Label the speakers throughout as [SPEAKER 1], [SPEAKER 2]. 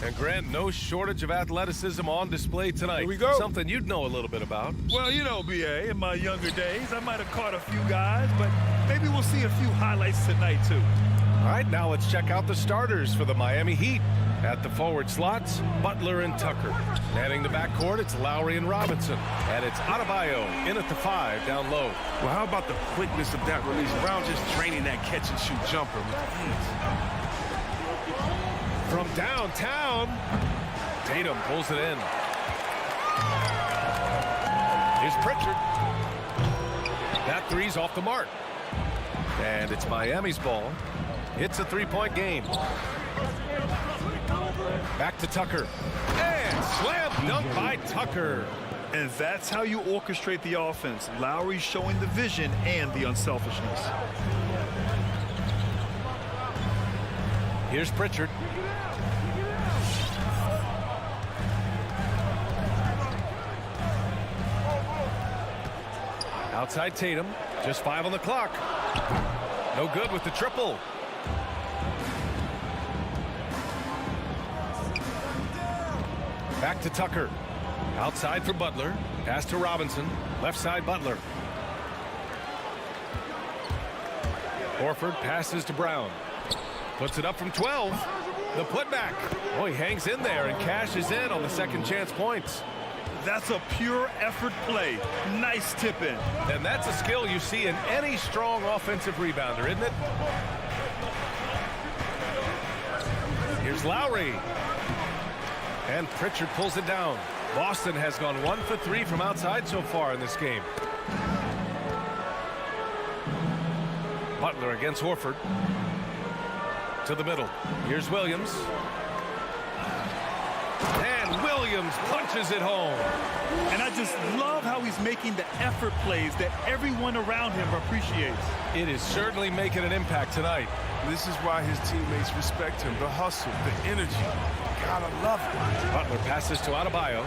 [SPEAKER 1] And Grant, no shortage of athleticism on display tonight.
[SPEAKER 2] Here we go.
[SPEAKER 1] Something you'd know a little bit about.
[SPEAKER 3] Well, you know, B.A., in my younger days, I might have caught a few guys, but maybe we'll see a few highlights tonight, too.
[SPEAKER 1] All right, now let's check out the starters for the Miami Heat. At the forward slots, Butler and Tucker. Manning the backcourt, it's Lowry and Robinson. And it's Adebayo in at the 5 down low.
[SPEAKER 2] Well, how about the quickness of that release? Brown just training that catch-and-shoot jumper with ease.
[SPEAKER 1] From downtown, Tatum pulls it in. Here's Pritchard. That three's off the mark. And it's Miami's ball. It's a three-point game. Back to Tucker. And slam dunk by Tucker.
[SPEAKER 3] And that's how you orchestrate the offense. Lowry showing the vision and the unselfishness.
[SPEAKER 1] Here's Pritchard. Outside Tatum. Just 5 on the clock. No good with the triple. Back to Tucker. Outside for Butler. Pass to Robinson. Left side Butler. Horford passes to Brown. Puts it up from 12. The putback. Oh, he hangs in there and cashes in on the second chance points.
[SPEAKER 3] That's a pure effort play. Nice tip in.
[SPEAKER 1] And that's a skill you see in any strong offensive rebounder, isn't it? Here's Lowry. And Pritchard pulls it down. Boston has gone 1 for 3 from outside so far in this game. Butler against Horford. To the middle. Here's Williams. And Williams punches it home.
[SPEAKER 3] And I just love how he's making the effort plays that everyone around him appreciates.
[SPEAKER 1] It is certainly making an impact tonight.
[SPEAKER 2] This is why his teammates respect him. The hustle, the energy. Gotta love it.
[SPEAKER 1] Butler passes to Adebayo.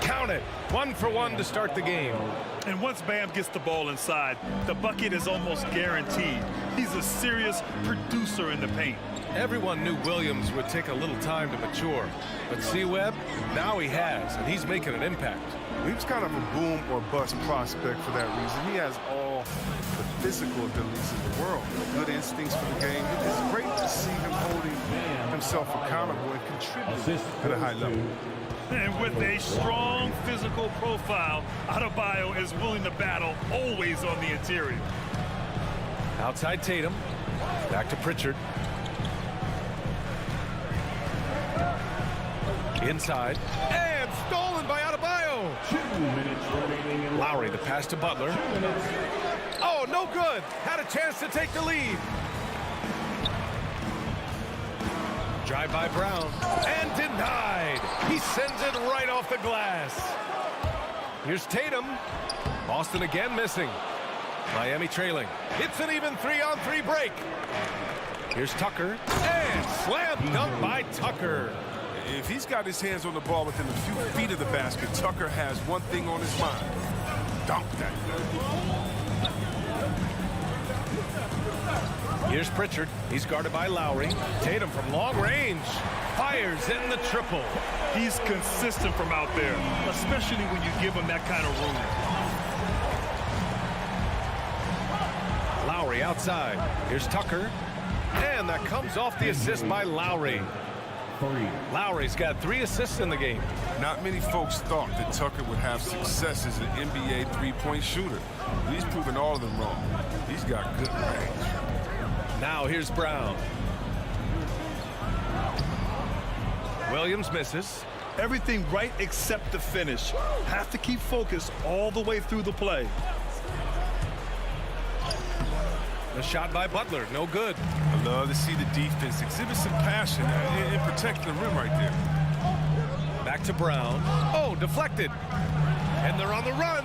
[SPEAKER 1] Count it. 1 for 1 to start the game.
[SPEAKER 3] And once Bam gets the ball inside, the bucket is almost guaranteed. He's a serious producer in the paint.
[SPEAKER 1] Everyone knew Williams would take a little time to mature. But see, Webb, now he has, and he's making an impact.
[SPEAKER 2] He was kind of a boom or bust prospect for that reason. He has all the physical abilities in the world, good instincts for the game. It's great to see him holding himself accountable and contributing at a high level.
[SPEAKER 3] And with a strong physical profile, Adebayo is willing to battle, always on the interior.
[SPEAKER 1] Outside Tatum. Back to Pritchard. Inside. And stolen by Adebayo.
[SPEAKER 4] 2 minutes remaining in
[SPEAKER 1] Lowry, the pass to Butler. Oh, no good. Had a chance to take the lead. Drive by Brown. And denied. He sends it right off the glass. Here's Tatum. Boston again missing. Miami trailing. It's an even 3-on-3 break. Here's Tucker. And slam dunk by Tucker.
[SPEAKER 2] If he's got his hands on the ball within a few feet of the basket, Tucker has one thing on his mind. Dunk that.
[SPEAKER 1] Here's Pritchard. He's guarded by Lowry. Tatum from long range. Fires in the triple.
[SPEAKER 3] He's consistent from out there, especially when you give him that kind of room.
[SPEAKER 1] Lowry outside. Here's Tucker. And that comes off the assist by Lowry. Lowry's got 3 assists in the game.
[SPEAKER 2] Not many folks thought that Tucker would have success as an NBA three-point shooter. He's proven all of them wrong. He's got good range.
[SPEAKER 1] Now here's Brown. Williams misses.
[SPEAKER 3] Everything right except the finish. Have to keep focused all the way through the play.
[SPEAKER 1] The shot by Butler, no good.
[SPEAKER 2] I love to see the defense exhibit some passion in protecting the rim right there.
[SPEAKER 1] Back to Brown. Oh, deflected. And they're on the run.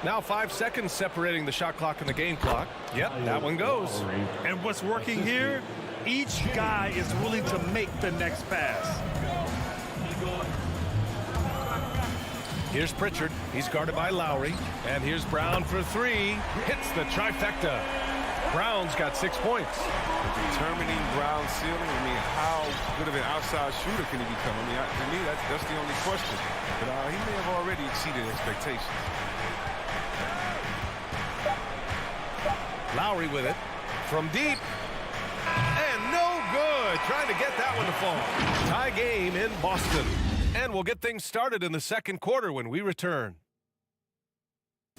[SPEAKER 1] Now 5 seconds separating the shot clock and the game clock. Yep, that one goes.
[SPEAKER 3] And what's working here, each guy is willing to make the next pass.
[SPEAKER 1] Here's Pritchard. He's guarded by Lowry. And here's Brown for 3. Hits the trifecta. Brown's got 6 points.
[SPEAKER 2] Determining Brown's ceiling, I mean, how good of an outside shooter can he become? I mean, to me, that's the only question. But he may have already exceeded expectations.
[SPEAKER 1] Lowry with it from deep. And no good. Trying to get that one to fall. Tie game in Boston. And we'll get things started in the second quarter when we return.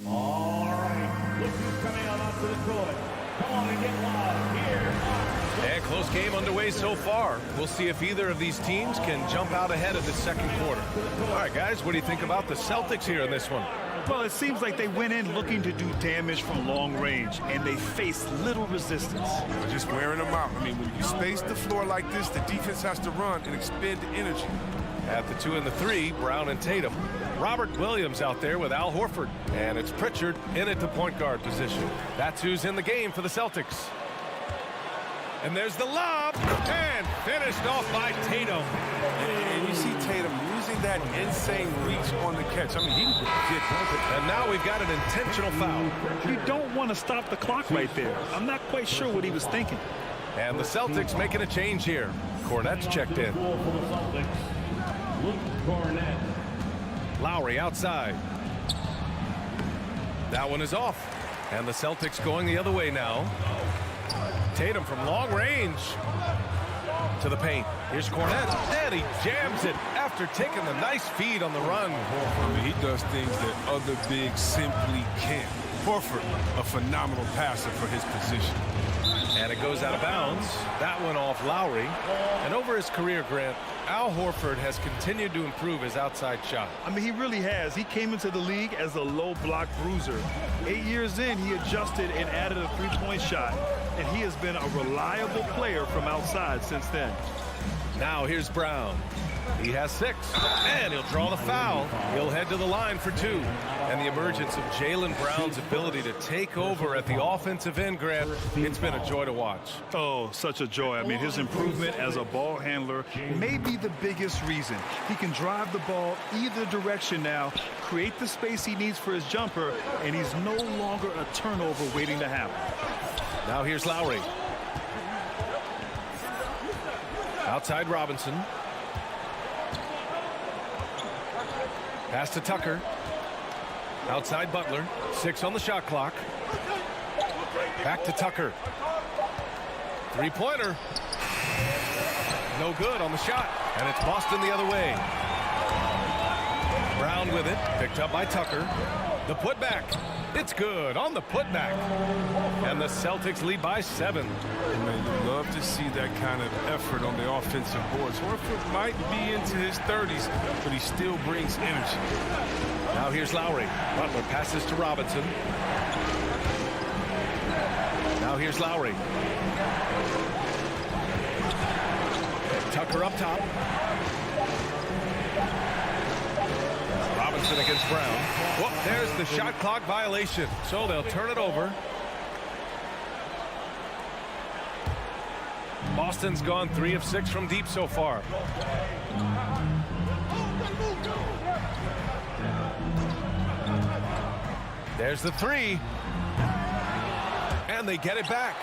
[SPEAKER 4] All right, look who's coming on onto the court. Come on and get loud. Here are...
[SPEAKER 1] And close game underway so far. We'll see if either of these teams can jump out ahead of the second quarter. All right, guys, what do you think about the Celtics here in this one?
[SPEAKER 3] Well, it seems like they went in looking to do damage from long range, and they faced little resistance.
[SPEAKER 2] They're just wearing them out. I mean, when you space the floor like this, the defense has to run and expend energy.
[SPEAKER 1] At the 2 and the 3, Brown and Tatum. Robert Williams out there with Al Horford. And it's Pritchard in at the point guard position. That's who's in the game for the Celtics. And there's the lob. And finished off by Tatum.
[SPEAKER 2] And you see Tatum using that insane reach on the catch. I mean, he did.
[SPEAKER 1] And now we've got an intentional foul.
[SPEAKER 3] You don't want to stop the clock right there. I'm not quite sure what he was thinking.
[SPEAKER 1] And the Celtics making a change here. Cornette's checked in. Lowry outside. That one is off. And the Celtics going the other way now. Tatum from long range to the paint. Here's Cornette, and he jams it after taking the nice feed on the run.
[SPEAKER 2] I mean, he does things that other bigs simply can't. Horford, a phenomenal passer for his position.
[SPEAKER 1] And it goes out of bounds. That one off Lowry. And over his career, Grant, Al Horford has continued to improve his outside shot.
[SPEAKER 3] I mean, he really has. He came into the league as a low block bruiser. 8 years in, he adjusted and added a three-point shot. And he has been a reliable player from outside since then.
[SPEAKER 1] Now here's Brown. He has 6, and he'll draw the foul. He'll head to the line for 2. And the emergence of Jaylen Brown's ability to take over at the offensive end, Grant, it's been a joy to watch.
[SPEAKER 3] Oh, such a joy. I mean, his improvement as a ball handler may be the biggest reason. He can drive the ball either direction now, create the space he needs for his jumper, and he's no longer a turnover waiting to happen.
[SPEAKER 1] Now here's Lowry. Outside Robinson. Pass to Tucker. Outside Butler. 6 on the shot clock. Back to Tucker. Three-pointer. No good on the shot. And it's Boston the other way. Brown with it. Picked up by Tucker. The putback. It's good on the putback. And the Celtics lead by 7.
[SPEAKER 2] And man, you love to see that kind of effort on the offensive boards. Horford might be into his 30s, but he still brings energy.
[SPEAKER 1] Now here's Lowry. Butler passes to Robinson. Now here's Lowry. Tucker up top. Robinson against Brown. Whoop, there's the shot clock violation. So they'll turn it over. Boston's gone 3 of 6 from deep so far. There's the 3. And they get it back.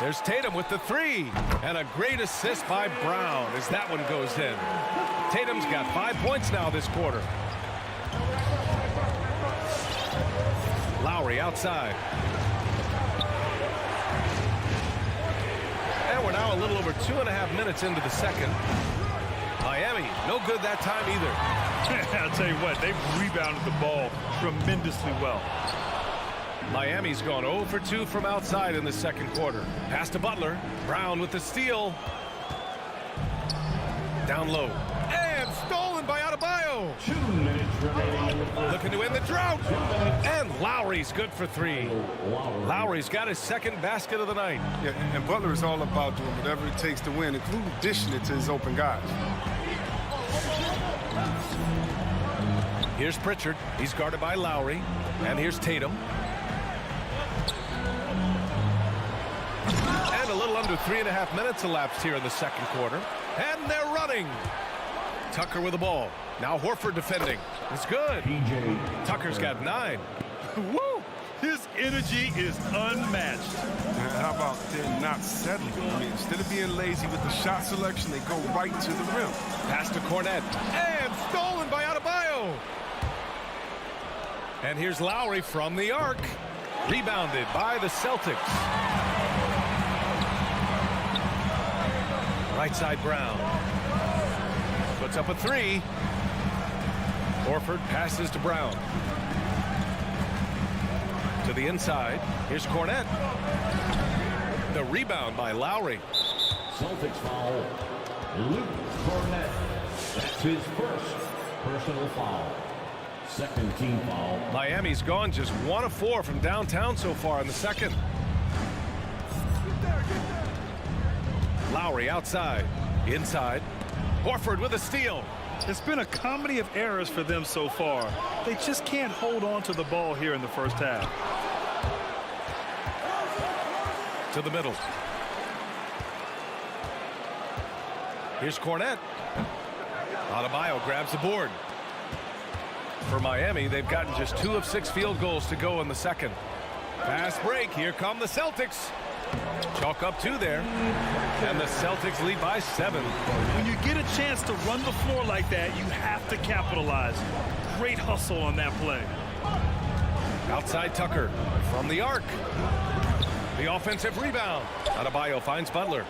[SPEAKER 1] There's Tatum with the 3. And a great assist by Brown as that one goes in. Tatum's got 5 points now this quarter. Lowry outside. And we're now a little over 2.5 minutes into the second. Miami, no good that time either.
[SPEAKER 3] I'll tell you what, they've rebounded the ball tremendously well.
[SPEAKER 1] Miami's gone 0 for 2 from outside in the second quarter. Pass to Butler. Brown with the steal. Down low. And stolen by Adebayo.
[SPEAKER 4] 2 minutes remaining.
[SPEAKER 1] Looking to end the drought. And Lowry's good for 3. Lowry's got his second basket of the night.
[SPEAKER 2] Yeah, and Butler is all about doing whatever it takes to win, including dishing it to his open guys.
[SPEAKER 1] Here's Pritchard. He's guarded by Lowry. And here's Tatum. And a little under 3.5 minutes elapsed here in the second quarter. And they're running. Tucker with the ball. Now Horford defending. It's good. Tucker's got 9.
[SPEAKER 3] Woo! His energy is unmatched.
[SPEAKER 2] And how about them not settling? I mean, instead of being lazy with the shot selection, they go right to the rim.
[SPEAKER 1] Pass to Cornette. And stolen by Adebayo. And here's Lowry from the arc. Rebounded by the Celtics. Right side Brown. Puts up a three. Horford passes to Brown. To the inside. Here's Cornette. The rebound by Lowry.
[SPEAKER 4] Celtics foul. Luke Cornette. That's his first personal foul. Second team foul.
[SPEAKER 1] Miami's gone just 1 of 4 from downtown so far in the second. Lowry outside. Inside. Horford with a steal.
[SPEAKER 3] It's been a comedy of errors for them so far. They just can't hold on to the ball here in the first half.
[SPEAKER 1] To the middle. Here's Cornette. Adebayo grabs the board. For Miami, they've gotten just 2 of 6 field goals to go in the second. Fast break. Here come the Celtics. Chalk up 2 there. And the Celtics lead by 7.
[SPEAKER 3] When you get a chance to run the floor like that, you have to capitalize. Great hustle on that play.
[SPEAKER 1] Outside Tucker from the arc. The offensive rebound. Adebayo finds Butler.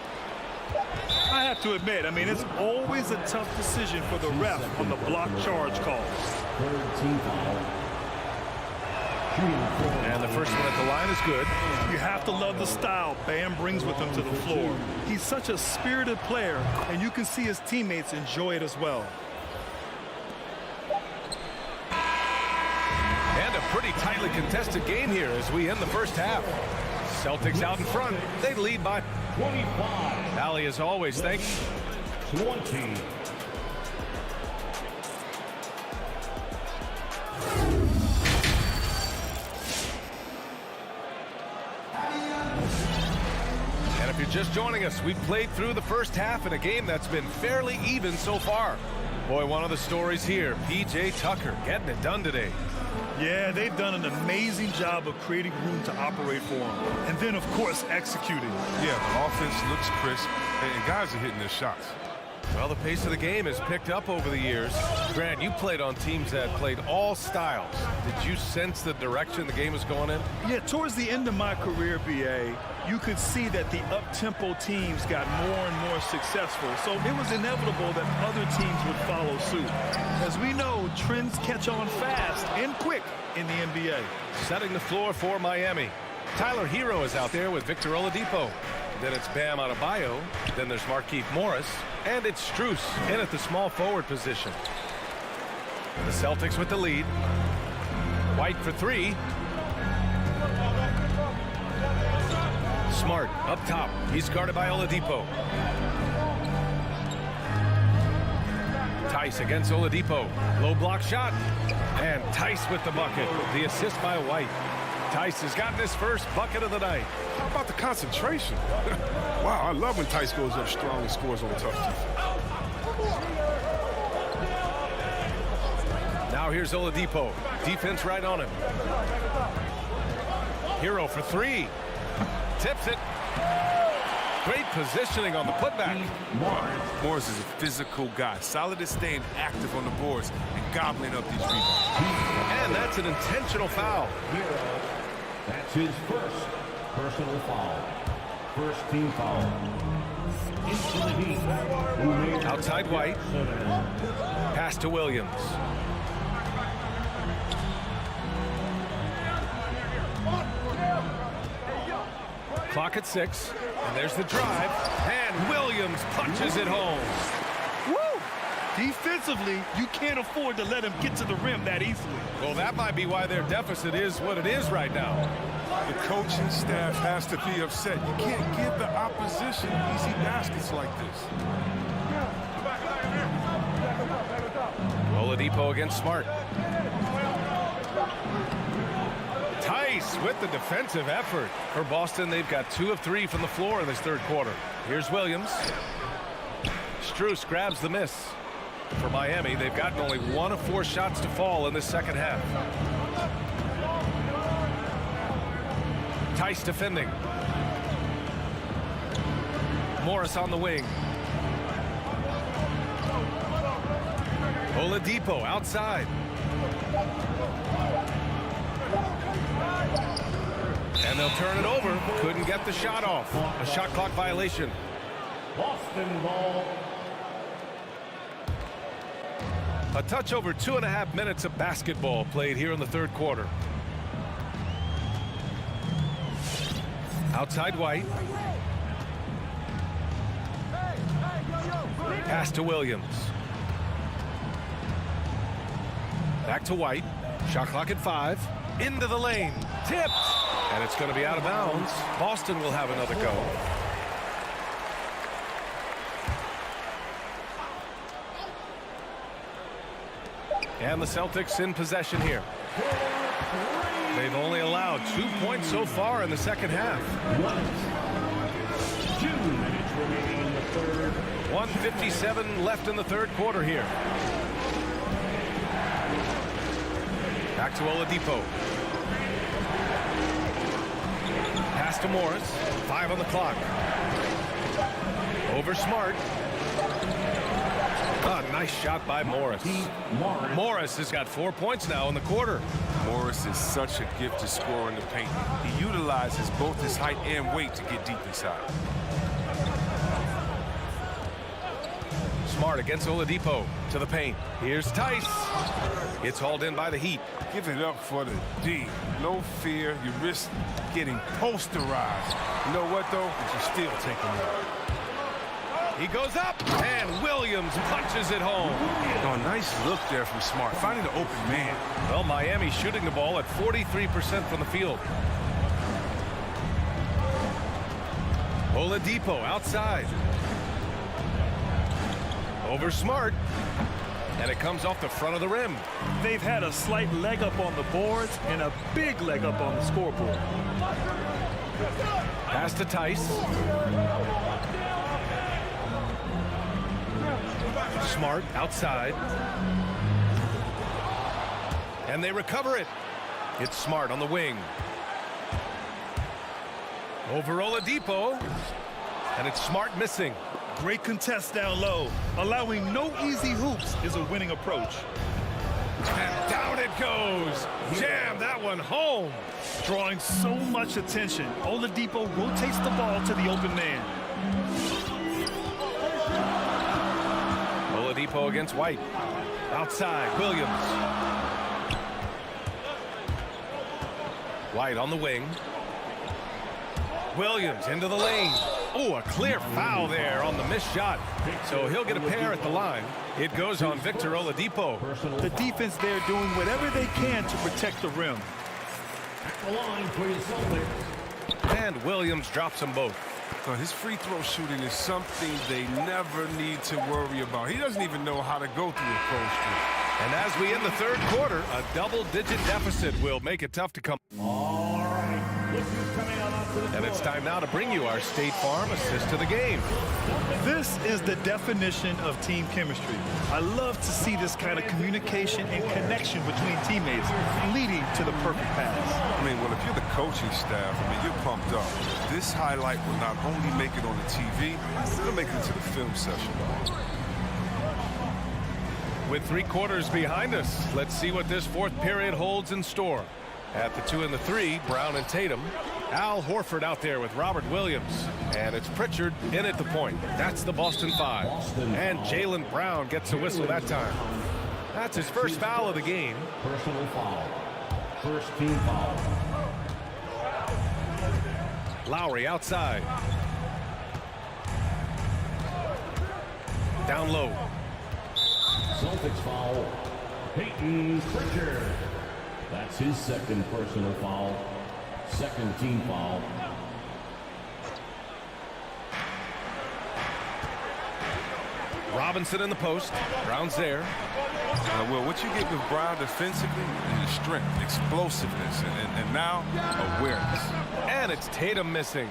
[SPEAKER 3] I have to admit, I mean, it's always a tough decision for the ref on the block charge call.
[SPEAKER 4] Third team foul.
[SPEAKER 1] And the first one at the line is good.
[SPEAKER 3] You have to love the style Bam brings with him to the floor. He's such a spirited player, and you can see his teammates enjoy it as well.
[SPEAKER 1] And a pretty tightly contested game here as we end the first half. Celtics out in front. They lead by
[SPEAKER 4] 25.
[SPEAKER 1] Allie, as always, thanks.
[SPEAKER 4] 20.
[SPEAKER 1] And if you're just joining us, we've played through the first half in a game that's been fairly even so far. Boy, one of the stories here, P.J. Tucker getting it done today.
[SPEAKER 3] Yeah, they've done an amazing job of creating room to operate for him. And then, of course, executing.
[SPEAKER 2] Yeah, the offense looks crisp, and guys are hitting their shots.
[SPEAKER 1] Well, the pace of the game has picked up over the years. Grant, you played on teams that played all styles. Did you sense the direction the game was going in?
[SPEAKER 3] Yeah, towards the end of my career, B.A., you could see that the up-tempo teams got more and more successful. So it was inevitable that other teams would follow suit. As we know, trends catch on fast and quick in the NBA.
[SPEAKER 1] Setting the floor for Miami. Tyler Hero is out there with Victor Oladipo. Then it's Bam Adebayo. Then there's Markieff Morris. And it's Strus in at the small forward position. The Celtics with the lead. White for 3. Smart up top. He's guarded by Oladipo. Tice against Oladipo. Low block shot. And Tice with the bucket. The assist by White. Tice has gotten his first bucket of the night.
[SPEAKER 2] How about the concentration? Wow, I love when Tice goes up strong and scores on tough defense.
[SPEAKER 1] Now here's Oladipo. Defense right on him. Hero for 3. Tips it. Great positioning on the putback.
[SPEAKER 2] Morris is a physical guy, solid at staying active on the boards and gobbling up these rebounds.
[SPEAKER 1] And that's an intentional foul.
[SPEAKER 4] That's his first personal foul. First team foul. Into the heat.
[SPEAKER 1] Outside White. Pass to Williams. Clock at 6. And there's the drive. And Williams punches it home.
[SPEAKER 3] Woo! Defensively, you can't afford to let him get to the rim that easily.
[SPEAKER 1] Well, that might be why their deficit is what it is right now.
[SPEAKER 2] The coaching staff has to be upset. You can't give the opposition easy baskets like this.
[SPEAKER 1] Oladipo against Smart. Tice with the defensive effort. For Boston, they've got 2 of 3 from the floor in this third quarter. Here's Williams. Strus grabs the miss. For Miami, they've gotten only 1 of 4 shots to fall in this second half. Tice defending. Morris on the wing. Oladipo outside. And they'll turn it over. Couldn't get the shot off. A shot clock violation.
[SPEAKER 4] Boston ball.
[SPEAKER 1] A touch over 2.5 minutes of basketball played here in the third quarter. Outside White. Pass to Williams. Back to White. Shot clock at 5. Into the lane. Tipped. And it's going to be out of bounds. Boston will have another go. And the Celtics in possession here. They've only allowed 2 points so far in the second half.
[SPEAKER 4] 2 minutes remaining in the third.
[SPEAKER 1] 1:57 left in the third quarter here. Back to Oladipo. Pass to Morris. 5 on the clock. Over Smart. Nice shot by Morris. Morris has got 4 points now in the quarter.
[SPEAKER 2] Morris is such a gift to score in the paint. He utilizes both his height and weight to get deep inside.
[SPEAKER 1] Smart against Oladipo to the paint. Here's Tice. It's hauled in by the Heat.
[SPEAKER 2] Give it up for the D. No fear. You risk getting posterized. You know what, though? You're still taking it.
[SPEAKER 1] He goes up, and Williams punches it home.
[SPEAKER 2] Oh, nice look there from Smart, finding the open man.
[SPEAKER 1] Well, Miami shooting the ball at 43% from the field. Oladipo outside. Over Smart. And it comes off the front of the rim.
[SPEAKER 3] They've had a slight leg up on the boards and a big leg up on the scoreboard.
[SPEAKER 1] Pass to Tice. Smart outside. And they recover it. It's Smart on the wing. Over Oladipo. And it's Smart missing.
[SPEAKER 3] Great contest down low. Allowing no easy hoops is a winning approach.
[SPEAKER 1] And down it goes. Jam that one home.
[SPEAKER 3] Drawing so much attention, Oladipo rotates the ball to the open man.
[SPEAKER 1] Oladipo against White. Outside, Williams. White on the wing. Williams into the lane. Oh, a clear foul there on the missed shot. So he'll get a pair at the line. It goes on Victor Oladipo.
[SPEAKER 3] The defense there doing whatever they can to protect the rim.
[SPEAKER 4] At the line for your Celtics.
[SPEAKER 1] And Williams drops them both.
[SPEAKER 2] His free throw shooting is something they never need to worry about. He doesn't even know how to go through a cold streak.
[SPEAKER 1] And as we end the third quarter, a double-digit deficit will make it tough to come.
[SPEAKER 4] All right. Look who's coming out onto the
[SPEAKER 1] And
[SPEAKER 4] court.
[SPEAKER 1] it's time now to bring you our State Farm assist to the game.
[SPEAKER 3] This is the definition of team chemistry. I love to see this kind of communication and connection between teammates leading to the perfect pass.
[SPEAKER 2] I mean, well, if you're the coaching staff, I mean, you're pumped up. This highlight will not only make it on the TV, it'll make it into the film session.
[SPEAKER 1] With 3 quarters behind us, let's see what this fourth period holds in store. At the 2 and the 3, Brown and Tatum. Al Horford out there with Robert Williams. And it's Pritchard in at the point. That's the Boston 5. And Jaylen Brown gets a whistle that time. That's his first foul of the game.
[SPEAKER 4] Personal foul. First team foul.
[SPEAKER 1] Lowry outside. Down low.
[SPEAKER 4] Celtics foul. Peyton Pritchard. That's his second personal foul. Second team foul.
[SPEAKER 1] Robinson in the post. Brown's there.
[SPEAKER 2] Well, what you get with Brown defensively is strength, explosiveness, and now awareness.
[SPEAKER 1] And it's Tatum missing.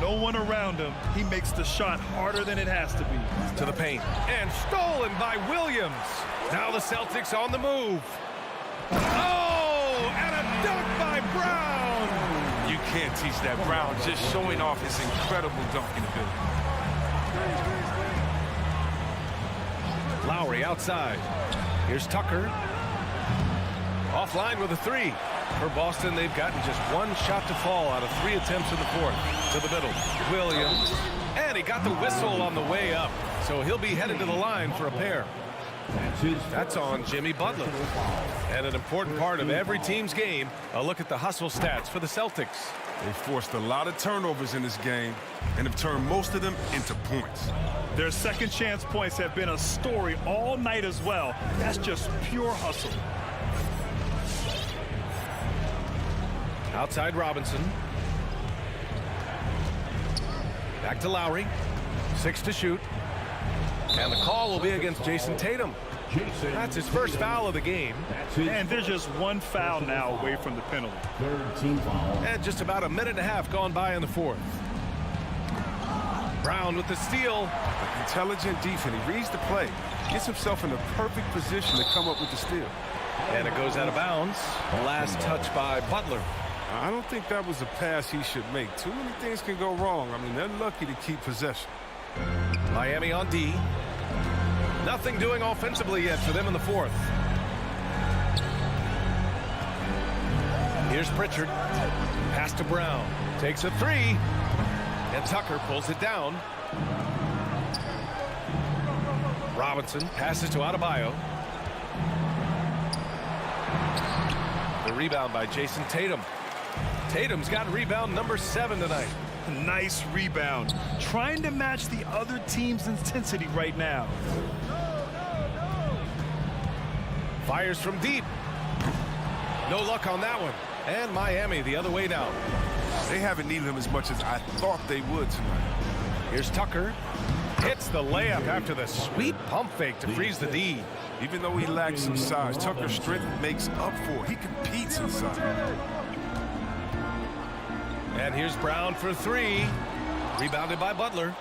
[SPEAKER 3] No one around him. He makes the shot harder than it has to be.
[SPEAKER 1] To the paint. And stolen by Williams. Now the Celtics on the move. Oh, and a dunk by Brown. You
[SPEAKER 2] can't teach that. Brown just showing off his incredible dunking ability.
[SPEAKER 1] Lowry outside. Here's Tucker. Offline with a three. For Boston, they've gotten just one shot to fall out of 3 attempts in the fourth. To the middle, Williams. And he got the whistle on the way up. So he'll be headed to the line for a pair. That's on Jimmy Butler. And an important part of every team's game, a look at the hustle stats for the Celtics.
[SPEAKER 2] They forced a lot of turnovers in this game and have turned most of them into points.
[SPEAKER 3] Their second chance points have been a story all night as well. That's just pure hustle.
[SPEAKER 1] Outside Robinson. Back to Lowry. 6 to shoot. And the call will be against Jason Tatum. That's his first foul of the game.
[SPEAKER 3] And there's just one foul now away from the penalty.
[SPEAKER 4] Third team foul.
[SPEAKER 1] And just about a minute and a half gone by in the fourth. Brown with the steal.
[SPEAKER 2] Intelligent defense. He reads the play. Gets himself in the perfect position to come up with the steal.
[SPEAKER 1] And it goes out of bounds. Last touch by Butler.
[SPEAKER 2] I don't think that was a pass he should make. Too many things can go wrong. I mean, they're lucky to keep possession.
[SPEAKER 1] Miami on D. Nothing doing offensively yet for them in the fourth. Here's Pritchard. Pass to Brown. Takes a three. And Tucker pulls it down. Robinson passes to Adebayo. The rebound by Jason Tatum. Tatum's got rebound number 7 tonight.
[SPEAKER 3] Nice rebound. Trying to match the other team's intensity right now.
[SPEAKER 1] Fires from deep. No luck on that one. And Miami the other way now.
[SPEAKER 2] They haven't needed him as much as I thought they would tonight.
[SPEAKER 1] Here's Tucker. Hits the layup after the sweet pump fake to freeze the D.
[SPEAKER 2] Even though he lacks some size, Tucker's strength makes up for it. He competes inside.
[SPEAKER 1] And here's Brown for 3. Rebounded by Butler.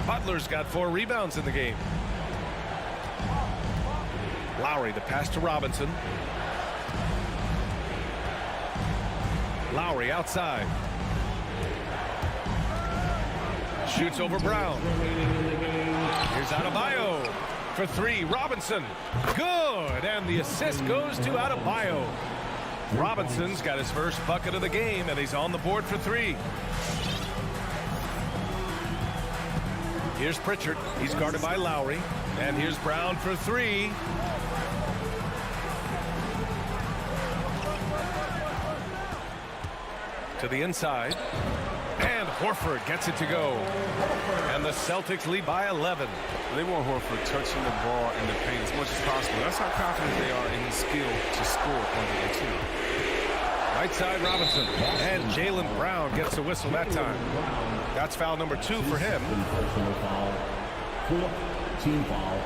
[SPEAKER 1] Butler's got 4 rebounds in the game. Lowry, the pass to Robinson. Lowry outside. Shoots over Brown. Here's Adebayo for 3. Robinson. Good. And the assist goes to Adebayo. Robinson's got his first bucket of the game, and he's on the board for 3. Here's Pritchard. He's guarded by Lowry. And here's Brown for 3. To the inside. And Horford gets it to go. And the Celtics lead by 11.
[SPEAKER 2] They want Horford touching the ball in the paint as much as possible. That's how confident they are in his skill to score under their team.
[SPEAKER 1] Right side Robinson. And Jaylen Brown gets the whistle that time. That's foul number 2 for him.
[SPEAKER 4] Personal foul. 4th team foul.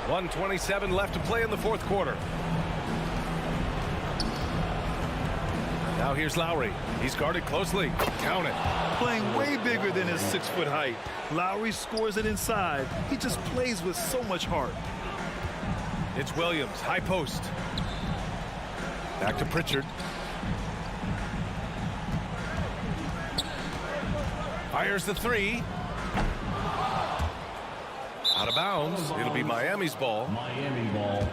[SPEAKER 1] 1:27 left to play in the fourth quarter. Now here's Lowry. He's guarded closely. Count it.
[SPEAKER 3] Playing way bigger than his 6-foot height. Lowry scores it inside. He just plays with so much heart.
[SPEAKER 1] It's Williams. High post. Back to Pritchard. Fires the 3. Out of bounds. It'll be Miami's ball.
[SPEAKER 4] Miami ball.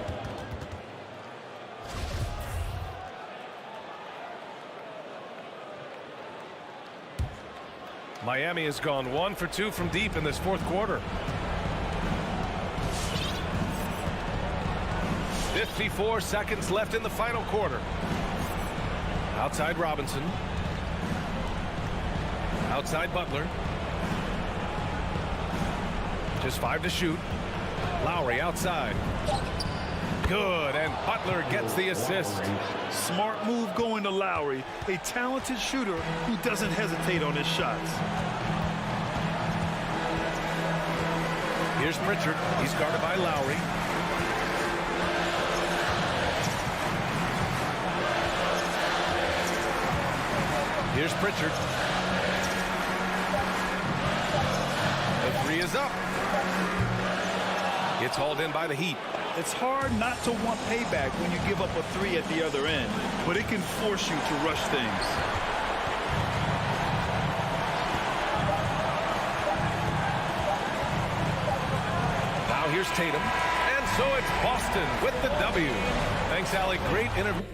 [SPEAKER 1] Miami has gone 1 for 2 from deep in this fourth quarter. 54 seconds left in the final quarter. Outside Robinson. Outside Butler. Just 5 to shoot. Lowry outside. Good, and Butler gets the assist.
[SPEAKER 3] Smart move going to Lowry, a talented shooter who doesn't hesitate on his shots.
[SPEAKER 1] Here's Pritchard. He's guarded by Lowry. Here's Pritchard. The 3 is up. It's hauled in by the Heat.
[SPEAKER 3] It's hard not to want payback when you give up a 3 at the other end, but it can force you to rush things.
[SPEAKER 1] Now here's Tatum. And so it's Boston with the W. Thanks, Allie. Great interview.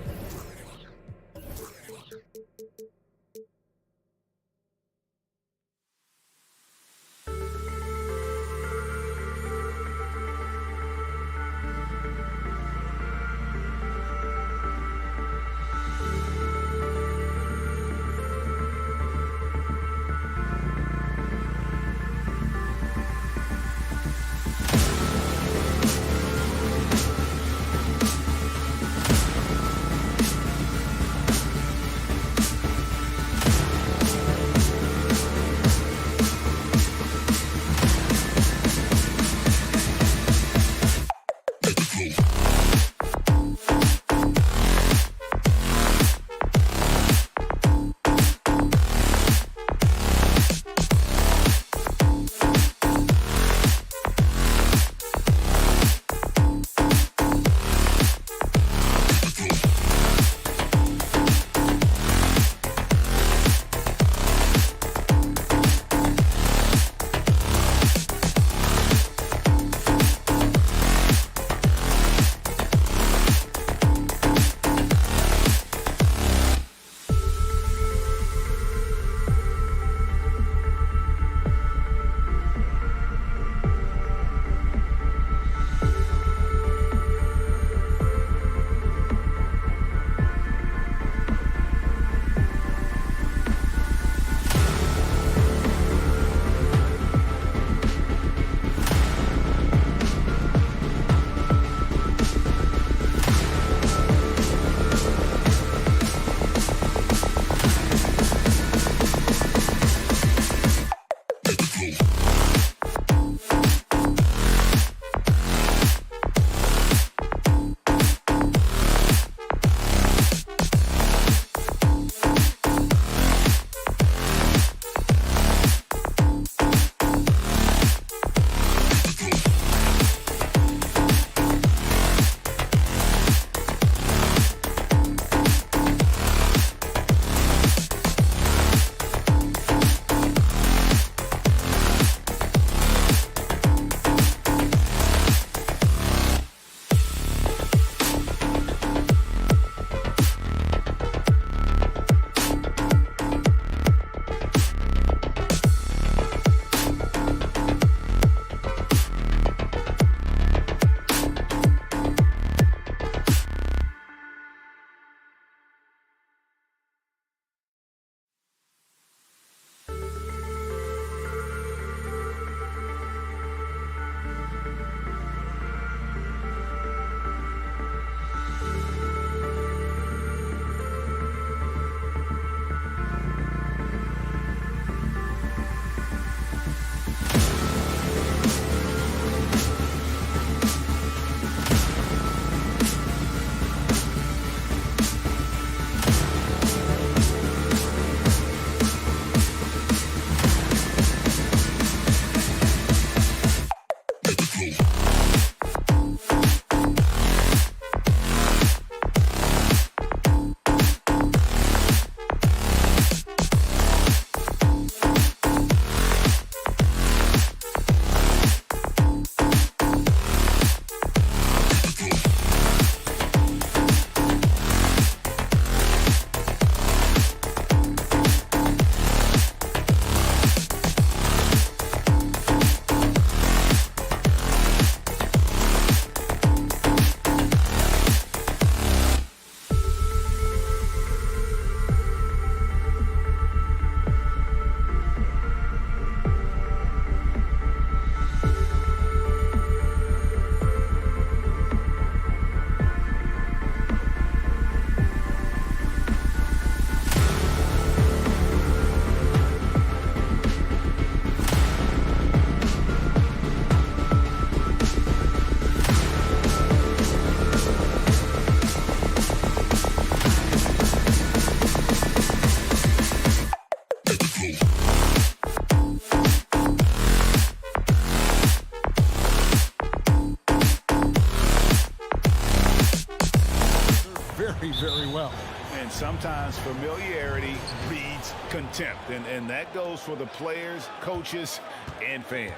[SPEAKER 5] sometimes familiarity breeds contempt, and that goes for the players, coaches, and fans.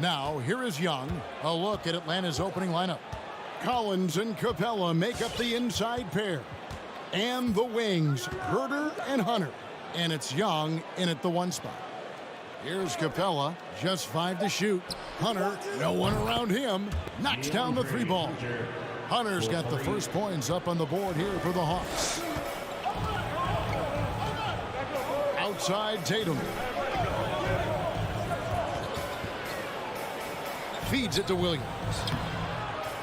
[SPEAKER 6] Now, here is Young. A look at Atlanta's opening lineup. Collins and Capella make up the inside pair. And the wings, Herder and Hunter. And it's Young in at the 1 spot. Here's Capella, just 5 to shoot. Hunter, no one around him, knocks down the 3 ball. Hunter's got the first points up on the board here for the Hawks. Outside Tatum. Feeds it to Williams.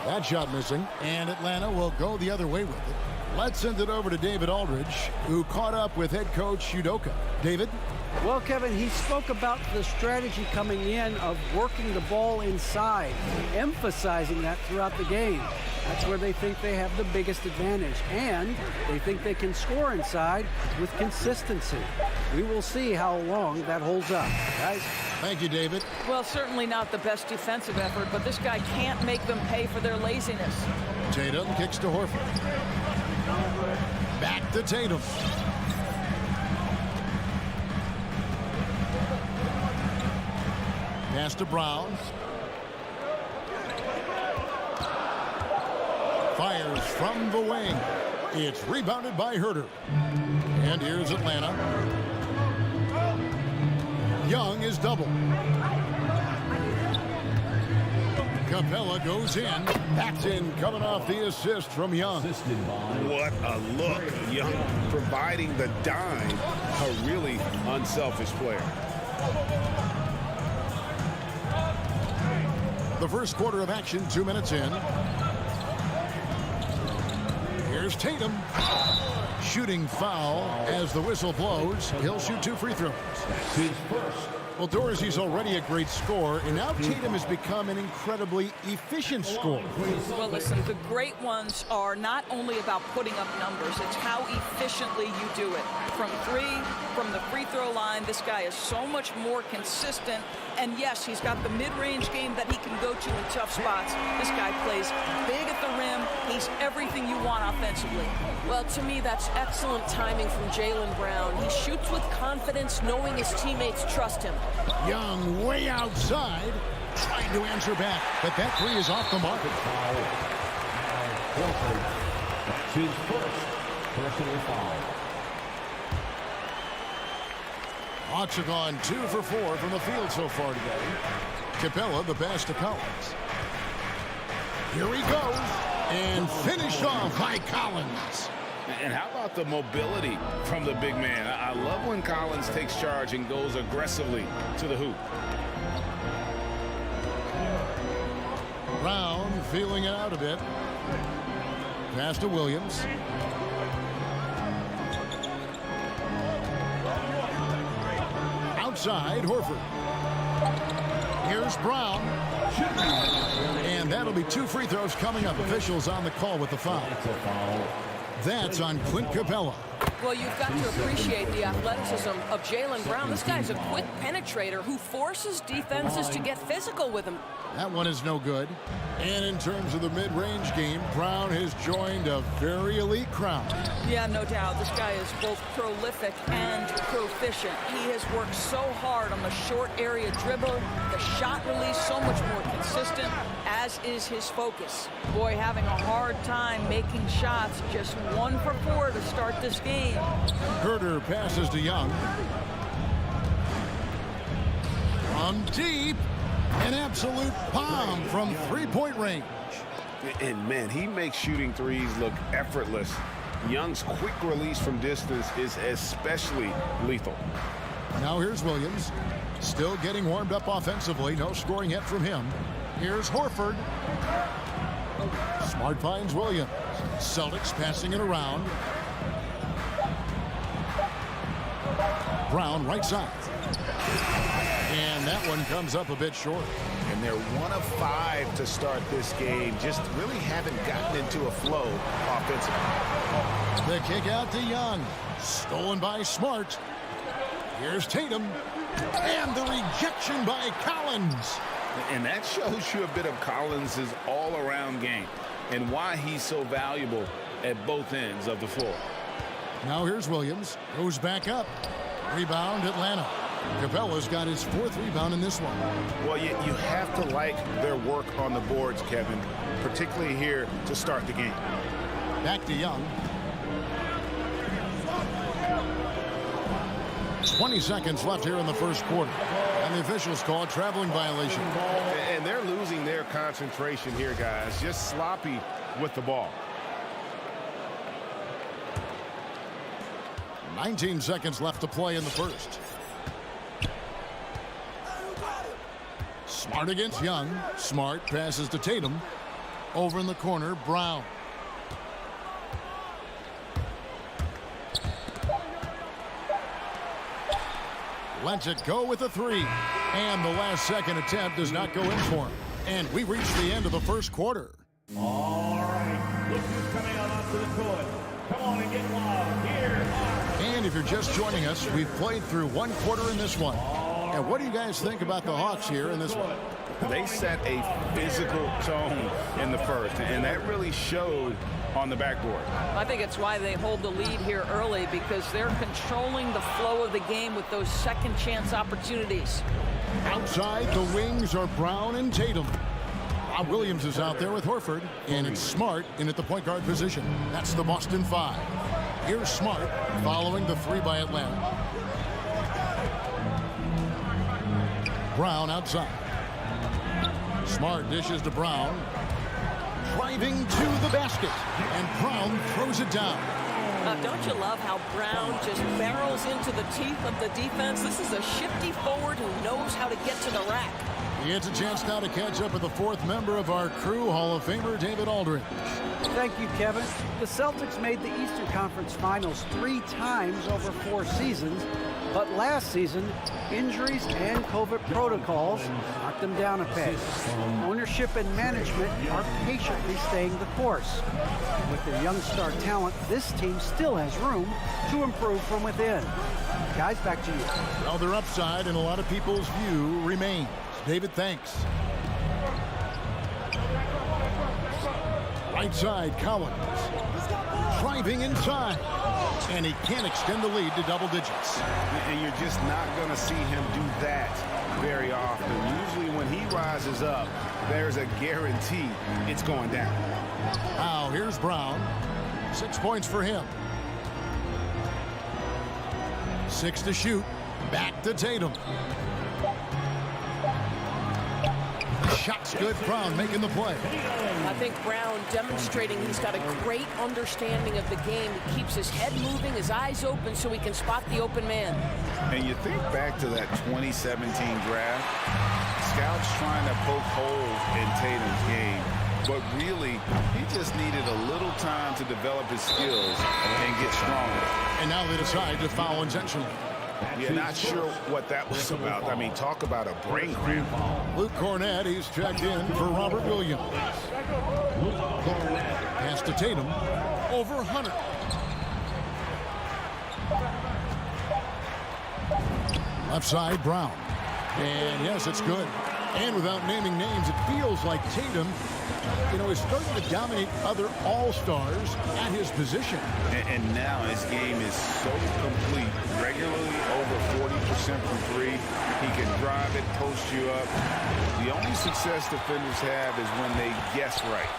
[SPEAKER 6] That shot missing, and Atlanta will go the other way with it. Let's send it over to David Aldridge, who caught up with head coach Udoka. David?
[SPEAKER 7] Well, Kevin, he spoke about the strategy coming in of working the ball inside, emphasizing that throughout the game. That's where they think they have the biggest advantage, and they think they can score inside with consistency. We will see how long that holds up. Guys?
[SPEAKER 6] Thank you, David.
[SPEAKER 8] Well, certainly not the best defensive effort, but this guy can't make them pay for their laziness.
[SPEAKER 6] Tatum kicks to Horford. Back to Tatum. Pass to Brown. Fires from the wing. It's rebounded by Herder. And here's Atlanta. Young is double. Capella goes in. That's in, coming off the assist from Young.
[SPEAKER 5] What a look. Young providing the dime. A really unselfish player.
[SPEAKER 6] The first quarter of action, 2 minutes in. Here's Tatum. Shooting foul as the whistle blows. He'll shoot 2 free throws. Well, Dorsey's already a great scorer, and now Tatum has become an incredibly efficient scorer.
[SPEAKER 8] Well, listen, the great ones are not only about putting up numbers, it's how efficiently you do it. From 3, from the free throw line, this guy is so much more consistent. And yes, he's got the mid-range game that he can go to in tough spots. This guy plays big at the rim. He's everything you want offensively.
[SPEAKER 9] Well, to me, that's excellent timing from Jaylen Brown. He shoots with confidence, knowing his teammates trust him.
[SPEAKER 6] Young way outside, trying to answer back, but that 3 is off the mark.
[SPEAKER 4] His first personal foul.
[SPEAKER 6] Hawks have gone 2 for 4 from the field so far today. Capella, the pass to Collins. Here he goes, and finished off by Collins.
[SPEAKER 5] And how about the mobility from the big man? I love when Collins takes charge and goes aggressively to the hoop.
[SPEAKER 6] Brown feeling it out a bit. Pass to Williams. Outside, Horford. Here's Brown. And that'll be 2 free throws coming up. Officials on the call with the foul. That's on Clint Capella.
[SPEAKER 9] Well, you've got to appreciate the athleticism of Jaylen Brown. This guy's a quick penetrator who forces defenses to get physical with him.
[SPEAKER 6] That one is no good. And in terms of the mid-range game, Brown has joined a very elite crowd.
[SPEAKER 8] Yeah, no doubt. This guy is both prolific and proficient. He has worked so hard on the short area dribble, the shot release so much more consistent, as is his focus. Boy, having a hard time making shots. Just 1 for 4 to start this game.
[SPEAKER 6] Herder passes to Young. From deep, an absolute bomb from 3-point range.
[SPEAKER 5] And man, he makes shooting threes look effortless. Young's quick release from distance is especially lethal.
[SPEAKER 6] Now here's Williams. Still getting warmed up offensively. No scoring yet from him. Here's Horford. Smart finds Williams. Celtics passing it around. Brown right side. And that one comes up a bit short.
[SPEAKER 5] And they're 1 of 5 to start this game. Just really haven't gotten into a flow offensively.
[SPEAKER 6] The kick out to Young. Stolen by Smart. Here's Tatum. And the rejection by Collins.
[SPEAKER 5] And that shows you a bit of Collins' all-around game and why he's so valuable at both ends of the floor.
[SPEAKER 6] Now here's Williams. Goes back up. Rebound, Atlanta. Capella's got his 4th rebound in this one.
[SPEAKER 5] Well, you have to like their work on the boards, Kevin, particularly here to start the game.
[SPEAKER 6] Back to Young. 20 seconds left here in the first quarter. And the officials call a traveling violation.
[SPEAKER 5] And they're losing their concentration here, guys. Just sloppy with the ball.
[SPEAKER 6] 19 seconds left to play in the first. Smart against Young. Smart passes to Tatum. Over in the corner, Brown. Lets it go with a 3. And the last second attempt does not go in for him. And we reached the end of the first quarter.
[SPEAKER 4] All right, look who's coming out onto the court. Come on and get loud. Here are...
[SPEAKER 6] And if you're just joining us, we've played through 1 quarter in this one. And what do you guys think about the Hawks here in this one?
[SPEAKER 5] They set a physical tone in the first, and that really showed on the backboard.
[SPEAKER 8] I think it's why they hold the lead here early, because they're controlling the flow of the game with those second chance opportunities.
[SPEAKER 6] Outside, the wings are Brown and Tatum. Rob Williams is out there with Horford, and it's Smart in at the point guard position. That's the Boston 5. Here's Smart following the 3 by Atlanta. Brown outside. Smart dishes to Brown. Driving to the basket. And Brown throws it down.
[SPEAKER 9] Don't you love how Brown just barrels into the teeth of the defense? This is a shifty forward who knows how to get to the rack.
[SPEAKER 6] He gets a chance now to catch up with the 4th member of our crew, Hall of Famer David Aldridge.
[SPEAKER 7] Thank you, Kevin. The Celtics made the Eastern Conference Finals 3 times over 4 seasons, but last season, injuries and COVID protocols knocked them down a peg. Ownership and management are patiently staying the course. With their young star talent, this team still has room to improve from within. Guys, back to you.
[SPEAKER 6] Well, their upside in a lot of people's view remains. David, thanks. Right side, Collins. Driving inside. And he can't extend the lead to double digits.
[SPEAKER 5] And you're just not going to see him do that very often. Usually when he rises up, there's a guarantee it's going down.
[SPEAKER 6] Now, here's Brown. 6 points for him. 6 to shoot. Back to Tatum. Shot's good. Brown making the play.
[SPEAKER 9] I think Brown demonstrating he's got a great understanding of the game. He keeps his head moving, his eyes open so he can spot the open man.
[SPEAKER 5] And you think back to that 2017 draft, scouts trying to poke holes in Tatum's game, but really, he just needed a little time to develop his skills and get stronger.
[SPEAKER 6] And now they decide to foul intentionally.
[SPEAKER 5] Yeah, not sure what that was about. I mean, talk about a brain cramp.
[SPEAKER 6] Luke Cornett, he's checked in for Robert Williams. Pass to Tatum. Over Hunter. Left side, Brown. And yes, it's good. And without naming names, it feels like Tatum, is starting to dominate other all-stars at his position.
[SPEAKER 5] And now his game is so complete. Regularly over 40% from 3. He can drive it, post you up. The only success defenders have is when they guess right.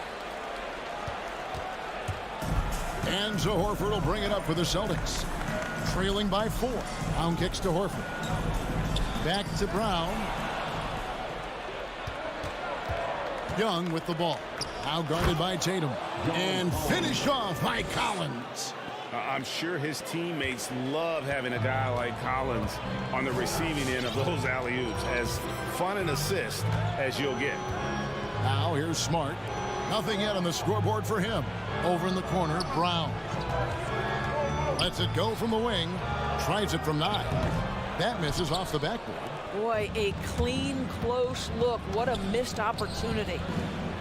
[SPEAKER 6] And so Horford will bring it up for the Celtics. Trailing by 4. Brown kicks to Horford. Back to Brown. Young with the ball. Now guarded by Tatum. And finished off by Collins.
[SPEAKER 5] I'm sure his teammates love having a guy like Collins on the receiving end of those alley-oops. As fun an assist as you'll get.
[SPEAKER 6] Now here's Smart. Nothing yet on the scoreboard for him. Over in the corner, Brown. Lets it go from the wing. Tries it from 9. That misses off the backboard.
[SPEAKER 9] Boy, a clean, close look. What a missed opportunity.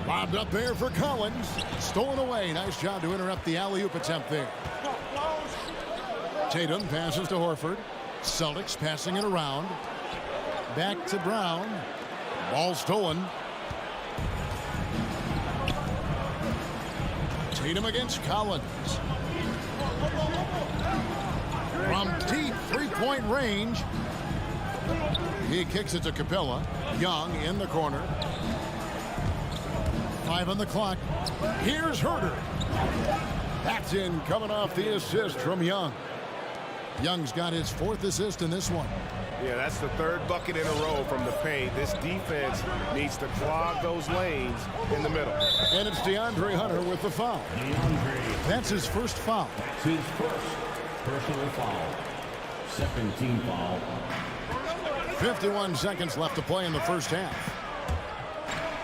[SPEAKER 6] Lobbed up there for Collins. Stolen away. Nice job to interrupt the alley-oop attempt there. Tatum passes to Horford. Celtics passing it around. Back to Brown. Ball stolen. Tatum against Collins. From deep three-point range, he kicks it to Capella. Young in the corner. 5 on the clock. Here's Herder. That's in, coming off the assist from Young. Young's got his 4th assist in this one.
[SPEAKER 1] Yeah, that's the 3rd bucket in a row from the paint. This defense needs to clog those lanes in the middle.
[SPEAKER 6] And it's DeAndre Hunter with the foul. That's his first foul.
[SPEAKER 4] That's his first personal foul. Second team foul.
[SPEAKER 6] 51 seconds left to play in the first half.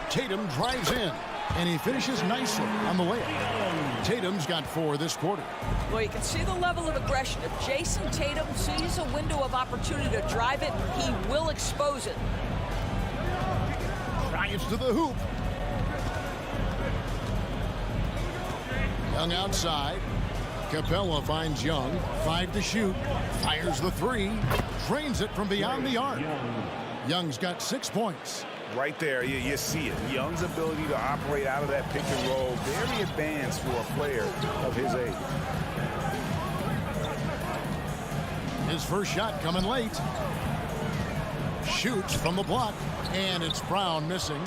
[SPEAKER 6] Tatum drives in, and he finishes nicely on the layup. Tatum's got 4 this quarter.
[SPEAKER 8] Well, you can see the level of aggression. If Jason Tatum sees a window of opportunity to drive it, he will expose it.
[SPEAKER 6] Drives to the hoop. Young outside. Capella finds Young. 5 to shoot. Fires the 3. Drains it from beyond the arc. Young's got 6 points.
[SPEAKER 5] Right there, you see it. Young's ability to operate out of that pick and roll, very advanced for a player of his age.
[SPEAKER 6] His first shot coming late. Shoots from the block, and it's Brown missing.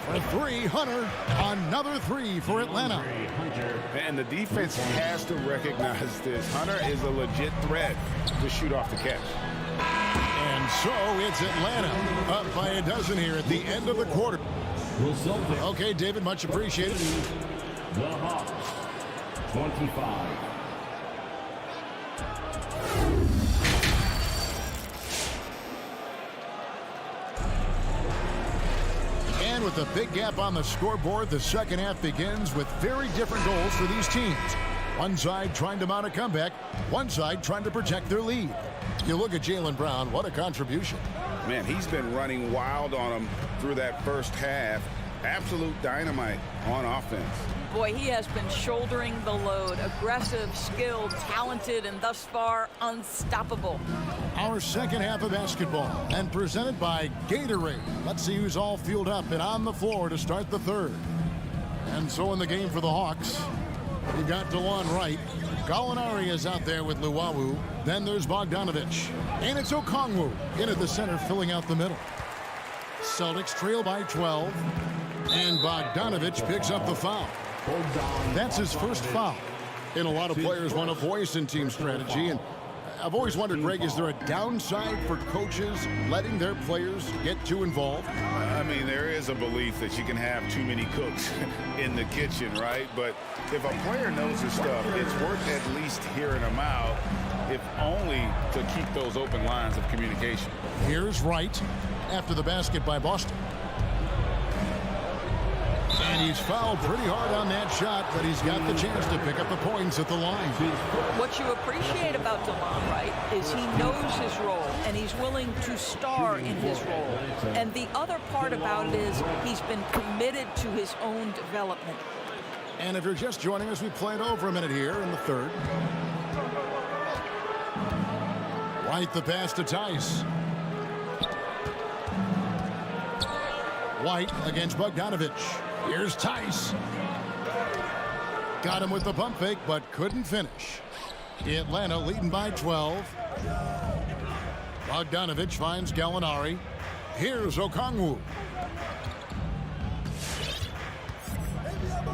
[SPEAKER 6] For 3, Hunter. Another 3 for Atlanta.
[SPEAKER 5] And the defense has to recognize this. Hunter is a legit threat to shoot off the catch.
[SPEAKER 6] And so it's Atlanta up by a dozen here at the end of the quarter. Okay, David, much appreciated.
[SPEAKER 4] The Hawks, 25.
[SPEAKER 6] And with a big gap on the scoreboard, the second half begins with very different goals for these teams. One side trying to mount a comeback, one side trying to protect their lead. You look at Jaylen Brown, what a contribution.
[SPEAKER 5] Man, he's been running wild on him through that first half. Absolute dynamite on offense.
[SPEAKER 8] Boy, he has been shouldering the load. Aggressive, skilled, talented, and thus far unstoppable.
[SPEAKER 6] Our second half of basketball, and presented by Gatorade. Let's see who's all fueled up and on the floor to start the third. And so in the game for the Hawks, you got DeLon Wright. Gallinari is out there with Luwawu. Then there's Bogdanovich. And it's Okongwu in at the center, filling out the middle. Celtics trail by 12. And Bogdanovich picks up the foul. That's his first foul. And a lot of players want a voice in team strategy. And I've always wondered, Greg, is there a downside for coaches letting their players get too involved?
[SPEAKER 5] I mean, there is a belief that you can have too many cooks in the kitchen, right? But if a player knows his stuff, it's worth at least hearing them out, if only to keep those open lines of communication.
[SPEAKER 6] Here's Wright after the basket by Boston. And he's fouled pretty hard on that shot, but he's got the chance to pick up the points at the line.
[SPEAKER 8] What you appreciate about DeLon Wright is he knows his role, and he's willing to star in his role. And the other part about it is he's been committed to his own development.
[SPEAKER 6] And if you're just joining us, we played over a minute here in the third. Wright the pass to Tice. White against Bogdanovich. Here's Tice. Got him with the pump fake, but couldn't finish. Atlanta leading by 12. Bogdanovich finds Gallinari. Here's Okongwu.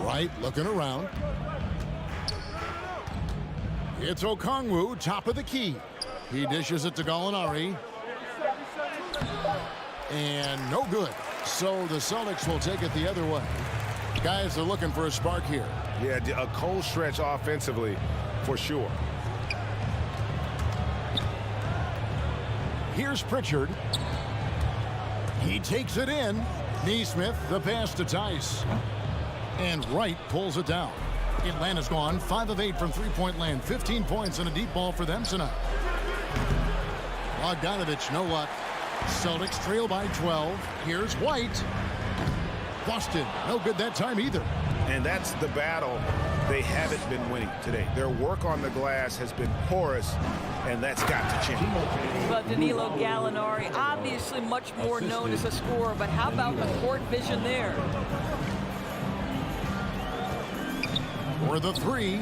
[SPEAKER 6] Wright looking around. It's Okongwu, top of the key. He dishes it to Gallinari. And no good. So the Celtics will take it the other way. Guys are looking for a spark here.
[SPEAKER 1] Yeah, a cold stretch offensively for sure.
[SPEAKER 6] Here's Pritchard. He takes it in. Neesmith, the pass to Tice. And Wright pulls it down. Atlanta's gone 5 of 8 from three-point land. 15 points and a deep ball for them tonight. Bogdanovich, no luck. Celtics trail by 12. Here's White. Boston, no good that time either.
[SPEAKER 1] And that's the battle they haven't been winning today. Their work on the glass has been porous, and that's got to change.
[SPEAKER 8] But Danilo Gallinari, obviously much more known as a scorer, but how about the court vision there?
[SPEAKER 6] For the three.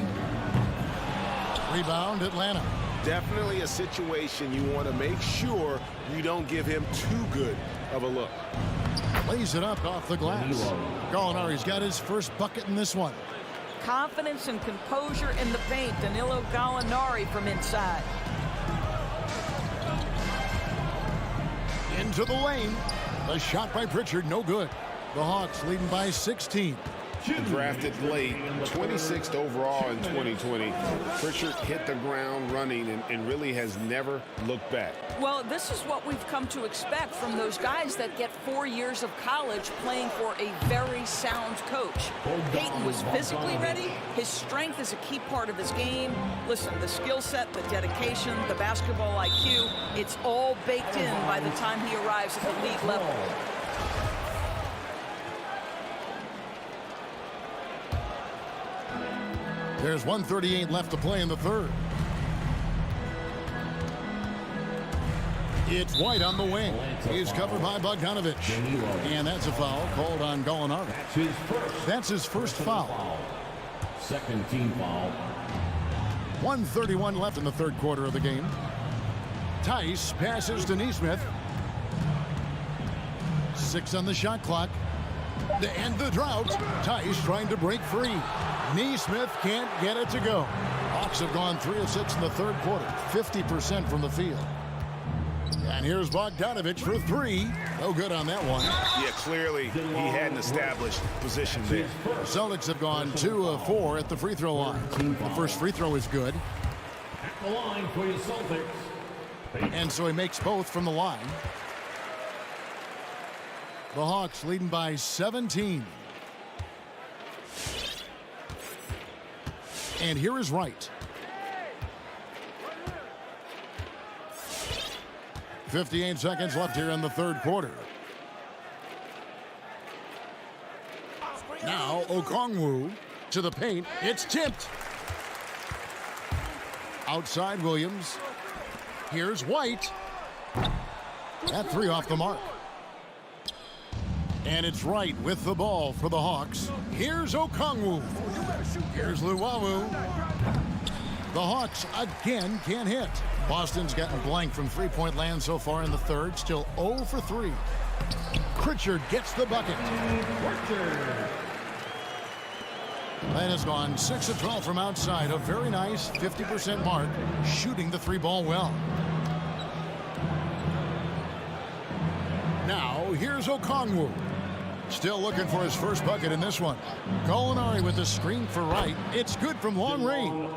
[SPEAKER 6] Rebound, Atlanta.
[SPEAKER 10] Definitely a situation you want to make sure you don't give him too good of a look.
[SPEAKER 6] Lays it up off the glass. Gallinari's got his first bucket in this one.
[SPEAKER 8] Confidence and composure in the paint. Danilo Gallinari from inside.
[SPEAKER 6] Into the lane. The shot by Pritchard, no good. The Hawks leading by 16.
[SPEAKER 10] Drafted late, 26th overall in 2020. Pritchard hit the ground running and really has never looked back.
[SPEAKER 8] Well, this is what we've come to expect from those guys that get 4 years of college playing for a very sound coach. Tatum was physically ready. His strength is a key part of his game. Listen, the skill set, the dedication, the basketball IQ, it's all baked in by the time he arrives at the league level.
[SPEAKER 6] There's 1:38 left to play in the third. It's White on the wing. He's covered by Bogdanovich. And that's a foul called on Gallinari. That's his first foul.
[SPEAKER 4] Second team foul.
[SPEAKER 6] 1:31 left in the third quarter of the game. Tice passes to Nesmith. 6 on the shot clock. To end the drought, Tice trying to break free. Nesmith can't get it to go. Hawks have gone 3 of 6 in the third quarter, 50% from the field. And here's Bogdanovich for 3. No good on that one.
[SPEAKER 10] Yeah, clearly he had an established position there.
[SPEAKER 6] Celtics have gone 2 of 4 at the free throw line. The first free throw is good.
[SPEAKER 4] At the line for your Celtics.
[SPEAKER 6] And so he makes both from the line. The Hawks leading by 17. And here is Wright. 58 seconds left here in the third quarter. Now Okongwu to the paint. It's tipped. Outside Williams. Here's White. That 3 off the mark. And it's Wright with the ball for the Hawks. Here's Okongwu. Here's Luwawu. The Hawks again can't hit. Boston's gotten blank from three-point land so far in the third. Still 0 for 3. Pritchard gets the bucket. That has gone 6 of 12 from outside. A very nice 50% mark. Shooting the 3 ball well. Now here's Okongwu. Still looking for his first bucket in this one. Gallinari with the screen for Wright. It's good from long range.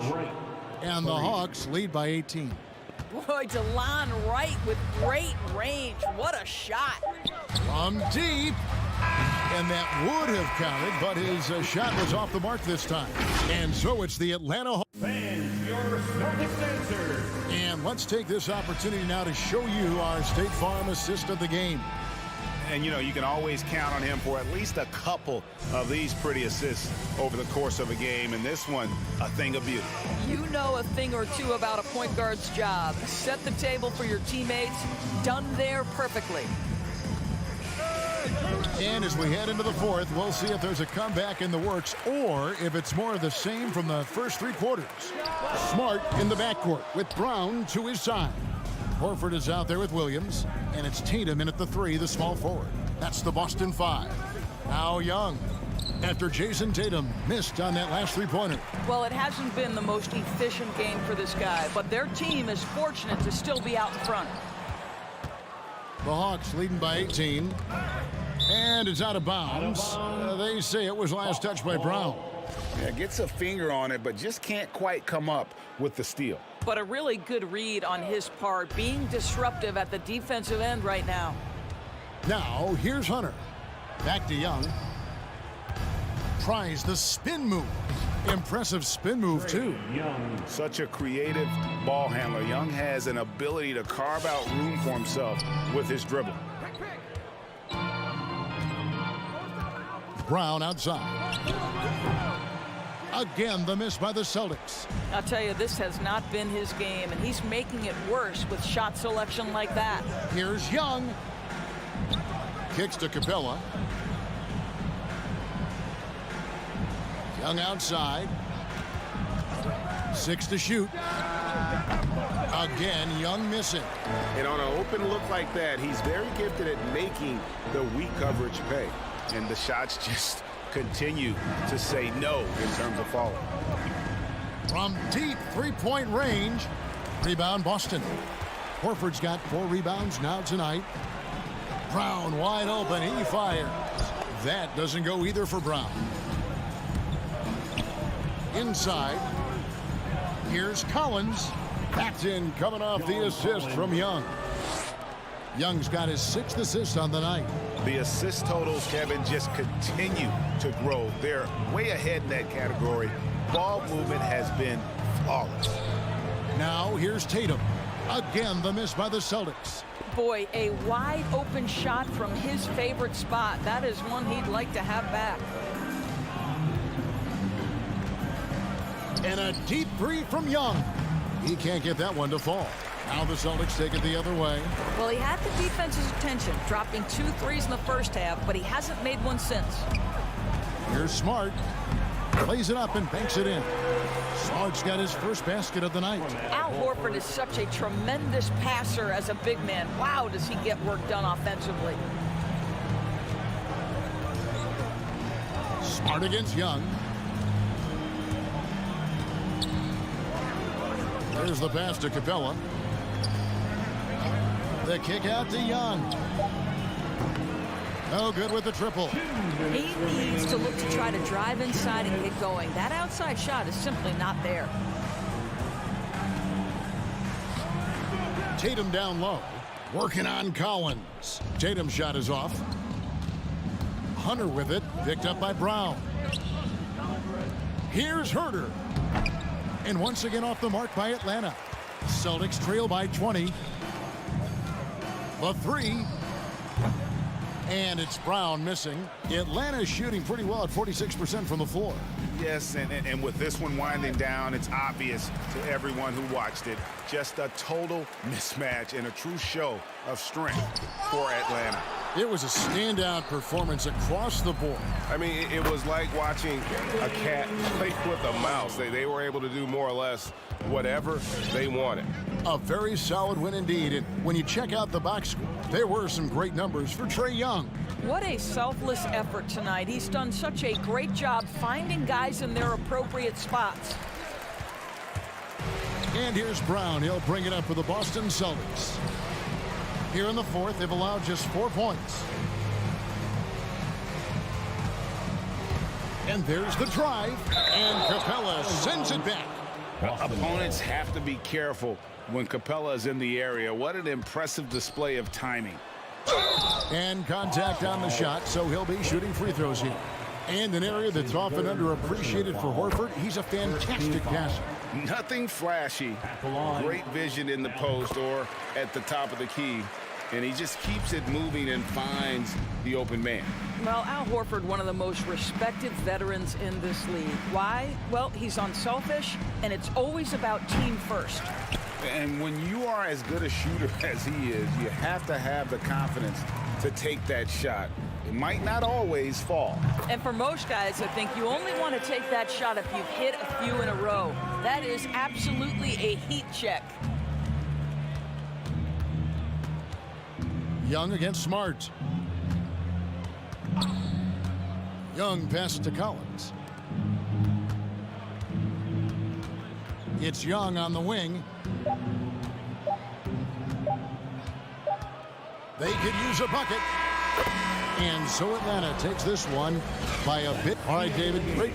[SPEAKER 6] And the Hawks lead by 18.
[SPEAKER 8] Boy, DeLon Wright with great range. What a shot.
[SPEAKER 6] From deep. And that would have counted, but his shot was off the mark this time. And so it's the Atlanta Hawks.
[SPEAKER 4] Fans, your Celtics answer.
[SPEAKER 6] And let's take this opportunity now to show you our State Farm assist of the game.
[SPEAKER 5] And, you know, you can always count on him for at least a couple of these pretty assists over the course of a game. And this one, a thing of beauty.
[SPEAKER 8] You know a thing or two about a point guard's job. Set the table for your teammates. Done there perfectly.
[SPEAKER 6] And as we head into the fourth, we'll see if there's a comeback in the works or if it's more of the same from the first 3 quarters. Smart in the backcourt with Brown to his side. Horford is out there with Williams, and it's Tatum in at the 3, the small forward. That's the Boston 5. Now Young, after Jason Tatum missed on that last 3-pointer.
[SPEAKER 8] Well, it hasn't been the most efficient game for this guy, but their team is fortunate to still be out in front.
[SPEAKER 6] The Hawks leading by 18. And it's out of bounds. They say it was last touched by Brown.
[SPEAKER 5] Yeah, gets a finger on it, but just can't quite come up with the steal.
[SPEAKER 8] But a really good read on his part, being disruptive at the defensive end right now.
[SPEAKER 6] Now, here's Hunter. Back to Young. Tries the spin move. Impressive spin move, too.
[SPEAKER 5] Such a creative ball handler. Young has an ability to carve out room for himself with his dribble.
[SPEAKER 6] Brown outside. Again, the miss by the Celtics.
[SPEAKER 8] I'll tell you, this has not been his game, and he's making it worse with shot selection like that.
[SPEAKER 6] Here's Young. Kicks to Capella. Young outside. 6 to shoot. Again, Young missing.
[SPEAKER 10] And on an open look like that, he's very gifted at making the weak coverage pay. And the shots just continue to say no in terms of falling.
[SPEAKER 6] From deep three-point range. Rebound, Boston. Horford's got 4 rebounds now tonight. Brown wide open. He fires. That doesn't go either for Brown. Inside. Here's Collins. Backed in, coming off the assist from Young. Young's got his 6th assist on the night.
[SPEAKER 10] The assist totals, Kevin, just continue to grow. They're way ahead in that category. Ball movement has been flawless.
[SPEAKER 6] Now here's Tatum. Again, the miss by the Celtics.
[SPEAKER 8] Boy, a wide open shot from his favorite spot. That is one he'd like to have back.
[SPEAKER 6] And a deep 3 from Young. He can't get that one to fall. Now the Celtics take it the other way.
[SPEAKER 8] Well, he had the defense's attention, dropping 2 threes in the first half, but he hasn't made one since.
[SPEAKER 6] Here's Smart. Plays it up and banks it in. Smart's got his first basket of the night.
[SPEAKER 8] Al Horford is such a tremendous passer as a big man. Wow, does he get work done offensively.
[SPEAKER 6] Smart against Young. There's the pass to Capella. The kick out to Young. No good with the triple.
[SPEAKER 8] He needs to look to try to drive inside and get going. That outside shot is simply not there.
[SPEAKER 6] Tatum down low. Working on Collins. Tatum's shot is off. Hunter with it. Picked up by Brown. Here's Herter. And once again off the mark by Atlanta. Celtics trail by 20. The 3. And it's Brown missing. Atlanta's shooting pretty well at 46% from the floor.
[SPEAKER 10] Yes, and with this one winding down, it's obvious to everyone who watched it. Just a total mismatch and a true show of strength for Atlanta.
[SPEAKER 6] It was a standout performance across the board.
[SPEAKER 1] I mean, it was like watching a cat play with a mouse. They were able to do more or less whatever they wanted.
[SPEAKER 6] A very solid win indeed. And when you check out the box score, there were some great numbers for Trae Young.
[SPEAKER 8] What a selfless effort tonight. He's done such a great job finding guys in their appropriate spots.
[SPEAKER 6] And here's Brown. He'll bring it up for the Boston Celtics. Here in the 4th, they've allowed just 4 points. And there's the drive. And Capella sends it back.
[SPEAKER 10] Opponents have to be careful when Capella is in the area. What an impressive display of timing.
[SPEAKER 6] And contact on the shot, so he'll be shooting free throws here. And an area that's often underappreciated for Horford, he's a fantastic passer.
[SPEAKER 10] Nothing flashy. Great vision in the post or at the top of the key. And he just keeps it moving and finds the open man.
[SPEAKER 8] Well, Al Horford, one of the most respected veterans in this league. Why? Well, he's unselfish, and it's always about team first.
[SPEAKER 10] And when you are as good a shooter as he is, you have to have the confidence to take that shot. It might not always fall.
[SPEAKER 8] And for most guys, I think you only want to take that shot if you've hit a few in a row. That is absolutely a heat check.
[SPEAKER 6] Young against Smart. Young pass to Collins. It's Young on the wing. They could use a bucket. And so Atlanta takes this one by a bit. All right, David, great.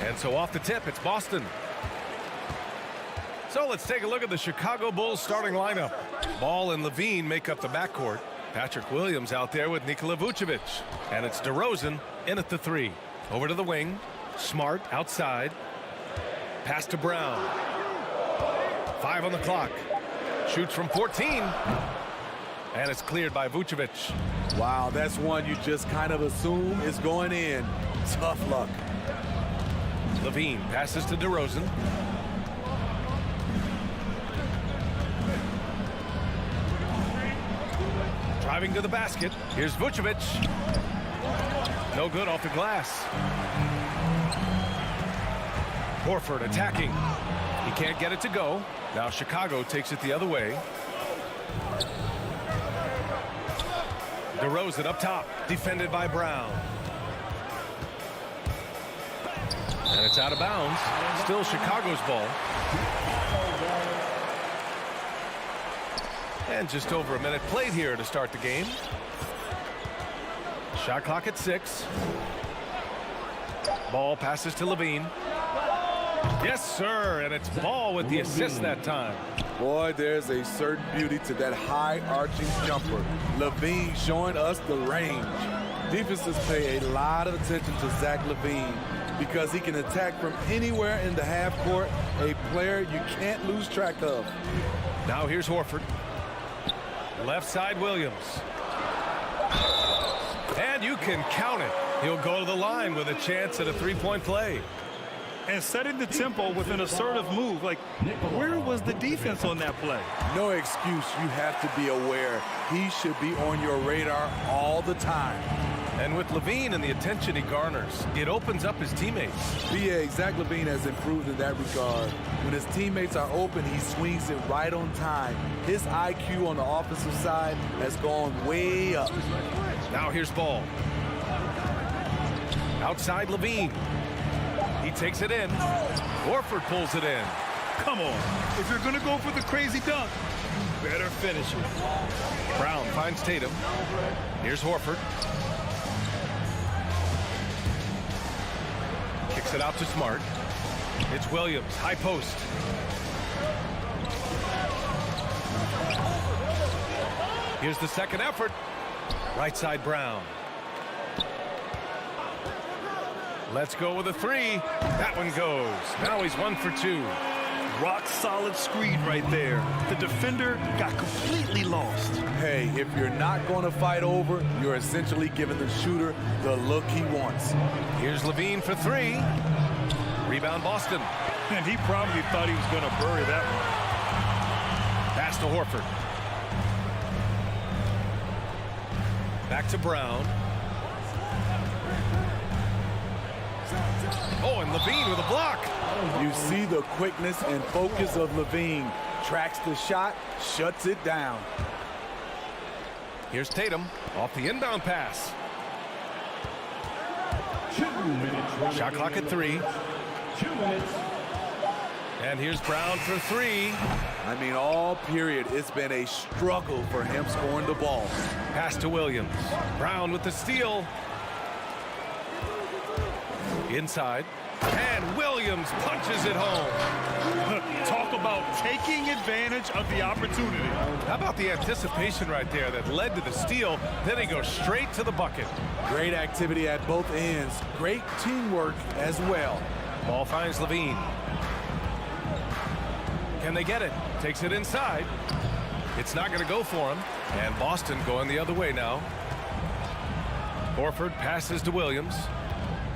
[SPEAKER 1] And so off the tip, it's Boston. So let's take a look at the Chicago Bulls starting lineup. Ball and Levine make up the backcourt. Patrick Williams out there with Nikola Vucevic. And it's DeRozan in at the 3. Over to the wing. Smart outside. Pass to Brown. 5 on the clock. Shoots from 14. And it's cleared by Vucevic.
[SPEAKER 11] Wow, that's one you just kind of assume is going in. Tough luck.
[SPEAKER 1] Levine passes to DeRozan. Driving to the basket. Here's Vucevic. No good off the glass. Horford attacking. He can't get it to go. Now Chicago takes it the other way. DeRozan up top, defended by Brown. And it's out of bounds. Still Chicago's ball. And just over a minute played here to start the game. Shot clock at 6. Ball passes to Levine. Yes, sir, and it's Ball with the assist that time.
[SPEAKER 11] Boy, there's a certain beauty to that high arching jumper. Levine showing us the range. Defenses pay a lot of attention to Zach Levine because he can attack from anywhere in the half court, a player you can't lose track of.
[SPEAKER 1] Now here's Horford. Left side Williams. And you can count it. He'll go to the line with a chance at a three-point play.
[SPEAKER 3] And setting the tempo with an assertive move. Like, where was the defense on that play?
[SPEAKER 11] No excuse. You have to be aware. He should be on your radar all the time.
[SPEAKER 1] And with Levine and the attention he garners, it opens up his teammates.
[SPEAKER 11] BA, Zach Levine has improved in that regard. When his teammates are open, he swings it right on time. His IQ on the offensive side has gone way up.
[SPEAKER 1] Now here's Ball. Outside Levine. He takes it in. Horford pulls it in.
[SPEAKER 3] Come on. If you're going to go for the crazy dunk, you better finish it.
[SPEAKER 1] Brown finds Tatum. Here's Horford. Kicks it out to Smart. It's Williams. High post. Here's the second effort. Right side Brown. Let's go with a 3. That one goes. Now he's 1 for 2.
[SPEAKER 3] Rock solid screen right there. The defender got completely lost.
[SPEAKER 11] Hey, if you're not going to fight over, you're essentially giving the shooter the look he wants.
[SPEAKER 1] Here's Levine for 3. Rebound Boston.
[SPEAKER 3] And he probably thought he was going to bury that one.
[SPEAKER 1] Pass to Horford. Back to Brown. Oh, and Levine with a block.
[SPEAKER 11] You see the quickness and focus of Levine. Tracks the shot, shuts it down.
[SPEAKER 1] Here's Tatum off the inbound pass.
[SPEAKER 4] 2 minutes.
[SPEAKER 1] Shot clock at 3.
[SPEAKER 4] 2 minutes.
[SPEAKER 1] And here's Brown for 3.
[SPEAKER 11] I mean, all period, it's been a struggle for him scoring the ball.
[SPEAKER 1] Pass to Williams. Brown with the steal. Inside. And Williams punches it home.
[SPEAKER 3] Talk about taking advantage of the opportunity.
[SPEAKER 1] How about the anticipation right there that led to the steal? Then he goes straight to the bucket.
[SPEAKER 11] Great activity at both ends. Great teamwork as well.
[SPEAKER 1] Ball finds Levine. Can they get it? Takes it inside. It's not going to go for him. And Boston going the other way now. Horford passes to Williams.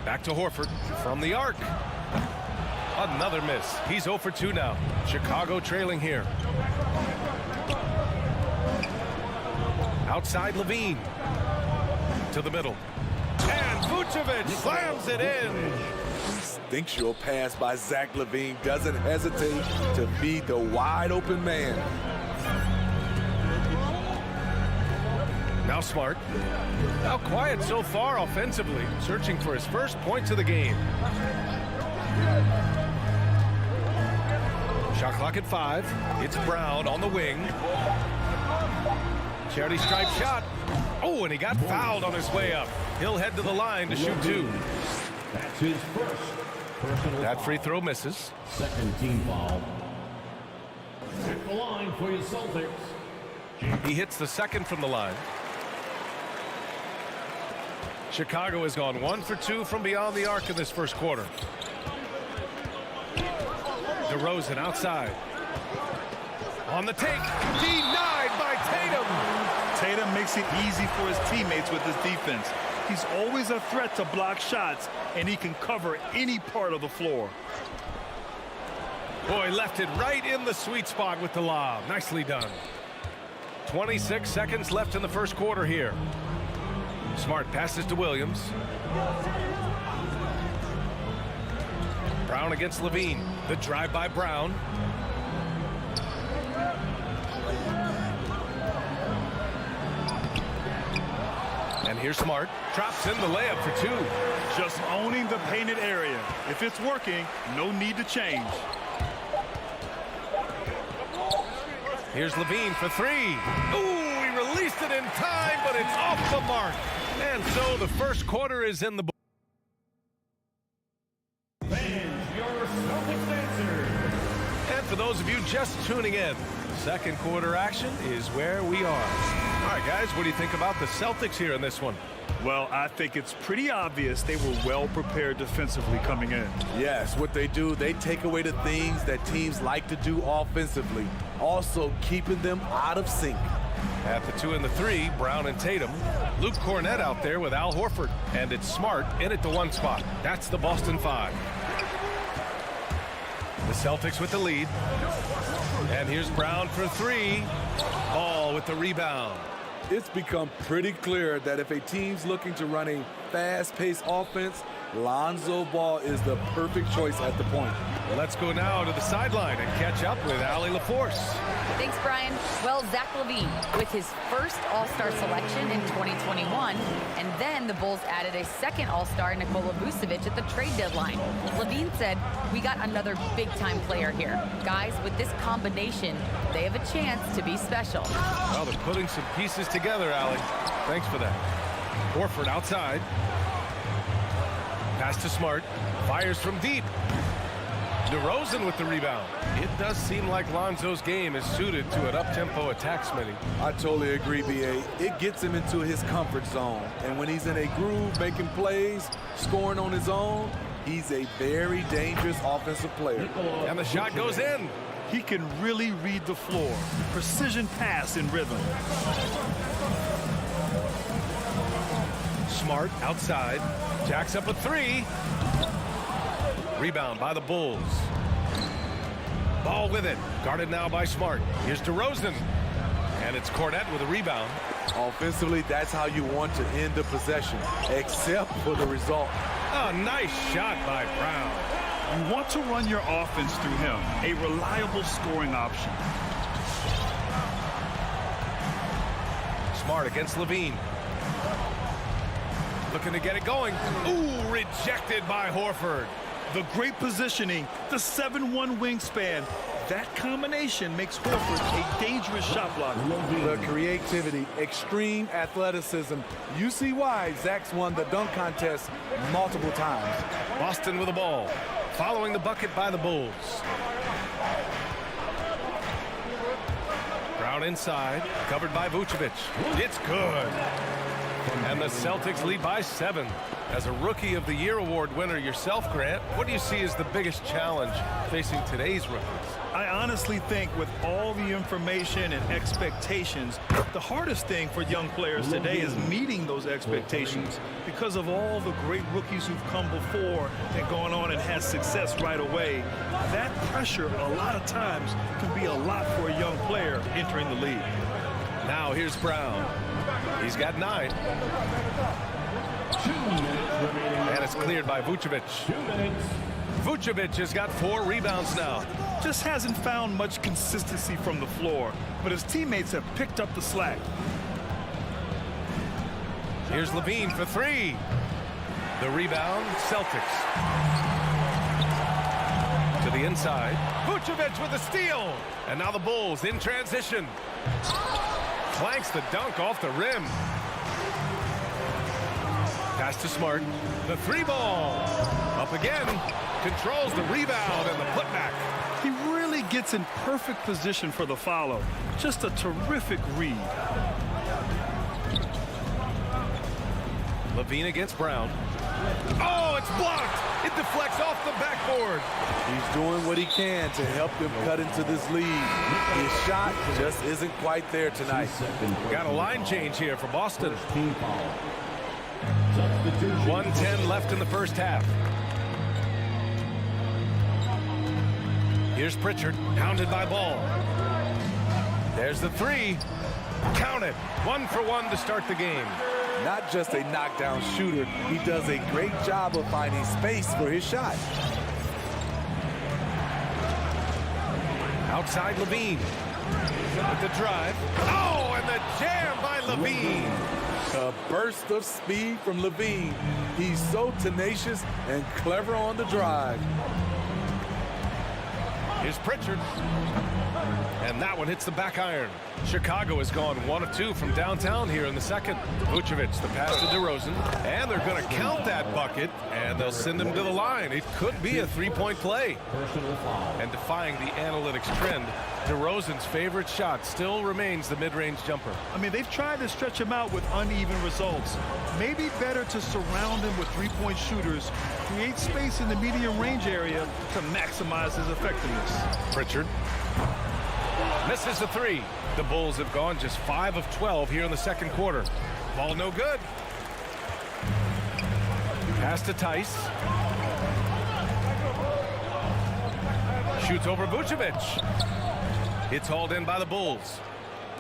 [SPEAKER 1] Back to Horford from the arc. Another miss. He's 0 for 2 now. Chicago trailing here. Outside Levine. To the middle. And Vucevic slams it in.
[SPEAKER 11] Instinctual pass by Zach Levine. Doesn't hesitate to feed the wide open man.
[SPEAKER 1] Now Smart. Now quiet so far offensively. Searching for his first points of the game. Shot clock at 5. It's Brown on the wing. Charity stripe shot. Oh, and he got fouled on his way up. He'll head to the line to shoot 2.
[SPEAKER 4] That's his first.
[SPEAKER 1] That free throw misses.
[SPEAKER 4] Second team foul. At the line for your Celtics.
[SPEAKER 1] He hits the second from the line. Chicago has gone 1 for 2 from beyond the arc in this first quarter. DeRozan outside. On the take. Denied by Tatum.
[SPEAKER 3] Tatum makes it easy for his teammates with his defense. He's always a threat to block shots, and he can cover any part of the floor.
[SPEAKER 1] Boy, left it right in the sweet spot with the lob. Nicely done. 26 seconds left in the first quarter here. Smart passes to Williams. Brown against Levine. The drive by Brown. And here's Smart. Drops in the layup for 2.
[SPEAKER 3] Just owning the painted area. If it's working, no need to change.
[SPEAKER 1] Here's Levine for 3. Ooh, he released it in time, but it's off the mark. And so the first quarter is in the book.
[SPEAKER 4] Fans, your Celtics answer.
[SPEAKER 1] And for those of you just tuning in, second quarter action is where we are. All right, guys, what do you think about the Celtics here in this one?
[SPEAKER 3] Well, I think it's pretty obvious they were well prepared defensively coming in.
[SPEAKER 11] Yes, what they do, they take away the things that teams like to do offensively, also keeping them out of sync.
[SPEAKER 1] At the 2 and the 3, Brown and Tatum. Luke Cornett out there with Al Horford. And it's Smart in at the 1 spot. That's the Boston 5. The Celtics with the lead. And here's Brown for 3. Ball with the rebound.
[SPEAKER 11] It's become pretty clear that if a team's looking to run a fast-paced offense, Lonzo Ball is the perfect choice at the point.
[SPEAKER 1] Let's go now to the sideline and catch up with Allie LaForce.
[SPEAKER 12] Thanks, Brian. Well, Zach Levine with his first All-Star selection in 2021, and then the Bulls added a second All-Star, Nikola Vucevic, at the trade deadline. Levine said, "We got another big-time player here. Guys, with this combination, they have a chance to be special."
[SPEAKER 1] Well, they're putting some pieces together, Allie. Thanks for that. Horford outside. Pass to Smart. Fires from deep. DeRozan with the rebound. It does seem like Lonzo's game is suited to an up-tempo attack, Smitty.
[SPEAKER 11] I totally agree, B.A. It gets him into his comfort zone. And when he's in a groove, making plays, scoring on his own, he's a very dangerous offensive player.
[SPEAKER 1] And the shot goes in.
[SPEAKER 3] He can really read the floor. Precision pass in rhythm.
[SPEAKER 1] Smart outside. Jacks up a 3. Rebound by the Bulls. Ball with it. Guarded now by Smart. Here's DeRozan. And it's Cornett with a rebound.
[SPEAKER 11] Offensively, that's how you want to end the possession, except for the result.
[SPEAKER 1] A nice shot by Brown.
[SPEAKER 3] You want to run your offense through him, a reliable scoring option.
[SPEAKER 1] Smart against Levine. Looking to get it going. Ooh, rejected by Horford.
[SPEAKER 3] The great positioning, the 7'1" wingspan. That combination makes Horford a dangerous shot blocker.
[SPEAKER 11] The creativity, extreme athleticism. You see why Zach's won the dunk contest multiple times.
[SPEAKER 1] Boston with the ball. Following the bucket by the Bulls. Brown inside. Covered by Vucevic. It's good. And the Celtics lead by 7. As a Rookie of the Year award winner yourself, Grant, what do you see as the biggest challenge facing today's rookies?
[SPEAKER 3] I honestly think with all the information and expectations, the hardest thing for young players today is meeting those expectations because of all the great rookies who've come before and gone on and had success right away. That pressure a lot of times can be a lot for a young player entering the league.
[SPEAKER 1] Now here's Brown. He's got 9.
[SPEAKER 4] 2 minutes remaining.
[SPEAKER 1] And it's cleared by Vucevic.
[SPEAKER 4] 2 minutes.
[SPEAKER 1] Vucevic has got 4 rebounds now.
[SPEAKER 3] Just hasn't found much consistency from the floor, but his teammates have picked up the slack.
[SPEAKER 1] Here's Levine for 3. The rebound, Celtics. To the inside. Vucevic with a steal. And now the Bulls in transition. Clanks the dunk off the rim. Pass to Smart. The 3 ball. Up again. Controls the rebound and the putback.
[SPEAKER 3] He really gets in perfect position for the follow. Just a terrific read.
[SPEAKER 1] Levine against Brown. Oh, it's blocked. It deflects off the backboard.
[SPEAKER 11] He's doing what he can to help them cut into this lead. His shot just isn't quite there tonight.
[SPEAKER 1] Got a line change here for Boston. 1:10 left in the first half. Here's Pritchard, hounded by Ball. There's the three. Count it. 1 for 1 to start the game.
[SPEAKER 11] Not just a knockdown shooter, he does a great job of finding space for his shot.
[SPEAKER 1] Outside Levine. With the drive. Oh, and the jam by Levine.
[SPEAKER 11] A burst of speed from Levine. He's so tenacious and clever on the drive.
[SPEAKER 1] Here's Pritchard. And that one hits the back iron. Chicago has gone 1 of 2 from downtown here in the second. Vucevic, the pass to DeRozan. And they're going to count that bucket, and they'll send him to the line. It could be a three-point play. And defying the analytics trend, DeRozan's favorite shot still remains the mid-range jumper.
[SPEAKER 3] I mean, they've tried to stretch him out with uneven results. Maybe better to surround him with three-point shooters, create space in the medium range area to maximize his effectiveness.
[SPEAKER 1] Pritchard misses the three. The Bulls have gone just 5 of 12 here in the second quarter. Ball no good. Pass to Tice. Shoots over Vucevic. It's hauled in by the Bulls.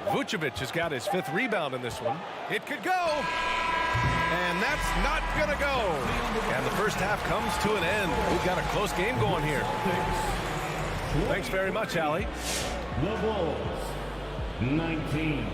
[SPEAKER 1] Vucevic has got his 5th rebound in this one. It could go. And that's not going to go. And the first half comes to an end. We've got a close game going here. Thanks very much, Allie.
[SPEAKER 4] The Bulls, 19.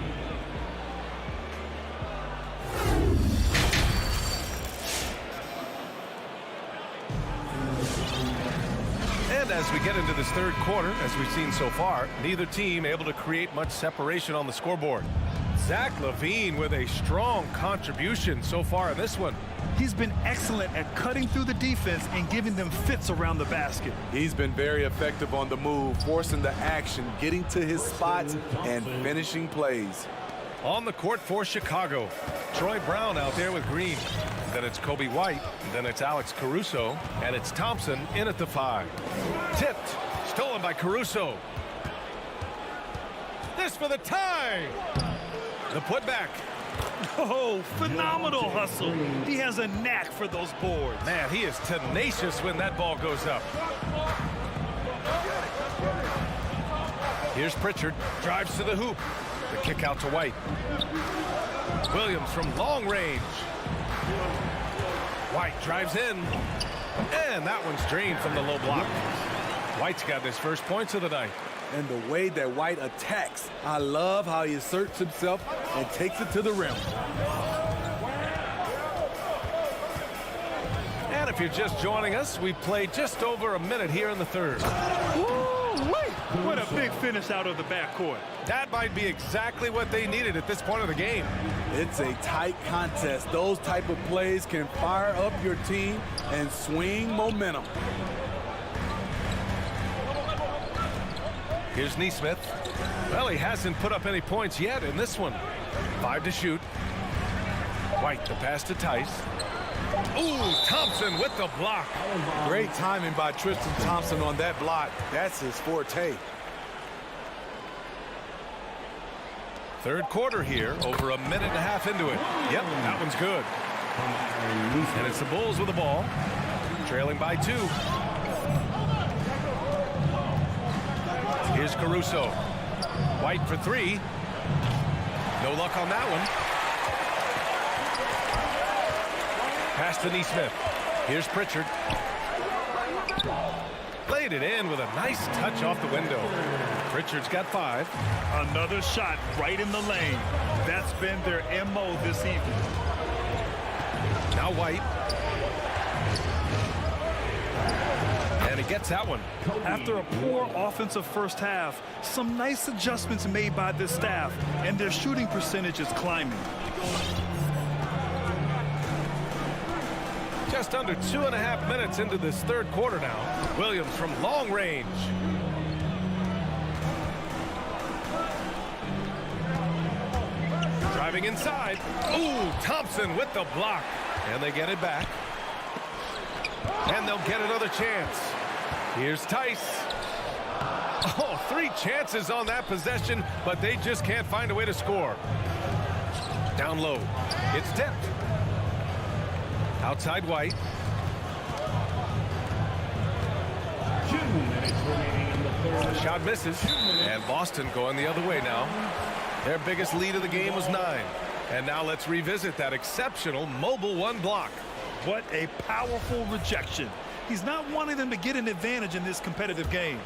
[SPEAKER 1] And as we get into this third quarter, as we've seen so far, neither team able to create much separation on the scoreboard. Zach Levine with a strong contribution so far in this one.
[SPEAKER 3] He's been excellent at cutting through the defense and giving them fits around the basket.
[SPEAKER 11] He's been very effective on the move, forcing the action, getting to his spots, and finishing plays.
[SPEAKER 1] On the court for Chicago, Troy Brown out there with Green. Then it's Kobe White, then it's Alex Caruso, and it's Thompson in at the 5. Tipped, stolen by Caruso. This for the tie. The putback.
[SPEAKER 3] Oh, phenomenal hustle. He has a knack for those boards.
[SPEAKER 1] Man, he is tenacious when that ball goes up. Here's Pritchard, drives to the hoop. The kick out to White. Williams from long range. White drives in. And that one's drained from the low block. White's got his first points of the night.
[SPEAKER 11] And the way that White attacks, I love how he asserts himself and takes it to the rim.
[SPEAKER 1] And if you're just joining us, we've played just over a minute here in the third.
[SPEAKER 3] What a big finish out of the backcourt.
[SPEAKER 1] That might be exactly what they needed at this point of the game.
[SPEAKER 11] It's a tight contest. Those type of plays can fire up your team and swing momentum.
[SPEAKER 1] Here's Nesmith. Well, he hasn't put up any points yet in this one. 5 to shoot. White, the pass to Tice. Ooh, Thompson with the block.
[SPEAKER 11] Great timing by Tristan Thompson on that block. That's his forte.
[SPEAKER 1] Third quarter here, over a minute and a half into it. Yep, that one's good. And it's the Bulls with the ball, trailing by 2. Here's Caruso. White for 3. No luck on that one. Pass to Nesmith. Here's Pritchard. Laid it in with a nice touch off the window. Pritchard's got 5.
[SPEAKER 3] Another shot right in the lane. That's been their MO this evening.
[SPEAKER 1] Now White. And he gets that one.
[SPEAKER 3] After a poor offensive first half, some nice adjustments made by this staff, and their shooting percentage is climbing.
[SPEAKER 1] Just under 2.5 minutes into this third quarter now. Williams from long range. Driving inside. Ooh, Thompson with the block. And they get it back. And they'll get another chance. Here's Tice. Oh, 3 chances on that possession, but they just can't find a way to score. Down low. It's tipped. Outside White.
[SPEAKER 4] 2 minutes remaining in the third.
[SPEAKER 1] The shot misses. And Boston going the other way now. Their biggest lead of the game was 9. And now let's revisit that exceptional mobile 1 block.
[SPEAKER 3] What a powerful rejection. He's not wanting them to get an advantage in this competitive game.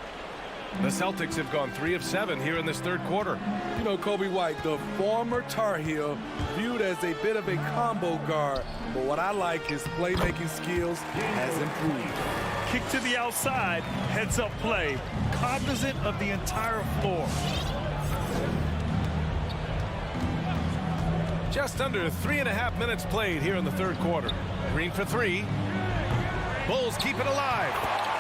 [SPEAKER 1] The Celtics have gone 3 of 7 here in this third quarter.
[SPEAKER 11] You know, Kobe White, the former Tar Heel, viewed as a bit of a combo guard. But what I like, his playmaking skills has improved.
[SPEAKER 3] Kick to the outside, heads-up play, cognizant of the entire floor.
[SPEAKER 1] Just under 3.5 minutes played here in the third quarter. Green for 3. Bulls keep it alive.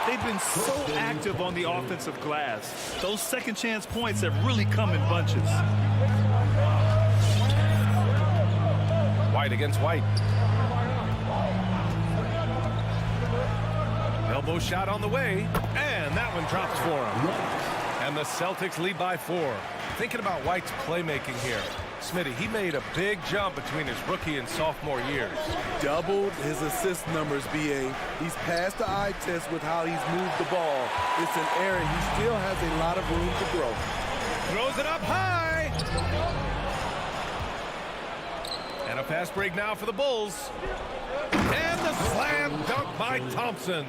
[SPEAKER 3] They've been so active on the offensive glass. Those second chance points have really come in bunches.
[SPEAKER 1] White against White. Elbow shot on the way, and that one drops for him. And the Celtics lead by 4. Thinking about White's playmaking here. Smitty, he made a big jump between his rookie and sophomore years.
[SPEAKER 11] Doubled his assist numbers, BA. He's passed the eye test with how he's moved the ball. It's an area he still has a lot of room to grow.
[SPEAKER 1] Throws it up high. And a fast break now for the Bulls. And the slam dunk by Thompson.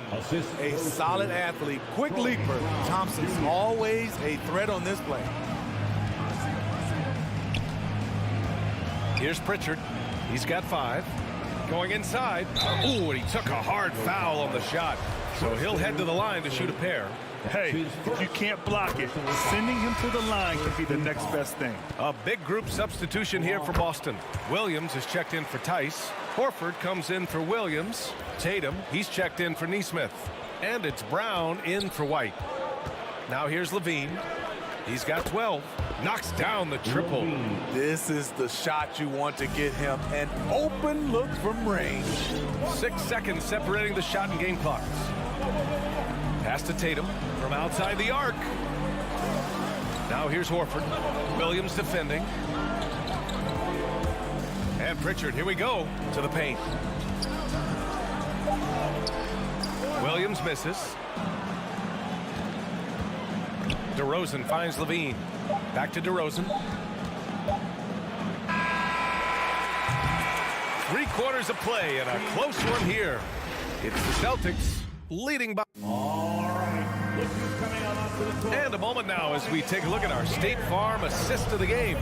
[SPEAKER 11] A solid athlete, quick leaper. Thompson's always a threat on this play.
[SPEAKER 1] Here's Pritchard. He's got 5. Going inside. Ooh, and he took a hard foul on the shot. So he'll head to the line to shoot a pair.
[SPEAKER 3] Hey, if you can't block it, sending him to the line can be the next best thing.
[SPEAKER 1] A big group substitution here for Boston. Williams is checked in for Tice. Horford comes in for Williams. Tatum, he's checked in for Nesmith. And it's Brown in for White. Now here's Levine. He's got 12. Knocks down the triple.
[SPEAKER 11] This is the shot you want to get him. An open look from range.
[SPEAKER 1] 6 seconds separating the shot and game clocks. Pass to Tatum from outside the arc. Now here's Horford. Williams defending. And Pritchard, here we go, to the paint. Williams misses. DeRozan finds Levine. Back to DeRozan. 3 quarters of play and a close one here. It's the Celtics leading by.
[SPEAKER 4] All right. Look who's coming out onto the court.
[SPEAKER 1] And a moment now as we take a look at our State Farm assist of the game.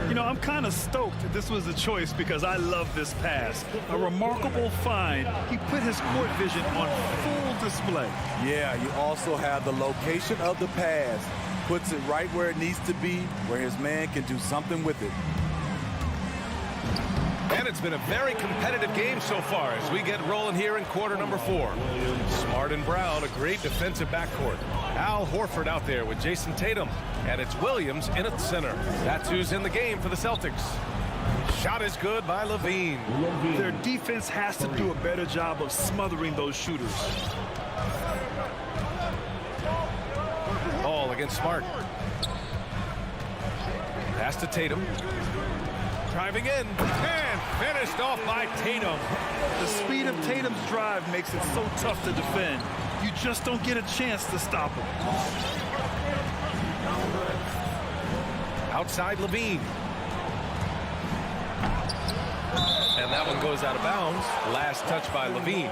[SPEAKER 3] You know, I'm kind of stoked this was a choice because I love this pass. A remarkable find. He put his court vision on full display.
[SPEAKER 11] Yeah, you also have the location of the pass. Puts it right where it needs to be, where his man can do something with it.
[SPEAKER 1] And it's been a very competitive game so far as we get rolling here in quarter number 4. Smart and Brown, a great defensive backcourt. Al Horford out there with Jason Tatum. And it's Williams in at center. That's who's in the game for the Celtics. Shot is good by Levine.
[SPEAKER 3] Their defense has to do a better job of smothering those shooters.
[SPEAKER 1] Ball against Smart. Pass to Tatum. Driving in and finished off by Tatum.
[SPEAKER 3] The speed of Tatum's drive makes it so tough to defend. You just don't get a chance to stop him.
[SPEAKER 1] Outside Levine. And that one goes out of bounds. Last touch by Levine.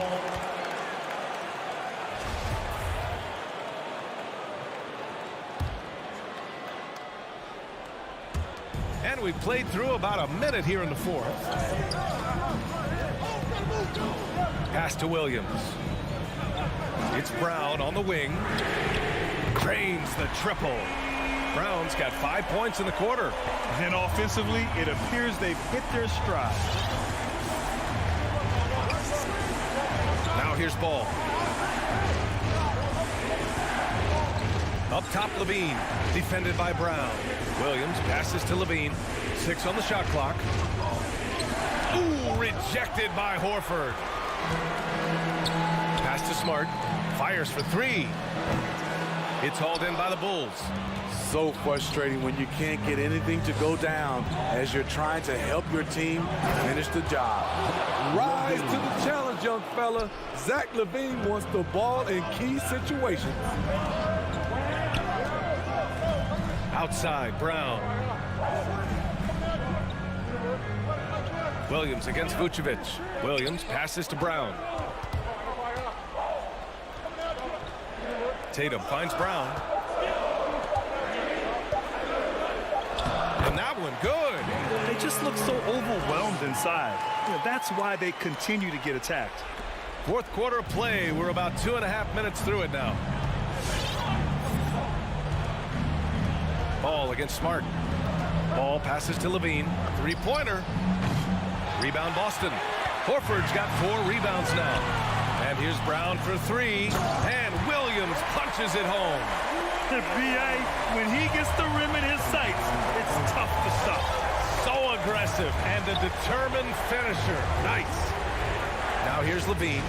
[SPEAKER 1] And we've played through about a minute here in the 4th. Pass to Williams. It's Brown on the wing. Drains the triple. Brown's got 5 points in the quarter.
[SPEAKER 3] And offensively, it appears they've hit their stride.
[SPEAKER 1] here's Ball. Up top, Levine, defended by Brown. Williams passes to Levine. 6 on the shot clock. Ooh, rejected by Horford. Pass to Smart. Fires for 3. It's hauled in by the Bulls.
[SPEAKER 11] So frustrating when you can't get anything to go down as you're trying to help your team finish the job. Rise to the challenge, young fella. Zach Levine wants the ball in key situations.
[SPEAKER 1] Outside, Brown. Williams against Vucevic. Williams passes to Brown. Tatum finds Brown. And that one, good.
[SPEAKER 3] They just look so overwhelmed inside. That's why they continue to get attacked.
[SPEAKER 1] Fourth quarter of play. We're about 2.5 minutes through it now. Ball against Smart. Ball passes to Levine. 3-pointer. Rebound Boston. Horford's got 4 rebounds now. And here's Brown for 3. And Williams punches it home.
[SPEAKER 3] The BA, when he gets the rim in his sights, it's tough to stop.
[SPEAKER 1] So aggressive and a determined finisher. Nice. Now here's Levine.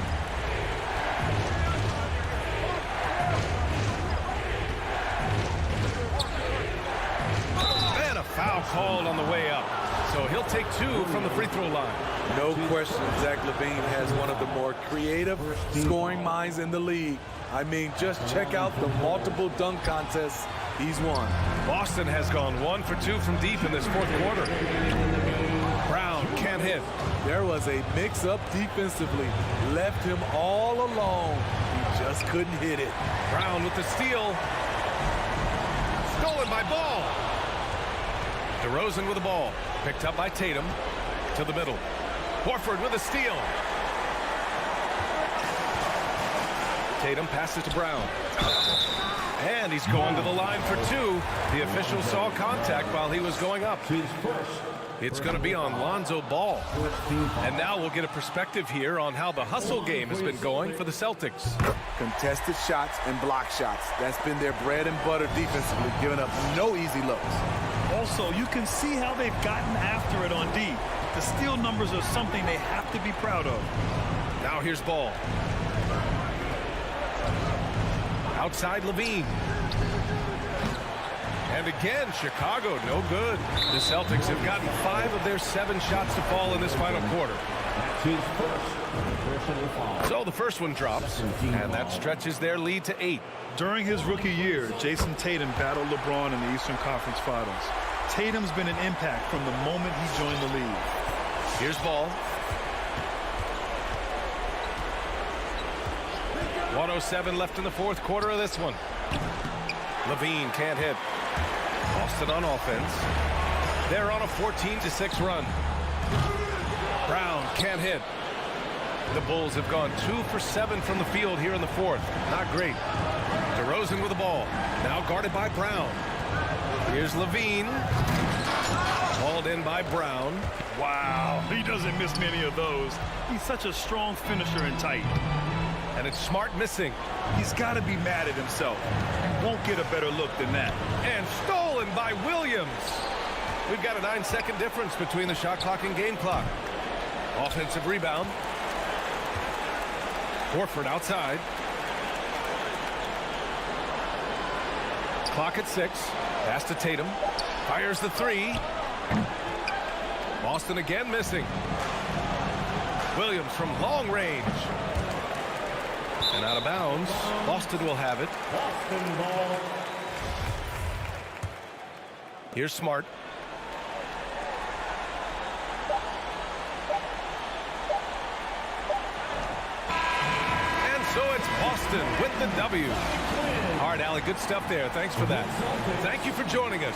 [SPEAKER 1] And a foul called on the way up. So he'll take 2 from the free throw line.
[SPEAKER 11] No question, Zach Levine has one of the more creative scoring minds in the league. I mean, just check out the multiple dunk contests he's won.
[SPEAKER 1] Boston has gone 1 for 2 from deep in this fourth quarter. Brown can't hit.
[SPEAKER 11] There was a mix-up defensively. Left him all alone. He just couldn't hit it.
[SPEAKER 1] Brown with the steal. Stolen by Ball. DeRozan with the ball. Picked up by Tatum. To the middle. Horford with a steal. Tatum passes to Brown. And he's going to the line for 2. The official saw contact while he was going up. It's going to be on Lonzo Ball. And now we'll get a perspective here on how the hustle game has been going for the Celtics.
[SPEAKER 11] Contested shots and block shots. That's been their bread and butter defensively, giving up no easy looks.
[SPEAKER 3] Also, you can see how they've gotten after it on D. The steal numbers are something they have to be proud of.
[SPEAKER 1] Now here's Ball. Outside Levine. And again, Chicago, no good. The Celtics have gotten 5 of their 7 shots to fall in this final quarter. So the first one drops, and that stretches their lead to 8.
[SPEAKER 3] During his rookie year, Jason Tatum battled LeBron in the Eastern Conference Finals. Tatum's been an impact from the moment he joined the league.
[SPEAKER 1] Here's Ball. 1:07 left in the fourth quarter of this one. Levine can't hit. Boston on offense. They're on a 14-6 run. Brown can't hit. The Bulls have gone 2 for 7 from the field here in the fourth. Not great. DeRozan with the ball. Now guarded by Brown. Here's Levine. Hauled in by Brown.
[SPEAKER 3] Wow, he doesn't miss many of those. He's such a strong finisher and tight.
[SPEAKER 1] And it's Smart missing.
[SPEAKER 3] He's got to be mad at himself. Won't get a better look than that.
[SPEAKER 1] And stolen by Williams. We've got a 9-second difference between the shot clock and game clock. Offensive rebound. Horford outside. Clock at 6. Pass to Tatum. Fires the 3. Boston again missing. Williams from long range. And out of bounds. Boston will have it.
[SPEAKER 4] Boston ball.
[SPEAKER 1] Here's Smart. And so it's Boston with the W. All right, Allie, good stuff there. Thanks for that. Thank you for joining us.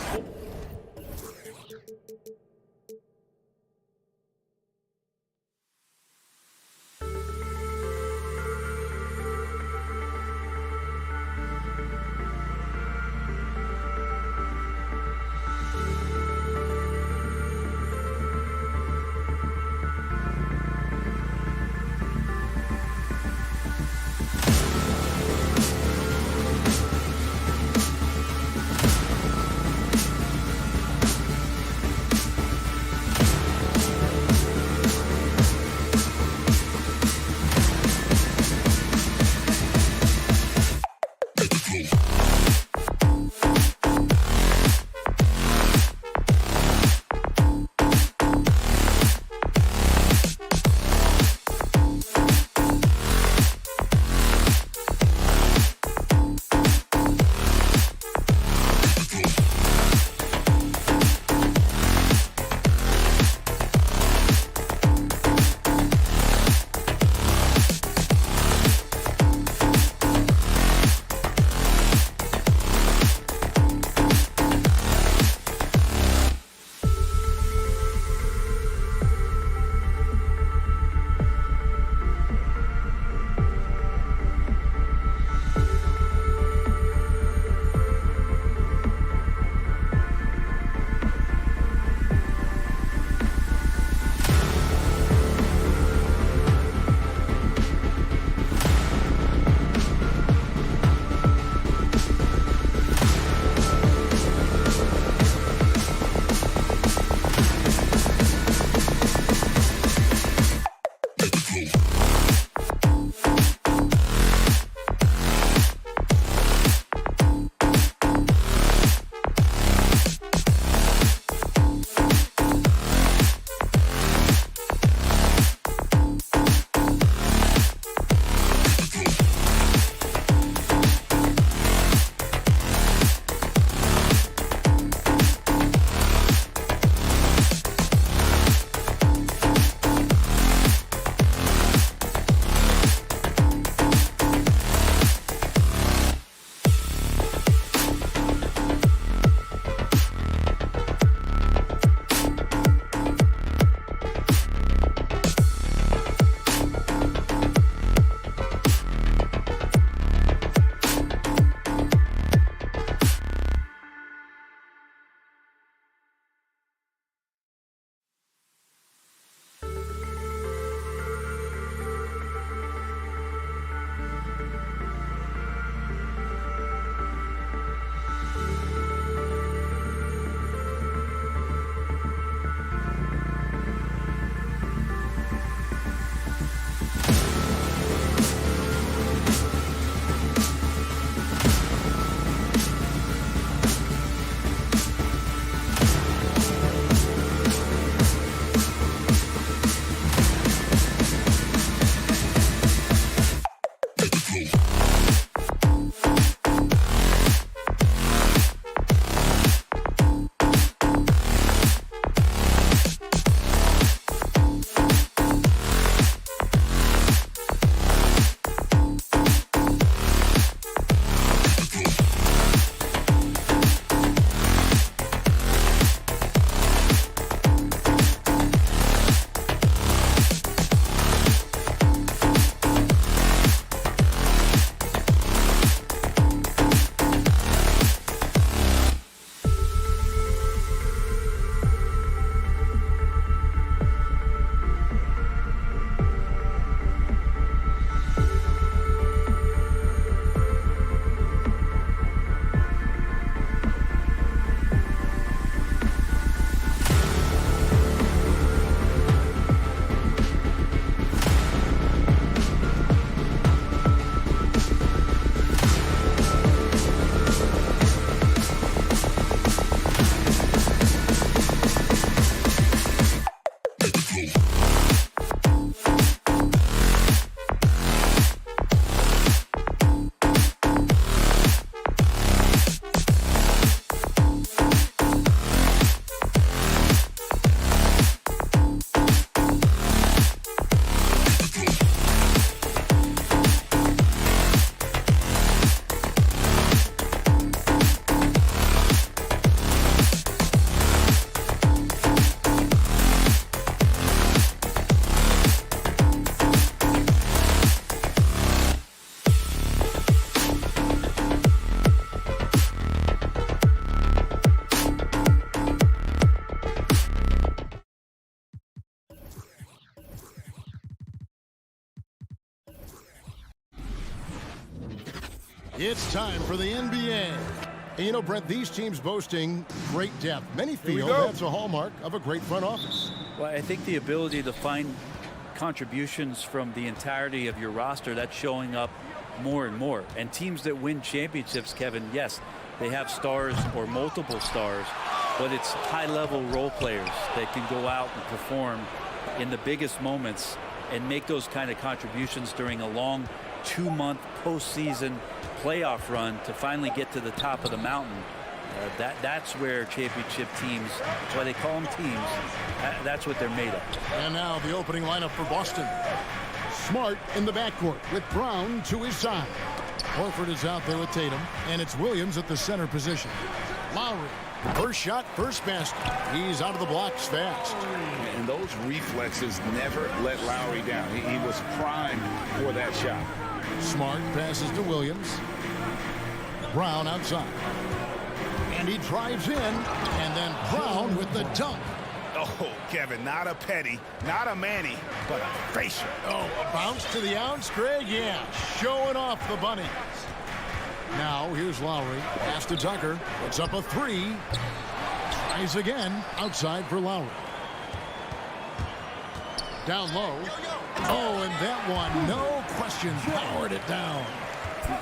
[SPEAKER 6] It's time for the NBA. And you know, Brent, these teams boasting great depth. Many feel that's a hallmark of a great front office.
[SPEAKER 13] Well, I think the ability to find contributions from the entirety of your roster, that's showing up more and more. And teams that win championships, Kevin, yes, they have stars or multiple stars, but it's high-level role players that can go out and perform in the biggest moments and make those kind of contributions during a long 2-month postseason playoff run to finally get to the top of the mountain. That's where championship teams, that's why they call them teams, that's what they're made of.
[SPEAKER 6] And now the opening lineup for Boston. Smart in the backcourt with Brown to his side. Horford is out there with Tatum, and it's Williams at the center position. Lowry, first shot, first basket. He's out of the blocks fast.
[SPEAKER 5] And those reflexes never let Lowry down. He was primed for that shot.
[SPEAKER 6] Smart passes to Williams. Brown outside. And he drives in, and then Brown with the dunk.
[SPEAKER 10] Oh, Kevin, not a Petty, not a Manny, but a facial.
[SPEAKER 6] Oh, a bounce to the ounce, Greg? Yeah, showing off the bunny. Now, here's Lowry. Pass to Tucker. It's up a three. Tries again. Outside for Lowry. Down low. Oh, and that one, no question, powered it down.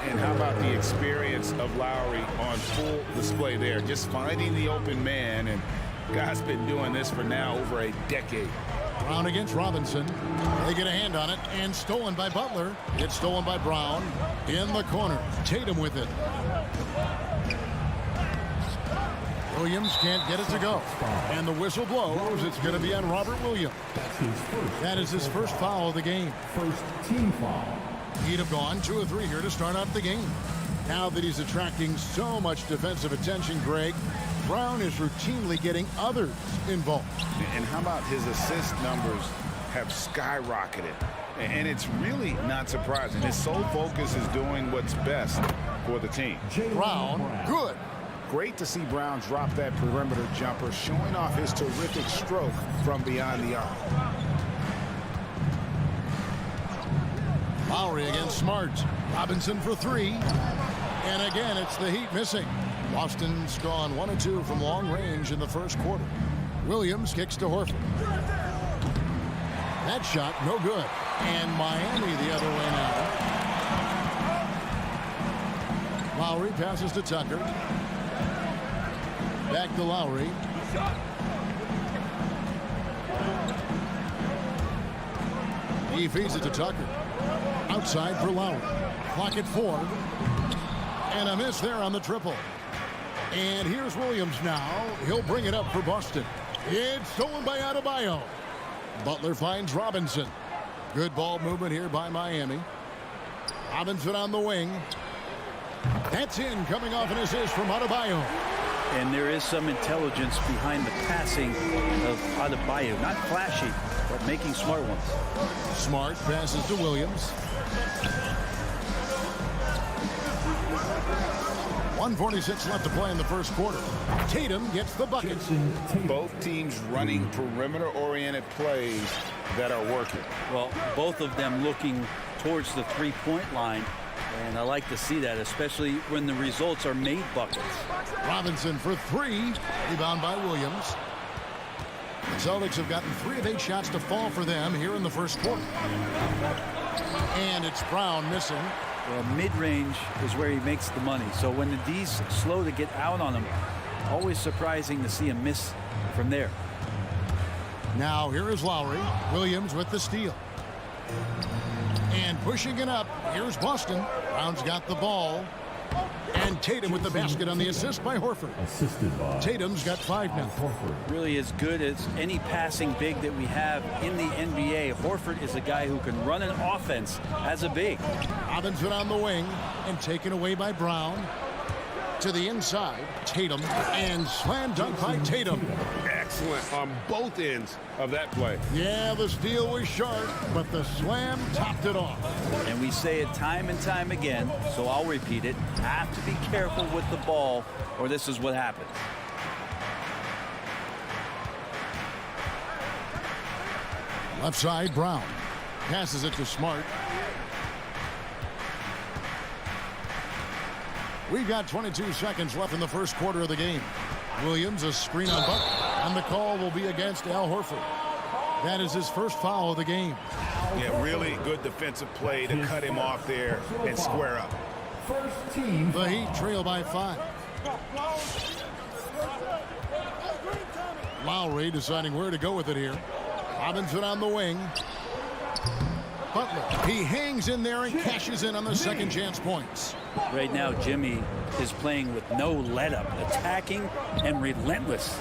[SPEAKER 5] And how about the experience of Lowry on full display there, just finding the open man, and guy's been doing this for now over a decade.
[SPEAKER 6] Brown against Robinson. They get a hand on it, and stolen by Butler. It's stolen by Brown in the corner. Tatum with it. Williams can't get it to go. And the whistle blows. It's going to be on Robert Williams. That is his first foul of the game.
[SPEAKER 4] First team foul.
[SPEAKER 6] He'd have gone 2 or 3 here to start out the game. Now that he's attracting so much defensive attention, Greg, Brown is routinely getting others involved.
[SPEAKER 5] And how about his assist numbers have skyrocketed? And it's really not surprising. His sole focus is doing what's best for the team.
[SPEAKER 6] Brown, good.
[SPEAKER 10] Great to see Brown drop that perimeter jumper, showing off his terrific stroke from beyond the arc.
[SPEAKER 6] Lowry against Smart. Robinson for 3. And again, it's the Heat missing. Boston's gone 1 of 2 from long range in the first quarter. Williams kicks to Horford. That shot, no good. And Miami the other way now. Lowry passes to Tucker. Back to Lowry. He feeds it to Tucker. Outside for Lowry. Clock at 4. And a miss there on the triple. And here's Williams now. He'll bring it up for Boston. It's stolen by Adebayo. Butler finds Robinson. Good ball movement here by Miami. Robinson on the wing. That's in, coming off an assist from Adebayo.
[SPEAKER 13] And there is some intelligence behind the passing of Adebayo. Not flashy, but making smart ones.
[SPEAKER 6] Smart passes to Williams. 1:46 left to play in the first quarter. Tatum gets the bucket.
[SPEAKER 5] Both teams running perimeter-oriented plays that are working.
[SPEAKER 13] Well, both of them looking towards the three-point line. And I like to see that, especially when the results are made buckets.
[SPEAKER 6] Robinson for 3. Rebound by Williams. The Celtics have gotten 3 of 8 shots to fall for them here in the first quarter. And it's Brown missing.
[SPEAKER 13] Well, mid-range is where he makes the money. So when the D's slow to get out on him, always surprising to see him miss from there.
[SPEAKER 6] Now here is Lowry. Williams with the steal. And pushing it up, here's Boston. Brown's got the ball. And Tatum with the basket on the assist by Horford.
[SPEAKER 4] Assisted by
[SPEAKER 6] Tatum's got 5 now.
[SPEAKER 13] Really as good as any passing big that we have in the NBA. Horford is a guy who can run an offense as a big.
[SPEAKER 6] Robinson on the wing and taken away by Brown. To the inside, Tatum, and slam dunk by Tatum.
[SPEAKER 1] Excellent on both ends of that play.
[SPEAKER 6] Yeah, the steal was sharp, but the slam topped it off.
[SPEAKER 13] And we say it time and time again, so I'll repeat it. Have to be careful with the ball, or this is what happens.
[SPEAKER 6] Left side, Brown. Passes it to Smart. We've got 22 seconds left in the first quarter of the game. Williams, a screen on Butler, and the call will be against Al Horford. That is his first foul of the game.
[SPEAKER 10] Yeah, really good defensive play to cut him off there and square up.
[SPEAKER 4] First team.
[SPEAKER 6] The Heat trail by 5. Lowry deciding where to go with it here. Robinson on the wing. Butler, he hangs in there and cashes in on the second chance points.
[SPEAKER 13] Right now, Jimmy is playing with no let-up, attacking and relentless.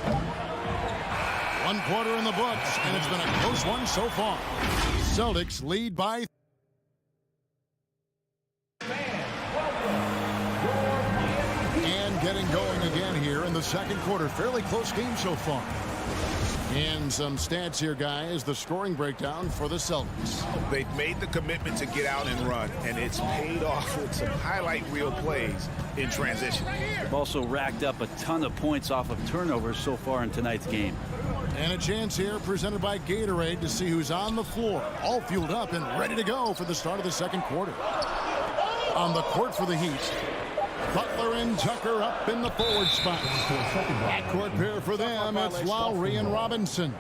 [SPEAKER 6] 1 quarter in the books, and it's been a close one so far. Celtics lead by. And getting going again here in the second quarter. Fairly close game so far. And some stats here, guys. The scoring breakdown for the Celtics.
[SPEAKER 10] They've made the commitment to get out and run, and it's paid off with some highlight reel plays in transition.
[SPEAKER 13] They've also racked up a ton of points off of turnovers so far in tonight's game.
[SPEAKER 6] And a chance here presented by Gatorade to see who's on the floor. All fueled up and ready to go for the start of the second quarter. On the court for the Heat, Butler and Tucker up in the forward spot. Backcourt pair for them, it's Lowry and Robinson.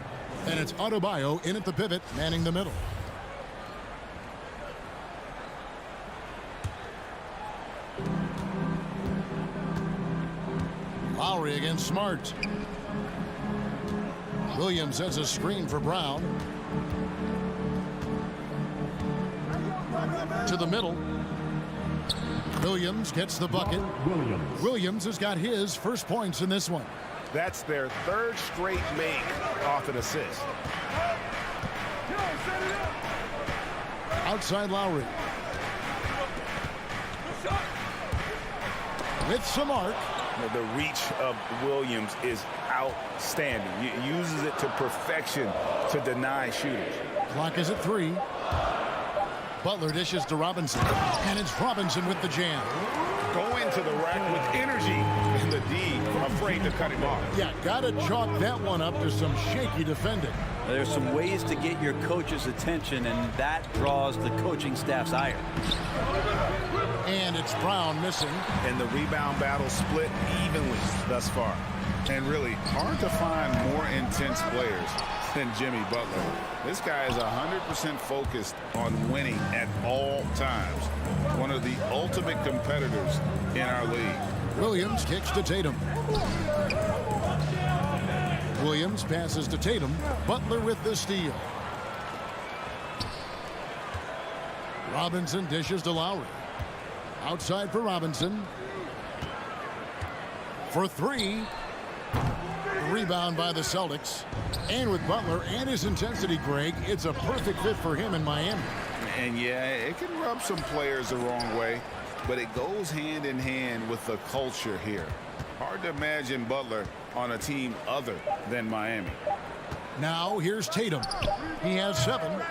[SPEAKER 6] And it's Adebayo in at the pivot, manning the middle. Lowry against Smart. Williams has a screen for Brown. To the middle. Williams gets the bucket. Williams has got his first points in this one.
[SPEAKER 10] That's their third straight make off an assist.
[SPEAKER 6] Outside Lowry. With some arc.
[SPEAKER 10] The reach of Williams is outstanding. He uses it to perfection to deny shooters.
[SPEAKER 6] Clock is at 3. Butler dishes to Robinson. And it's Robinson with the jam.
[SPEAKER 10] Go into the rack with energy, and the D afraid to cut him off.
[SPEAKER 6] Yeah, gotta chalk that one up to some shaky defending.
[SPEAKER 13] There's some ways to get your coach's attention, and that draws the coaching staff's ire.
[SPEAKER 6] And it's Brown missing.
[SPEAKER 10] And the rebound battle split evenly thus far. And really hard to find more intense players than Jimmy Butler. This guy is 100% focused on winning at all times. One of the ultimate competitors in our league.
[SPEAKER 6] Williams kicks to Tatum. Williams passes to Tatum. Butler with the steal. Robinson dishes to Lowry. Outside for Robinson. For 3. Rebound by the Celtics. And with Butler and his intensity, Greg, it's a perfect fit for him in Miami.
[SPEAKER 10] And yeah, it can rub some players the wrong way, but it goes hand in hand with the culture here. Hard to imagine Butler on a team other than Miami.
[SPEAKER 6] Now here's Tatum. He has 7.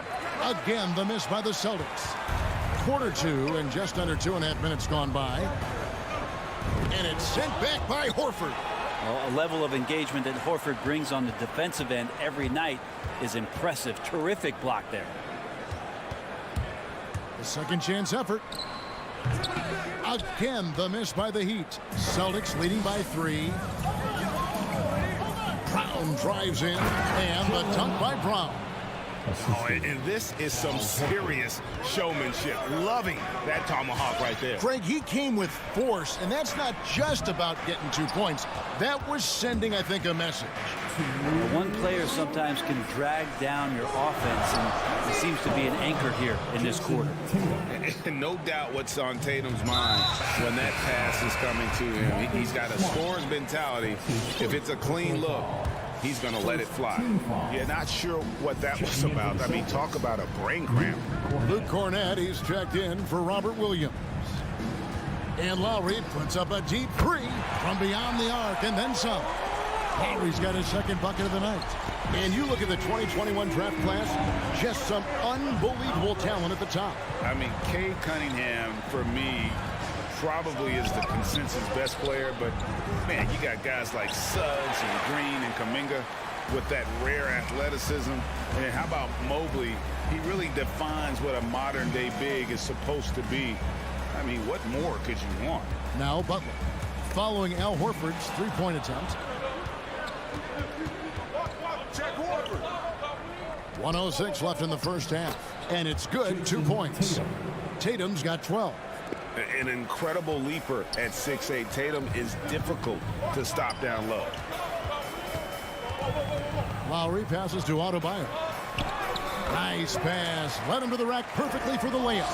[SPEAKER 6] Again, the miss by the Celtics. Quarter 2 and just under 2.5 minutes gone by. And it's sent back by Horford.
[SPEAKER 13] A level of engagement that Horford brings on the defensive end every night is impressive. Terrific block there.
[SPEAKER 6] The second chance effort. Again, the miss by the Heat. Celtics leading by 3. Brown drives in, and the dunk by Brown.
[SPEAKER 10] Oh, and this is some serious showmanship. Loving that tomahawk right there.
[SPEAKER 6] Greg, he came with force, and that's not just about getting 2 points. That was sending, I think, a message.
[SPEAKER 13] One player sometimes can drag down your offense, and it seems to be an anchor here in this quarter.
[SPEAKER 10] And no doubt what's on Tatum's mind when that pass is coming to him. He's got a scorer's mentality. If it's a clean look, he's going to let it fly. Yeah, not sure what that was about. I mean, talk about a brain cramp.
[SPEAKER 6] Luke Cornett, he's checked in for Robert Williams. And Lowry puts up a deep 3 from beyond the arc and then some. Lowry's got his second bucket of the night. And you look at the 2021 draft class, just some unbelievable talent at the top.
[SPEAKER 10] I mean, Cade Cunningham, for me, probably is the consensus best player, but man, you got guys like Suggs and Green and Kuminga with that rare athleticism. And how about Mobley? He really defines what a modern day big is supposed to be. I mean, what more could you want?
[SPEAKER 6] Now Butler, following Al Horford's three-point attempt. 1:06 left in the first half, and it's good. 2 points. Tatum's got 12.
[SPEAKER 10] An incredible leaper at 6'8". Tatum is difficult to stop down low.
[SPEAKER 6] Lowry passes to Adebayo. Nice pass. Led him to the rack perfectly for the layup.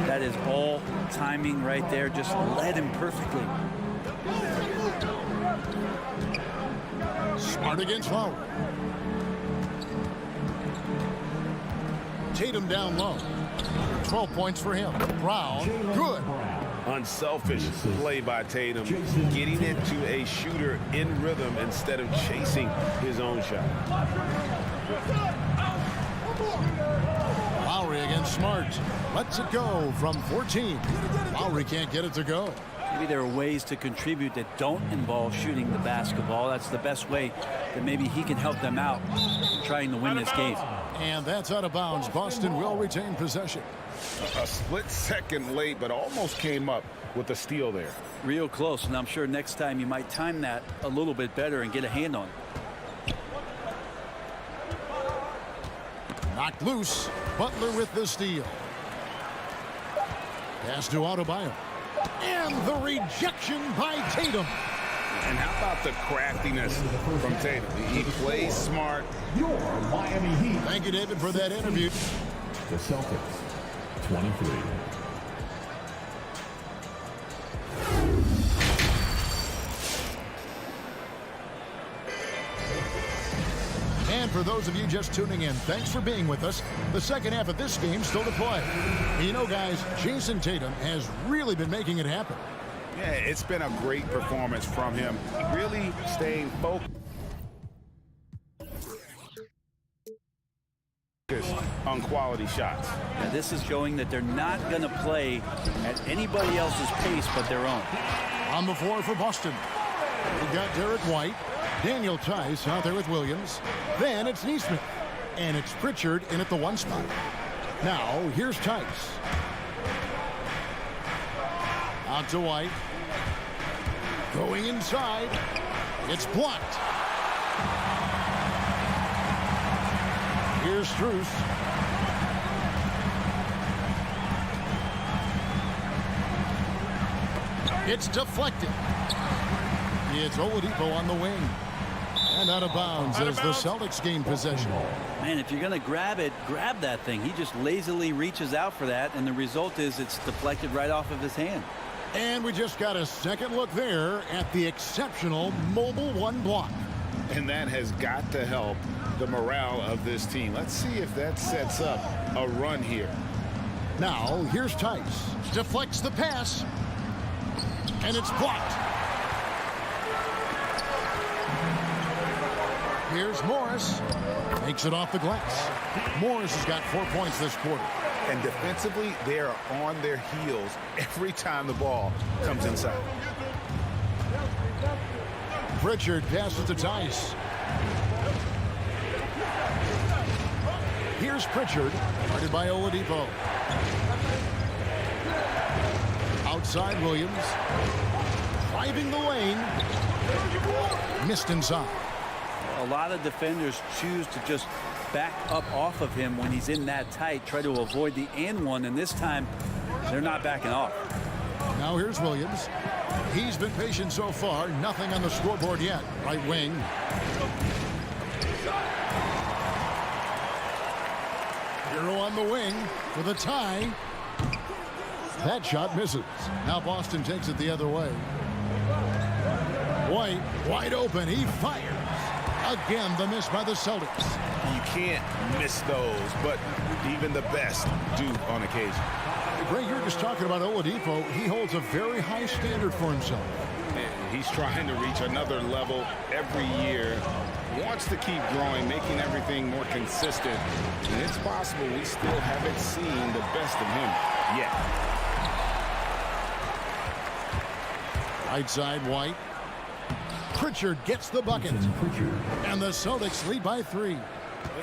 [SPEAKER 13] That is all timing right there. Just led him perfectly.
[SPEAKER 6] Smart against Lowry. Tatum down low. 12 points for him. Brown, good.
[SPEAKER 10] Unselfish play by Tatum, getting it to a shooter in rhythm instead of chasing his own shot.
[SPEAKER 6] Lowry against Smart. Lets it go from 14. Lowry can't get it to go.
[SPEAKER 13] Maybe there are ways to contribute that don't involve shooting the basketball. That's the best way that maybe he can help them out trying to win this game.
[SPEAKER 6] And that's out of bounds. Boston will retain possession.
[SPEAKER 10] A split second late, but almost came up with a steal there.
[SPEAKER 13] Real close, and I'm sure next time you might time that a little bit better and get a hand on it.
[SPEAKER 6] Knocked loose. Butler with the steal. Pass to Adebayo. And the rejection by Tatum.
[SPEAKER 10] And how about the craftiness from Tatum? He plays smart.
[SPEAKER 4] Your Miami Heat.
[SPEAKER 6] Thank you, David, for that interview.
[SPEAKER 4] The Celtics, 23.
[SPEAKER 6] And for those of you just tuning in, thanks for being with us. The second half of this game still to play. You know, guys, Jason Tatum has really been making it happen.
[SPEAKER 10] Yeah, it's been a great performance from him. Really staying focused on quality shots.
[SPEAKER 13] Now, this is showing that they're not going to play at anybody else's pace but their own.
[SPEAKER 6] On the floor for Boston, we got Derek White, Daniel Tice out there with Williams. Then it's Neesmith, and it's Pritchard in at the 1 spot. Now here's Tice. Out to White. Going inside. It's blocked. Here's Strus. It's deflected. It's Oladipo on the wing. And out of bounds as the Celtics gain possession.
[SPEAKER 13] Man, if you're going to grab it, grab that thing. He just lazily reaches out for that, and the result is it's deflected right off of his hand.
[SPEAKER 6] And we just got a second look there at the exceptional mobile 1 block.
[SPEAKER 10] And that has got to help the morale of this team. Let's see if that sets up a run here.
[SPEAKER 6] Now, here's Tice. Deflects the pass. And it's blocked. Here's Morris. Makes it off the glass. Morris has got 4 points this quarter.
[SPEAKER 10] And defensively, they are on their heels every time the ball comes inside.
[SPEAKER 6] Pritchard passes to Tice. Here's Pritchard, guarded by Oladipo. Outside Williams. Driving the lane. Missed inside.
[SPEAKER 13] A lot of defenders choose to just back up off of him when he's in that tight, try to avoid the and one, and this time they're not backing off.
[SPEAKER 6] Now here's Williams. He's been patient so far. Nothing on the scoreboard yet. Right wing. Hero on the wing for the tie. That shot misses. Now Boston takes it the other way. White wide open. He fires. Again, the miss by the Celtics.
[SPEAKER 10] You can't miss those, but even the best do on occasion.
[SPEAKER 6] Ray, you're just talking about Oladipo. He holds a very high standard for himself.
[SPEAKER 10] And he's trying to reach another level every year. Wants to keep growing, making everything more consistent. And it's possible we still haven't seen the best of him yet.
[SPEAKER 6] Right side, White. Pritchard gets the bucket. And the Celtics lead by 3.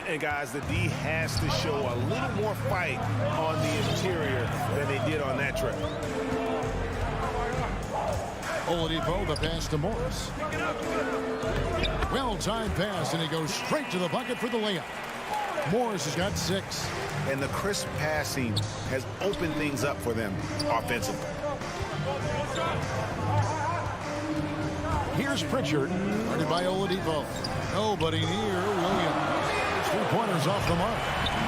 [SPEAKER 10] And guys, the D has to show a little more fight on the interior than they did on that trip.
[SPEAKER 6] Oladipo, the pass to Morris. Well-timed pass, and he goes straight to the bucket for the layup. Morris has got 6.
[SPEAKER 10] And the crisp passing has opened things up for them offensively.
[SPEAKER 6] Here's Pritchard, guarded by Oladipo. Nobody near Williams. 3-pointers off the mark.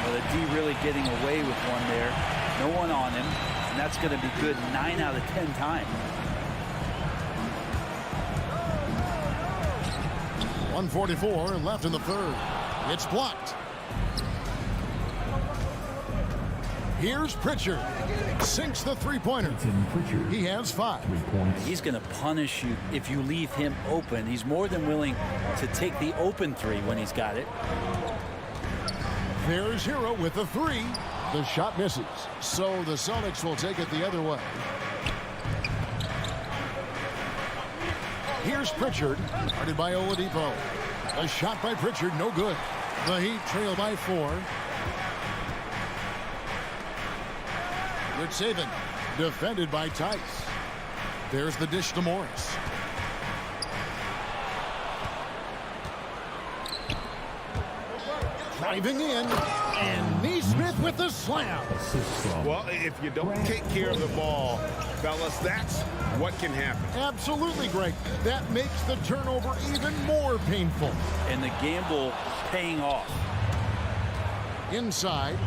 [SPEAKER 13] Well, the D really getting away with one there. No one on him, and that's going to be good 9 out of 10 times.
[SPEAKER 6] 1:44 left in the third. It's blocked. Here's Pritchard. Sinks the 3-pointer. He has 5.
[SPEAKER 13] He's going to punish you if you leave him open. He's more than willing to take the open 3 when he's got it.
[SPEAKER 6] There's Hero with the 3. The shot misses. So the Celtics will take it the other way. Here's Pritchard, guarded by Oladipo. A shot by Pritchard, no good. The Heat trail by 4. Good saving. Defended by Tice. There's the dish to Morris. Driving in, and Neesmith with the slam.
[SPEAKER 10] Well, if you don't take care of the ball, fellas, that's what can happen.
[SPEAKER 6] Absolutely, Greg. That makes the turnover even more painful.
[SPEAKER 13] And the gamble paying off.
[SPEAKER 6] Inside,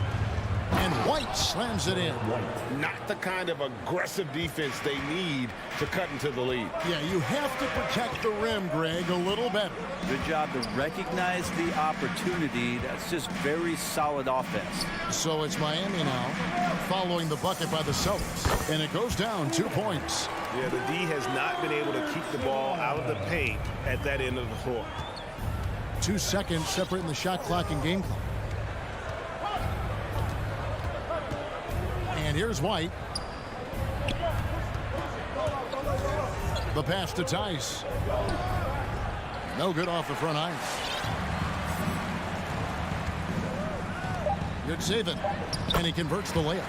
[SPEAKER 6] and White slams it in.
[SPEAKER 10] Not the kind of aggressive defense they need to cut into the lead.
[SPEAKER 6] Yeah, you have to protect the rim, Greg, a little better.
[SPEAKER 13] Good job to recognize the opportunity. That's just very solid offense.
[SPEAKER 6] So it's Miami now, following the bucket by the Celtics, and it goes down 2 points.
[SPEAKER 10] Yeah, the D has not been able to keep the ball out of the paint at that end of the floor.
[SPEAKER 6] 2 seconds separating the shot clock and game clock. And here's White. The pass to Tice. No good off the front iron. Good saving. And he converts the layup.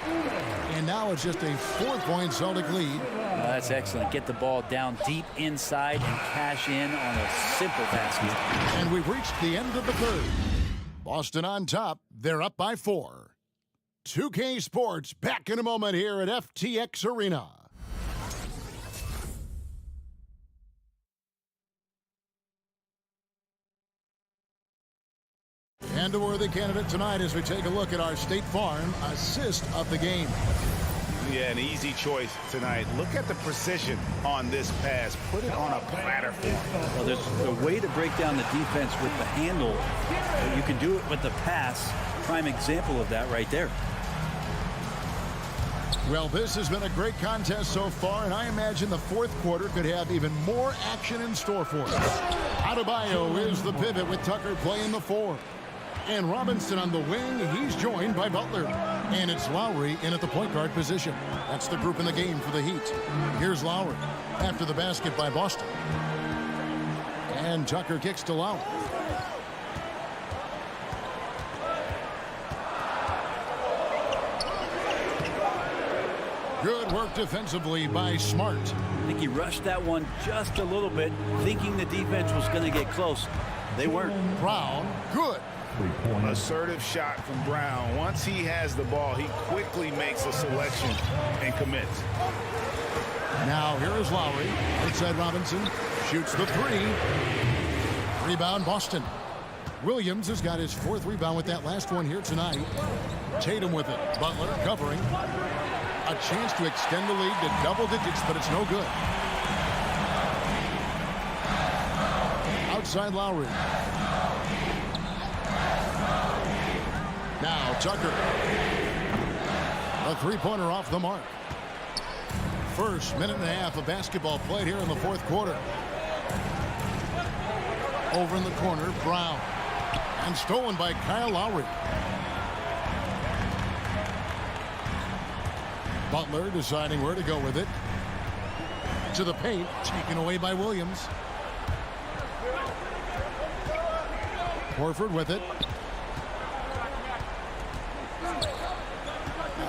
[SPEAKER 6] And now it's just a 4-point Celtic lead.
[SPEAKER 13] That's excellent. Get the ball down deep inside and cash in on a simple basket.
[SPEAKER 6] And we've reached the end of the third. Boston on top. They're up by 4. 2K Sports back in a moment here at FTX Arena. And a worthy candidate tonight as we take a look at our State Farm assist of the game.
[SPEAKER 10] Yeah, an easy choice tonight. Look at the precision on this pass. Put it on a platter for him.
[SPEAKER 13] Well, there's a way to break down the defense with the handle. You can do it with the pass. Prime example of that right there.
[SPEAKER 6] Well, this has been a great contest so far, and I imagine the fourth quarter could have even more action in store for us. Adebayo is the pivot with Tucker playing the 4. And Robinson on the wing, he's joined by Butler. And it's Lowry in at the point guard position. That's the group in the game for the Heat. Here's Lowry after the basket by Boston. And Tucker kicks to Lowry. Good work defensively by Smart.
[SPEAKER 13] I think he rushed that one just a little bit, thinking the defense was going to get close. They weren't.
[SPEAKER 6] Brown, good.
[SPEAKER 10] Assertive shot from Brown. Once he has the ball, he quickly makes a selection and commits.
[SPEAKER 6] Now here is Lowry. Inside Robinson. Shoots the 3. Rebound Boston. Williams has got his 4th rebound with that last one here tonight. Tatum with it. Butler covering. A chance to extend the lead to double digits, but it's no good. Outside Lowry. Now Tucker. A 3-pointer off the mark. First minute and a half of basketball played here in the fourth quarter. Over in the corner, Brown. And stolen by Kyle Lowry. Butler deciding where to go with it. To the paint, taken away by Williams. Horford with it.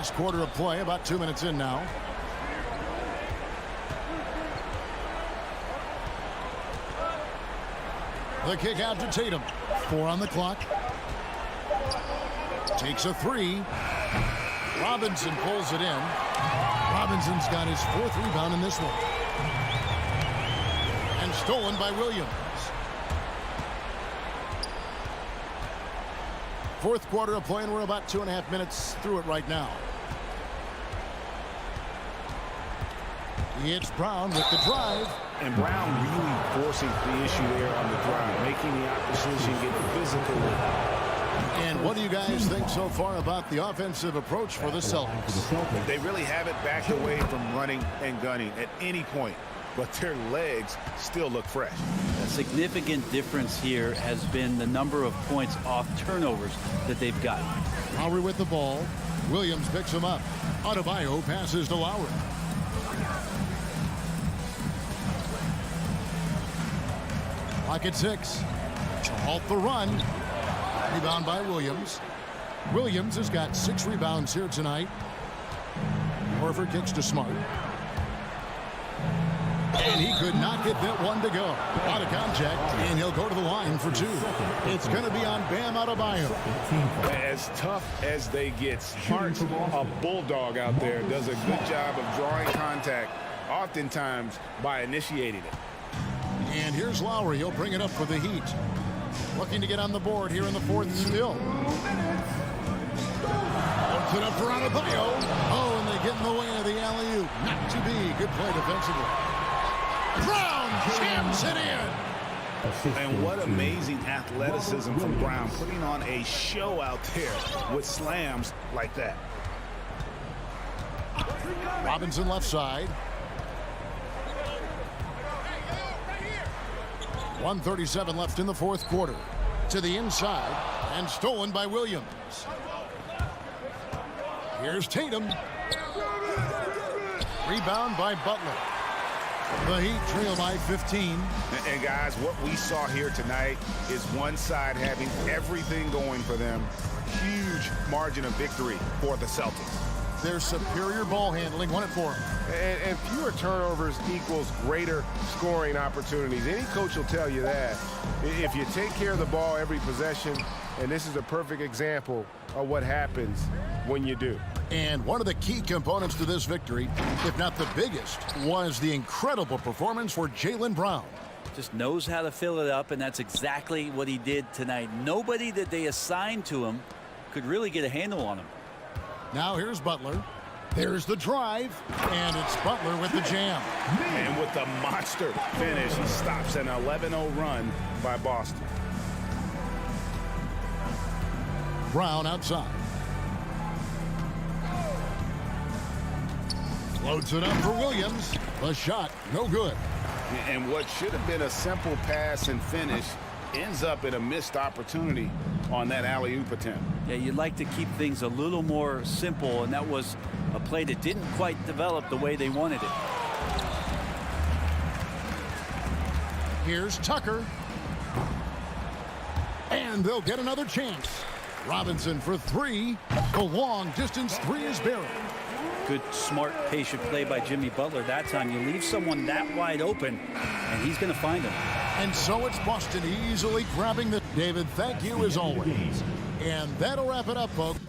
[SPEAKER 6] Last quarter of play, about 2 minutes in now. The kick out to Tatum. 4 on the clock. Takes a 3. Robinson pulls it in. Robinson's got his 4th rebound in this one. And stolen by Williams. 4th quarter of play, and we're about 2.5 minutes through it right now. It's Brown with the drive.
[SPEAKER 10] And Brown really forcing the issue there on the drive, making the opposition get physical with it.
[SPEAKER 6] And what do you guys think so far about the offensive approach for the Celtics?
[SPEAKER 10] They really haven't backed away from running and gunning at any point, but their legs still look fresh.
[SPEAKER 13] A significant difference here has been the number of points off turnovers that they've gotten.
[SPEAKER 6] Lowry with the ball. Williams picks him up. Adebayo passes to Lowry. Clock at 6. To halt the run. Rebound by Williams. Williams has got 6 rebounds here tonight. Horford kicks to Smart. And he could not get that one to go. Out of contact, and he'll go to the line for 2. It's going to be on Bam Adebayo.
[SPEAKER 10] As tough as they get, Smart, a bulldog out there, does a good job of drawing contact, oftentimes by initiating it.
[SPEAKER 6] And here's Lowry. He'll bring it up for the Heat. Looking to get on the board here in the 4th still. Puts it up for Adebayo. Oh, and they get in the way of the alley-oop. Not to be. Good play defensively. Brown jams it in.
[SPEAKER 10] And what amazing athleticism from Brown, putting on a show out there with slams like that.
[SPEAKER 6] Robinson left side. 1:37 left in the 4th quarter. To the inside and stolen by Williams. Here's Tatum. Rebound by Butler. The Heat trail by 15.
[SPEAKER 10] And guys, what we saw here tonight is one side having everything going for them. Huge margin of victory for the Celtics.
[SPEAKER 6] Their superior ball handling won it for them.
[SPEAKER 2] And fewer turnovers equals greater scoring opportunities. Any coach will tell you that. If you take care of the ball every possession, and this is a perfect example of what happens when you do.
[SPEAKER 6] And one of the key components to this victory, if not the biggest, was the incredible performance for Jaylen Brown.
[SPEAKER 13] Just knows how to fill it up, and that's exactly what he did tonight. Nobody that they assigned to him could really get a handle on him.
[SPEAKER 6] Now here's Butler. There's the drive, and it's Butler with the jam.
[SPEAKER 10] And with the monster finish, he stops an 11-0 run by Boston.
[SPEAKER 6] Brown outside. Loads it up for Williams. The shot, no good.
[SPEAKER 10] And what should have been a simple pass and finish ends up in a missed opportunity on that alley-oop attempt.
[SPEAKER 13] Yeah, you'd like to keep things a little more simple, and that was a play that didn't quite develop the way they wanted it.
[SPEAKER 6] Here's Tucker. And they'll get another chance. Robinson for 3. The long distance 3 is buried.
[SPEAKER 13] Good, smart, patient play by Jimmy Butler that time. You leave someone that wide open, and he's going to find him.
[SPEAKER 6] And so it's Boston easily grabbing the... David, thank you as always. And that'll wrap it up, folks.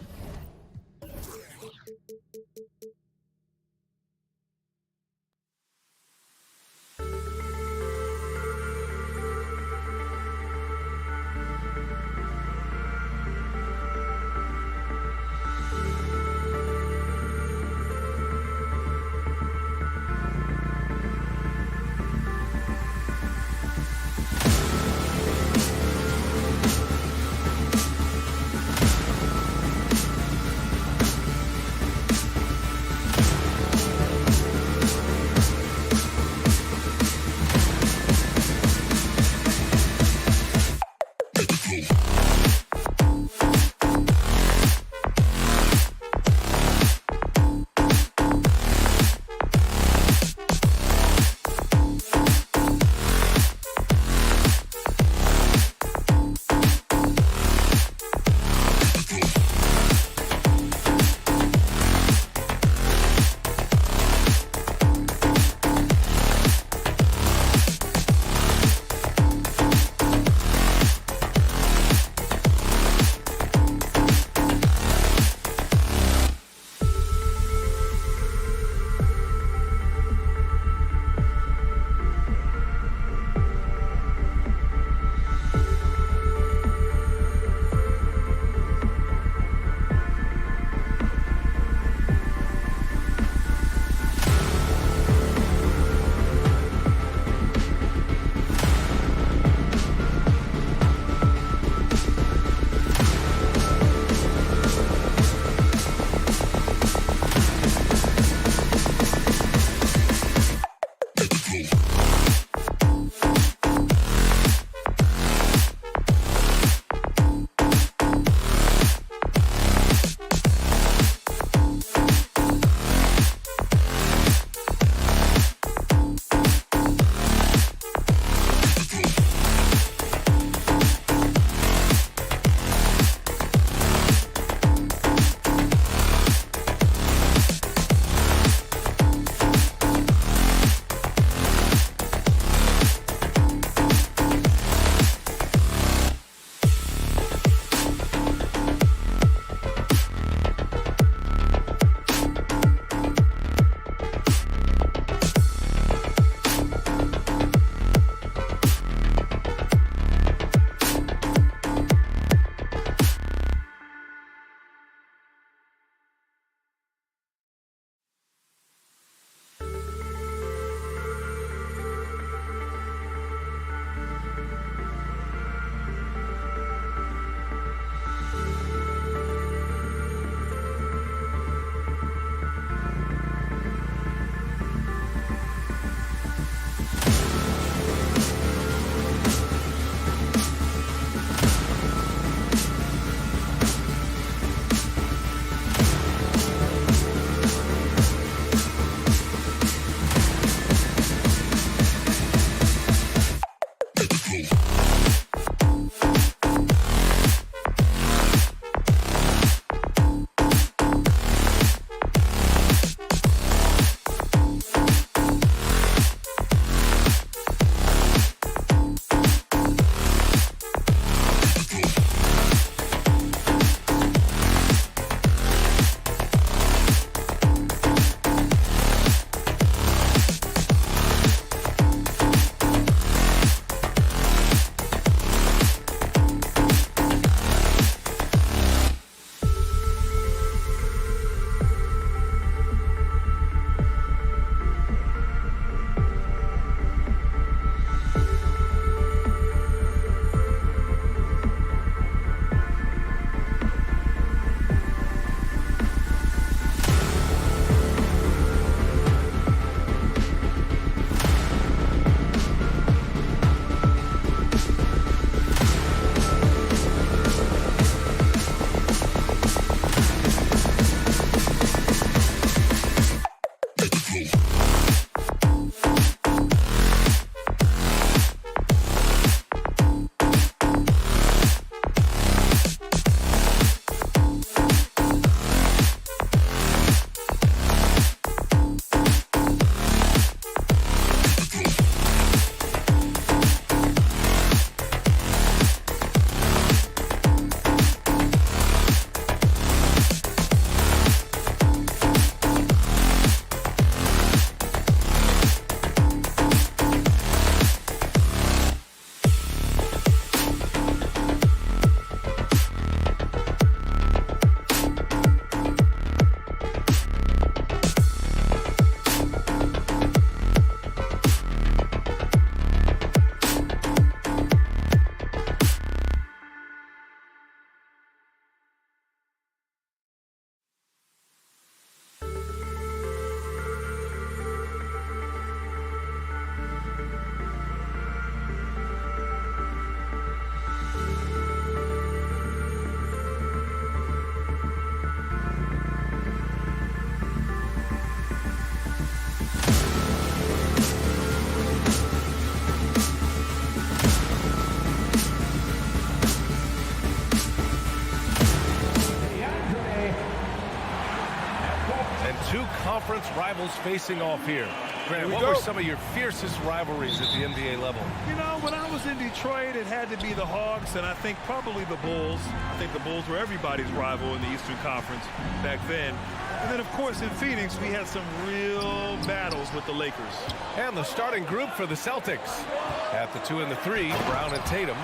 [SPEAKER 1] rivals facing off here. Grant, what were some of your fiercest rivalries at the NBA level?
[SPEAKER 3] You know, when I was in Detroit, it had to be the Hawks, and I think probably the Bulls. I think the Bulls were everybody's rival in the Eastern Conference back then. And then, of course, in Phoenix, we had some real battles with the Lakers.
[SPEAKER 1] And the starting group for the Celtics. At the 2 and the 3, Brown and Tatum.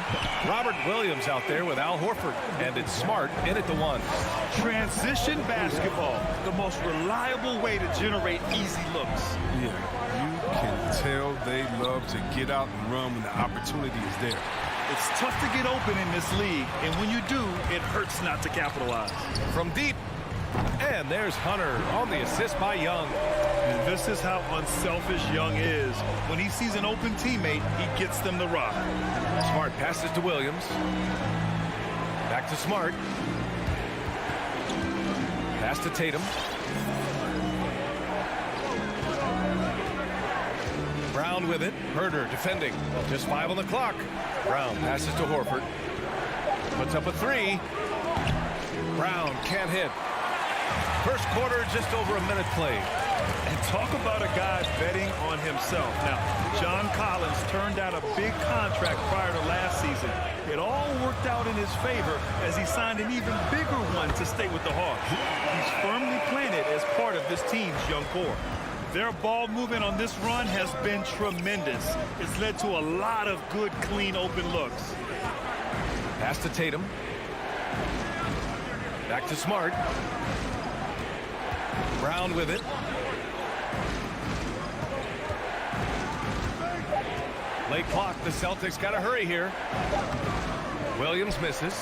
[SPEAKER 1] Robert Williams out there with Al Horford. And it's Smart in at the 1.
[SPEAKER 3] Transition basketball, the most reliable way to generate easy looks.
[SPEAKER 2] Yeah, you can tell they love to get out and run when the opportunity is there.
[SPEAKER 3] It's tough to get open in this league, and when you do, it hurts not to capitalize.
[SPEAKER 1] From deep. And there's Hunter on the assist by Young.
[SPEAKER 3] And this is how unselfish Young is. When he sees an open teammate, he gets them the rock.
[SPEAKER 1] Smart passes to Williams. Back to Smart. Pass to Tatum. Brown with it. Herder defending. Just 5 on the clock. Brown passes to Horford. Puts up a 3. Brown can't hit. First quarter, just over a minute played.
[SPEAKER 3] And talk about a guy betting on himself. Now, John Collins turned out a big contract prior to last season. It all worked out in his favor as he signed an even bigger one to stay with the Hawks. He's firmly planted as part of this team's young core. Their ball movement on this run has been tremendous. It's led to a lot of good, clean, open looks.
[SPEAKER 1] Pass to Tatum. Back to Smart. Brown with it. Late clock. The Celtics got to hurry here. Williams misses.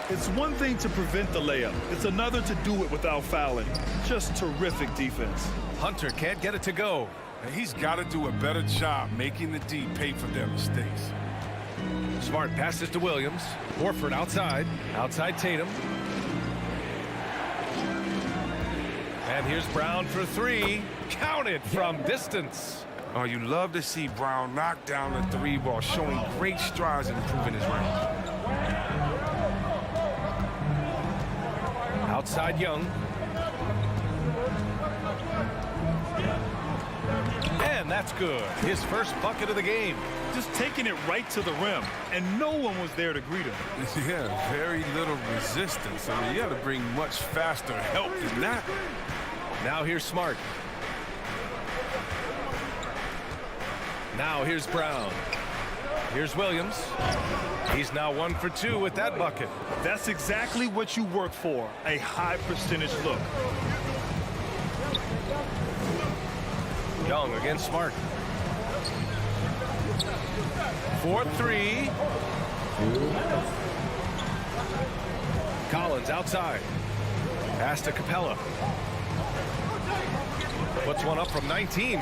[SPEAKER 3] It's one thing to prevent the layup. It's another to do it without fouling. Just terrific defense.
[SPEAKER 1] Hunter can't get it to go.
[SPEAKER 2] He's got to do a better job making the D pay for their mistakes.
[SPEAKER 1] Smart passes to Williams. Horford outside. Outside Tatum. And here's Brown for 3. Counted from distance.
[SPEAKER 2] Oh, you love to see Brown knock down the 3 ball, showing great strides in improving his range.
[SPEAKER 1] Outside Young. And that's good. His first bucket of the game.
[SPEAKER 3] Just taking it right to the rim, and no one was there to greet him.
[SPEAKER 2] Yeah, very little resistance. I mean, you got to bring much faster help than that.
[SPEAKER 1] Now here's Smart. Now here's Brown. Here's Williams. He's now 1 for 2 with that bucket.
[SPEAKER 3] That's exactly what you work for, a high percentage look.
[SPEAKER 1] Young against Smart. 4-3. Collins outside. Pass to Capella. Puts one up from 19.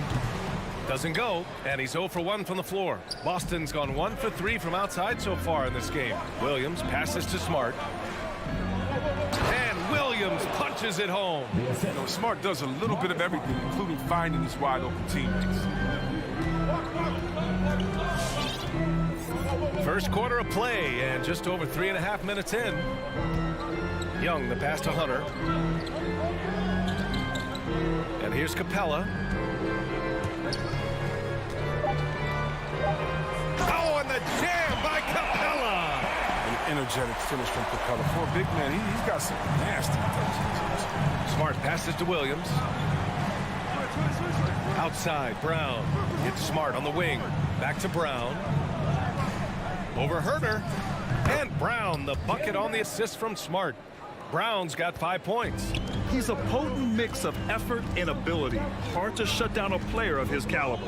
[SPEAKER 1] Doesn't go, and he's 0 for 1 from the floor. Boston's gone 1 for 3 from outside so far in this game. Williams passes to Smart. And Williams punches it home.
[SPEAKER 2] You know, Smart does a little bit of everything, including finding his wide open teammates.
[SPEAKER 1] First quarter of play, and just over 3.5 minutes in. Young, the pass to Hunter. And here's Capella. Oh, and the jam by Capella.
[SPEAKER 2] An energetic finish from Capella. For a big man, he's got some nasty touches.
[SPEAKER 1] Smart passes to Williams. Outside, Brown. It's Smart on the wing. Back to Brown. Over Herder. And Brown, the bucket on the assist from Smart. Brown's got 5 points.
[SPEAKER 3] He's a potent mix of effort and ability. Hard to shut down a player of his caliber.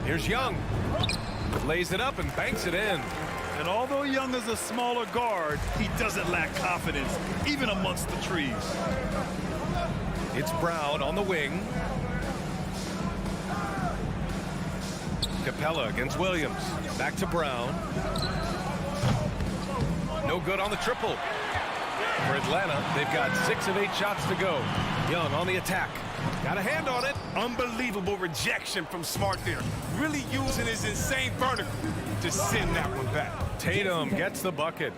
[SPEAKER 1] Here's Young. Lays it up and banks it in.
[SPEAKER 3] And although Young is a smaller guard, he doesn't lack confidence, even amongst the trees.
[SPEAKER 1] It's Brown on the wing. Capella against Williams. Back to Brown. No good on the triple. For Atlanta, they've got 6 of 8 shots to go. Young on the attack. Got a hand on it.
[SPEAKER 2] Unbelievable rejection from Smart there. Really using his insane vertical to send that one back.
[SPEAKER 1] Tatum gets the bucket.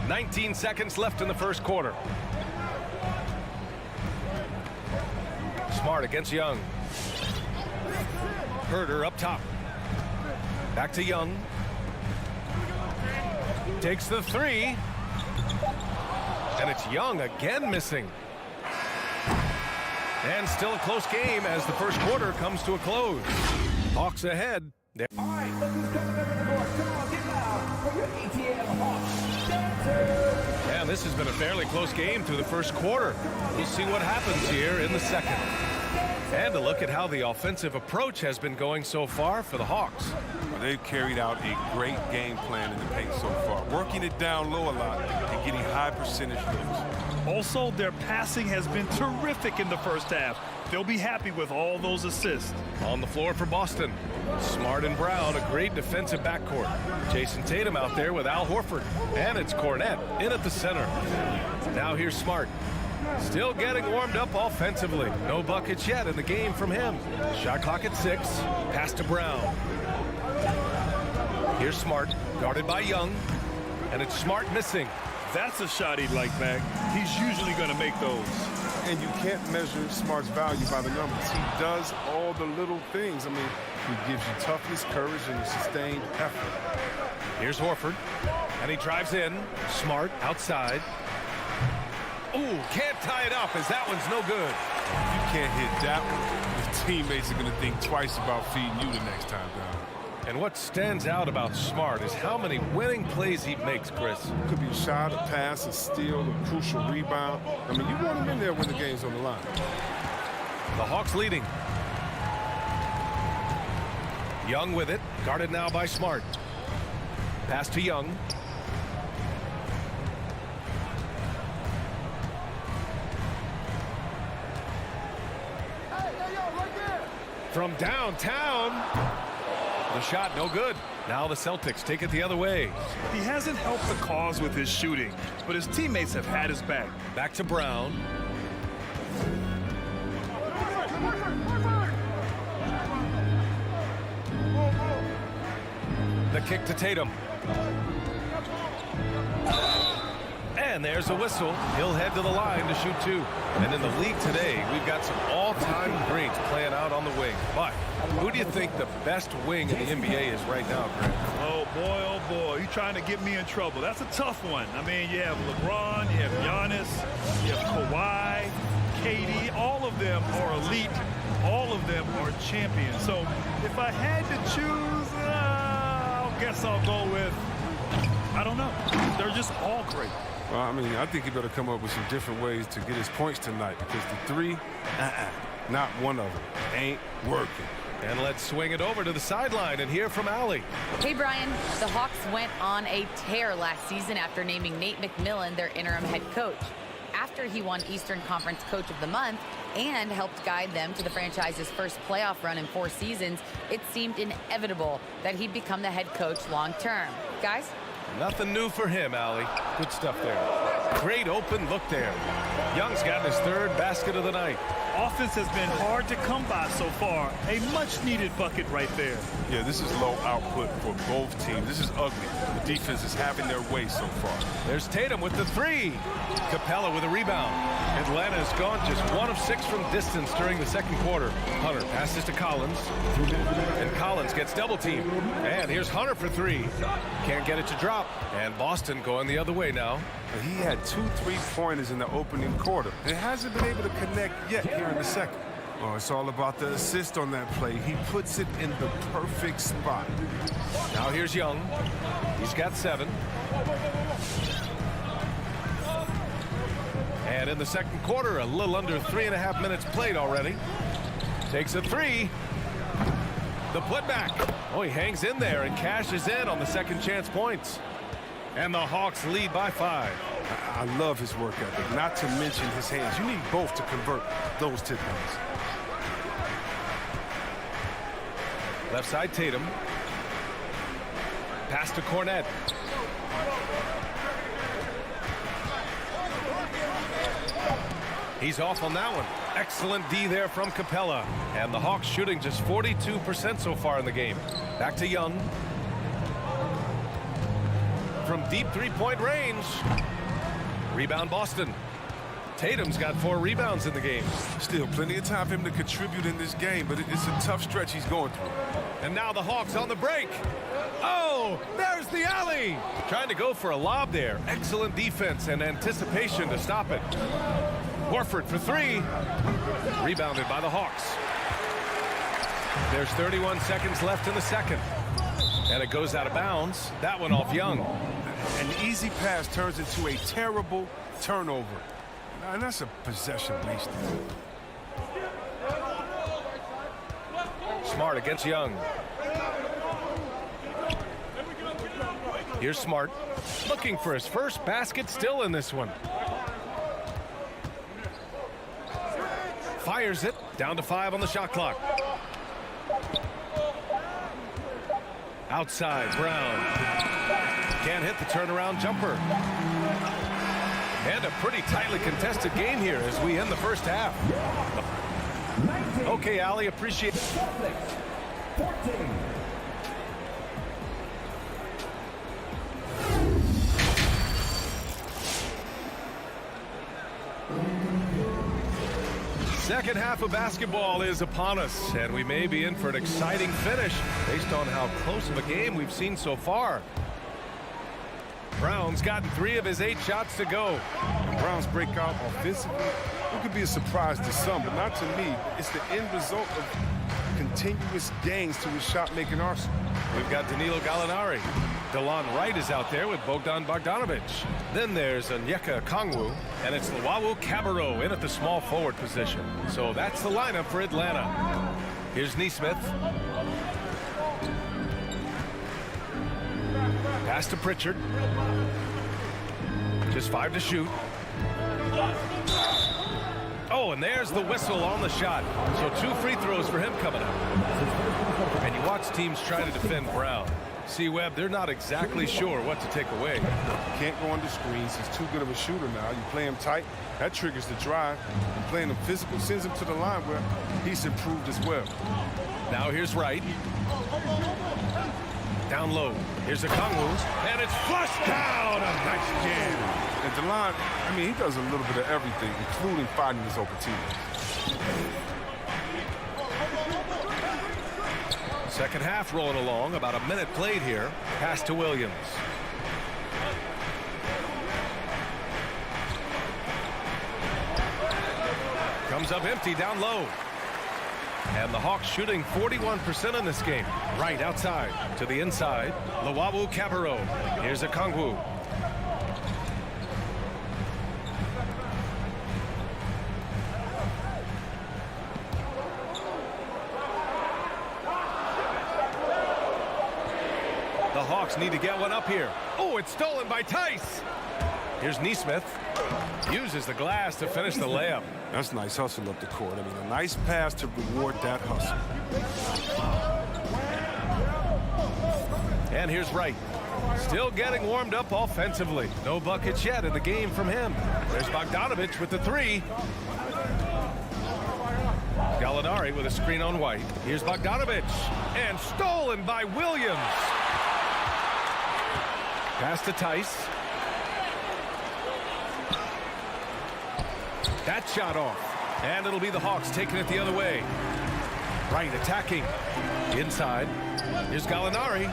[SPEAKER 1] 19 seconds left in the first quarter. Smart against Young. Herder up top. Back to Young. Takes the three. And it's Young again missing. And still a close game as the first quarter comes to a close. Hawks ahead.
[SPEAKER 4] All right, look who's coming over the court. Come on, get loud for your ATM Hawks.
[SPEAKER 1] And this has been a fairly close game through the first quarter. We'll see what happens here in the second. And a look at how the offensive approach has been going so far for the Hawks.
[SPEAKER 2] They've carried out a great game plan in the paint so far, working it down low a lot and getting high percentage looks.
[SPEAKER 3] Also, their passing has been terrific in the first half. They'll be happy with all those assists.
[SPEAKER 1] On the floor for Boston, Smart and Brown, a great defensive backcourt. Jason Tatum out there with Al Horford. And it's Cornette in at the center. Now here's Smart. Still getting warmed up offensively. No buckets yet in the game from him. Shot clock at 6. Pass to Brown. Here's Smart, guarded by Young. And it's Smart missing.
[SPEAKER 3] That's a shot he'd like back. He's usually going to make those.
[SPEAKER 2] And you can't measure Smart's value by the numbers. He does all the little things. I mean, he gives you toughness, courage, and a sustained effort.
[SPEAKER 1] Here's Horford. And he drives in. Smart outside. Ooh, can't tie it up as that one's no good.
[SPEAKER 2] If you can't hit that one, the teammates are going to think twice about feeding you the next time down.
[SPEAKER 1] And what stands out about Smart is how many winning plays he makes, Chris.
[SPEAKER 2] Could be a shot, a pass, a steal, a crucial rebound. I mean, you want him in there when the game's on the line.
[SPEAKER 1] The Hawks leading. Young with it, guarded now by Smart. Pass to Young. From downtown. The shot no good. Now the Celtics take it the other way.
[SPEAKER 3] He hasn't helped the cause with his shooting, but his teammates have had his back.
[SPEAKER 1] Back to Brown. The kick to Tatum. And there's a whistle. He'll head to the line to shoot 2. And in the league today, we've got some all-time greats playing out on the wing. But who do you think the best wing in the NBA is right now, Greg?
[SPEAKER 3] Oh, boy, you're trying to get me in trouble. That's a tough one. I mean, you have LeBron, you have Giannis, you have Kawhi, KD. All of them are elite. All of them are champions. So if I had to choose, I guess I'll go with, I don't know. They're just all great.
[SPEAKER 2] Well, I mean, I think he better come up with some different ways to get his points tonight because the 3, not one of them, ain't working.
[SPEAKER 1] And let's swing it over to the sideline and hear from Allie.
[SPEAKER 12] Hey, Brian. The Hawks went on a tear last season after naming Nate McMillan their interim head coach. After he won Eastern Conference Coach of the Month and helped guide them to the franchise's first playoff run in 4 seasons, it seemed inevitable that he'd become the head coach long term. Guys?
[SPEAKER 1] Nothing new for him, Allie. Good stuff there. Great open look there. Young's got his 3rd basket of the night.
[SPEAKER 3] Offense has been hard to come by so far. A much-needed bucket right there.
[SPEAKER 2] Yeah, this is low output for both teams. This is ugly. The defense is having their way so far.
[SPEAKER 1] There's Tatum with the 3. Capella with a rebound. Atlanta has gone just 1 of 6 from distance during the second quarter. Hunter passes to Collins. And Collins gets double-teamed. And here's Hunter for 3. Can't get it to drop. And Boston going the other way now.
[SPEAKER 2] He had 2 3-pointers in the opening quarter. It hasn't been able to connect yet here in the second. Oh, it's all about the assist on that play. He puts it in the perfect spot.
[SPEAKER 1] Now here's Young. He's got 7. And in the second quarter, a little under 3.5 minutes played already. Takes a 3. The putback. Oh, he hangs in there and cashes in on the second chance points. And the Hawks lead by 5.
[SPEAKER 2] I love his work ethic, not to mention his hands. You need both to convert those tip-ins.
[SPEAKER 1] Left side, Tatum. Pass to Cornette. He's off on that one. Excellent D there from Capella. And the Hawks shooting just 42% so far in the game. Back to Young. From deep 3-point range. Rebound Boston. Tatum's got 4 rebounds in the game.
[SPEAKER 2] Still plenty of time for him to contribute in this game, but it's a tough stretch he's going through.
[SPEAKER 1] And now the Hawks on the break. Oh, there's the alley. Trying to go for a lob there. Excellent defense and anticipation to stop it. Horford for 3. Rebounded by the Hawks. There's 31 seconds left in the second. And it goes out of bounds. That one off Young.
[SPEAKER 2] An easy pass turns into a terrible turnover. And that's a possession wasted.
[SPEAKER 1] Smart against Young. Here's Smart. Looking for his first basket, still in this one. Fires it. Down to 5 on the shot clock. Outside, Brown. Can't hit the turnaround jumper. And a pretty tightly contested game here as we end the first half. Okay, Ali, appreciate it.
[SPEAKER 4] 14.
[SPEAKER 1] Second half of basketball is upon us, and we may be in for an exciting finish based on how close of a game we've seen so far. Brown's gotten 3 of his 8 shots to go.
[SPEAKER 2] Brown's breakout offensively, it could be a surprise to some, but not to me. It's the end result of continuous gains to his shot-making arsenal.
[SPEAKER 1] We've got Danilo Gallinari. DeLon Wright is out there with Bogdan Bogdanovic. Then there's Onyeka Okongwu, and it's Luwawu Cabarrot in at the small forward position. So that's the lineup for Atlanta. Here's Nesmith. Pass to Pritchard. Just 5 to shoot. Oh, and there's the whistle on the shot. So 2 free throws for him coming up. And you watch teams try to defend Brown. See, Webb, they're not exactly sure what to take away.
[SPEAKER 2] Can't go under screens. He's too good of a shooter now. You play him tight, that triggers the drive. And playing him physical sends him to the line where he's improved as well.
[SPEAKER 1] Now here's Wright. Down low. Here's Okongwu, and it's flushed down. A nice jam.
[SPEAKER 2] And DeLon, I mean, he does a little bit of everything, including finding his open teammates.
[SPEAKER 1] Second half rolling along. About a minute played here. Pass to Williams. Comes up empty down low. And the Hawks shooting 41% in this game. Right outside to the inside. Luwawu Cabarrot. Here's Okongwu. The Hawks need to get one up here. Oh, it's stolen by Tice. Here's Nesmith. Uses the glass to finish the layup.
[SPEAKER 2] That's nice hustle up the court. I mean, a nice pass to reward that hustle.
[SPEAKER 1] And here's Wright. Still getting warmed up offensively. No buckets yet in the game from him. There's Bogdanovic with the 3. Gallinari with a screen on White. Here's Bogdanovic. And stolen by Williams. Pass to Tice. That shot off. And it'll be the Hawks taking it the other way. Wright attacking. Inside. Here's Gallinari.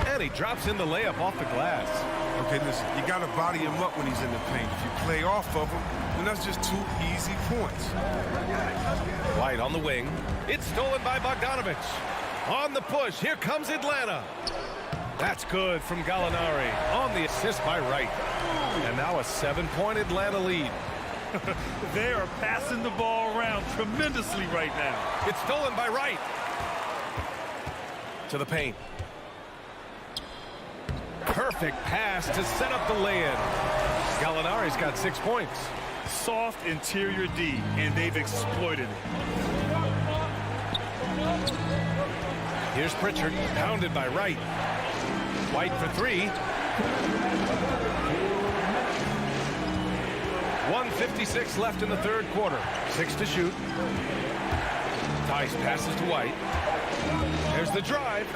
[SPEAKER 1] And he drops in the layup off the glass.
[SPEAKER 2] Okay, listen, you got to body him up when he's in the paint. If you play off of him, then that's just 2 easy points.
[SPEAKER 1] White on the wing. It's stolen by Bogdanovic. On the push. Here comes Atlanta. That's good from Gallinari on the assist by Wright. And now a 7-point Atlanta lead.
[SPEAKER 3] They are passing the ball around tremendously right now.
[SPEAKER 1] It's stolen by Wright. To the paint. Perfect pass to set up the lay-in. Gallinari's got 6 points.
[SPEAKER 3] Soft interior D, and they've exploited it.
[SPEAKER 1] Here's Pritchard, pounded by Wright. White for 3. 1:56 left in the third quarter. 6 to shoot. Tice passes to White. There's the drive.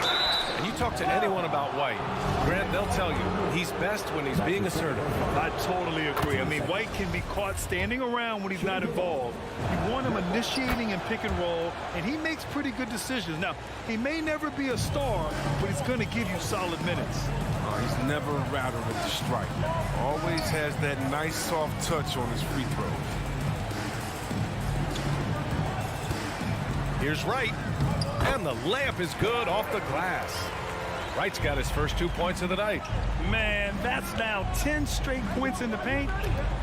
[SPEAKER 1] And you talk to anyone about White, Grant, they'll tell you he's best when he's being assertive.
[SPEAKER 3] I totally agree. I mean, White can be caught standing around when he's not involved. You want him initiating and pick and roll, and he makes pretty good decisions. Now, he may never be a star, but he's going to give you solid minutes.
[SPEAKER 2] He's never rattled at the strike. Always has that nice soft touch on his free throws.
[SPEAKER 1] Here's Wright, and the layup is good off the glass. Wright's got his first 2 points of the night.
[SPEAKER 3] Man, that's now 10 straight points in the paint.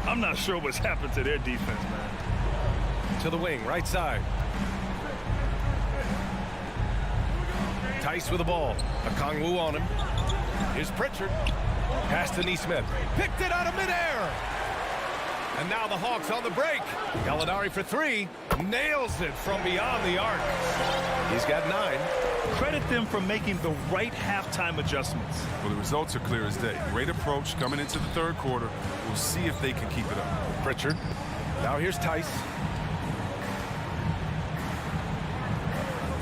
[SPEAKER 3] I'm not sure what's happened to their defense, man.
[SPEAKER 1] To the wing, right side. Tice with the ball. Okongwu on him. Here's Pritchard. Pass to Neesmith. Picked it out of midair. And now the Hawks on the break. Gallinari for three. Nails it from beyond the arc. He's got 9.
[SPEAKER 3] Credit them for making the right halftime adjustments.
[SPEAKER 2] Well, the results are clear as day. Great approach coming into the third quarter. We'll see if they can keep it up.
[SPEAKER 1] Pritchard. Now here's Tice.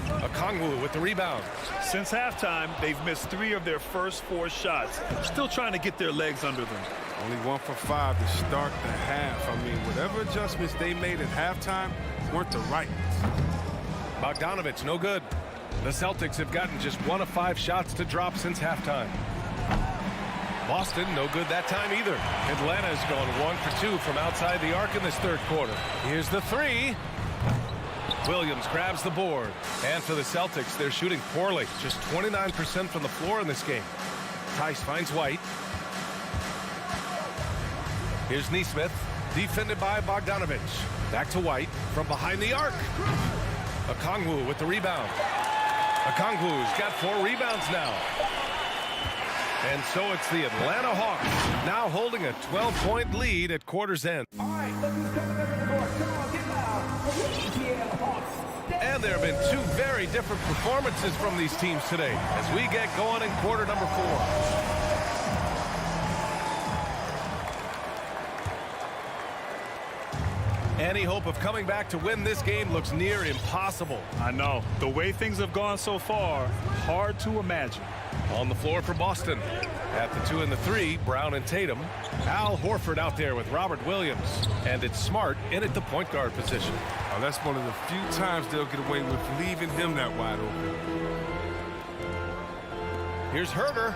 [SPEAKER 1] Okongwu with the rebound.
[SPEAKER 3] Since halftime, they've missed 3 of their first 4 shots. Still trying to get their legs under them.
[SPEAKER 2] Only 1 for 5 to start the half. I mean, whatever adjustments they made at halftime weren't the right ones.
[SPEAKER 1] Bogdanovich, no good. The Celtics have gotten just 1 of 5 shots to drop since halftime. Boston, no good that time either. Atlanta's gone 1 for 2 from outside the arc in this third quarter. Here's the 3. Williams grabs the board. And for the Celtics, they're shooting poorly. Just 29% from the floor in this game. Tice finds White. Here's Neesmith, defended by Bogdanovich. Back to White from behind the arc. Okongwu with the rebound. Okongwu's got 4 rebounds now. And so it's the Atlanta Hawks now holding a 12-point lead at quarter's end.
[SPEAKER 4] All right, look who's coming over the court. Come on, get loud. Hawks.
[SPEAKER 1] And there have been 2 very different performances from these teams today as we get going in quarter number 4. Any hope of coming back to win this game looks near impossible.
[SPEAKER 3] I know. The way things have gone so far, hard to imagine.
[SPEAKER 1] On the floor for Boston. At the 2 and the 3, Brown and Tatum. Al Horford out there with Robert Williams. And it's Smart in at the point guard position.
[SPEAKER 2] Oh, that's one of the few times they'll get away with leaving him that wide open.
[SPEAKER 1] Here's Herter.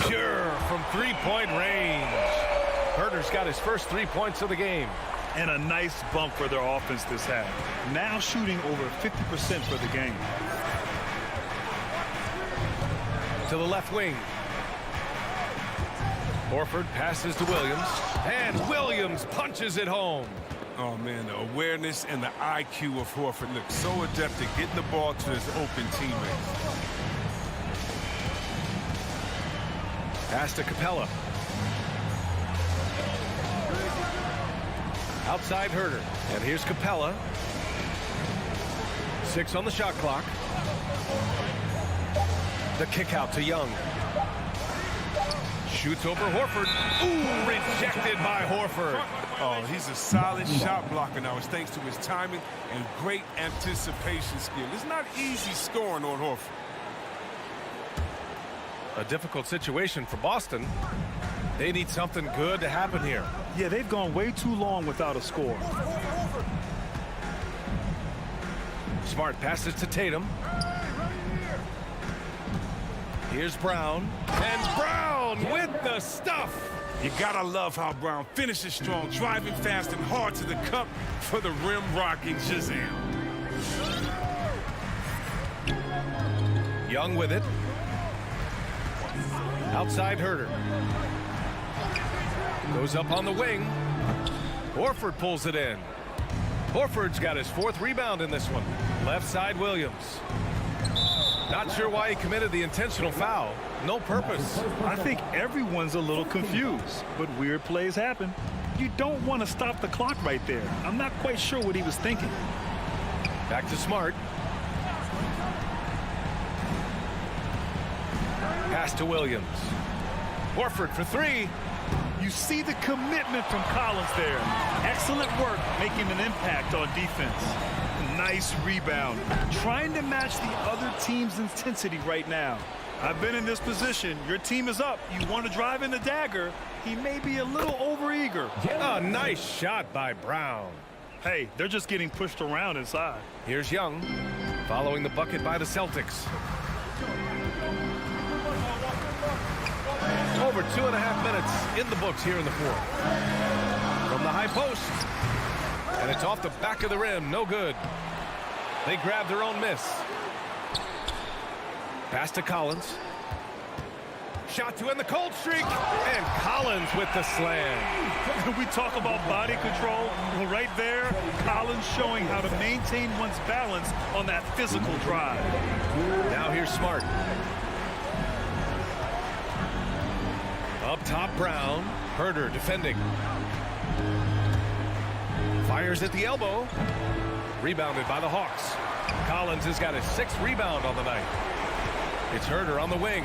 [SPEAKER 1] Pure from 3-point range. Herter's got his first 3 points of the game.
[SPEAKER 3] And a nice bump for their offense this half. Now shooting over 50% for the game.
[SPEAKER 1] To the left wing. Horford passes to Williams. And Williams punches it home.
[SPEAKER 2] Oh, man, the awareness and the IQ of Horford look so adept at getting the ball to his open teammates.
[SPEAKER 1] Pass to Capella. Outside Herter. And here's Capella. 6 on the shot clock. The kick out to Young. Shoots over Horford. Ooh, rejected by Horford.
[SPEAKER 2] Oh, he's a solid shot blocker now. It's thanks to his timing and great anticipation skill. It's not easy scoring on Horford.
[SPEAKER 1] A difficult situation for Boston. They need something good to happen here.
[SPEAKER 3] Yeah, they've gone way too long without a score.
[SPEAKER 1] Smart passes to Tatum. Here's Brown. And Brown with the stuff.
[SPEAKER 2] You gotta love how Brown finishes strong, driving fast and hard to the cup for the rim rocking Shazam.
[SPEAKER 1] Young with it. Outside Herter. Goes up on the wing. Horford pulls it in. Horford's got his 4th rebound in this one. Left side Williams. Not sure why he committed the intentional foul. No purpose.
[SPEAKER 3] I think everyone's a little confused, but weird plays happen. You don't want to stop the clock right there. I'm not quite sure what he was thinking.
[SPEAKER 1] Back to Smart. Pass to Williams. Horford for 3.
[SPEAKER 3] You see the commitment from Collins there. Excellent work making an impact on defense. Nice rebound. Trying to match the other team's intensity right now. I've been in this position. Your team is up. You want to drive in the dagger. He may be a little overeager.
[SPEAKER 1] A nice shot by Brown.
[SPEAKER 3] Hey, they're just getting pushed around inside.
[SPEAKER 1] Here's Young, following the bucket by the Celtics. Over 2.5 minutes in the books here in the fourth. From the high post. And it's off the back of the rim. No good. They grab their own miss. Pass to Collins. Shot to end the cold streak. And Collins with the slam.
[SPEAKER 3] We talk about body control. Well, right there, Collins showing how to maintain one's balance on that physical drive.
[SPEAKER 1] Now here's Smart. Up top, Brown. Herder defending. Fires at the elbow. Rebounded by the Hawks. Collins has got his 6th rebound on the night. It's Herder on the wing.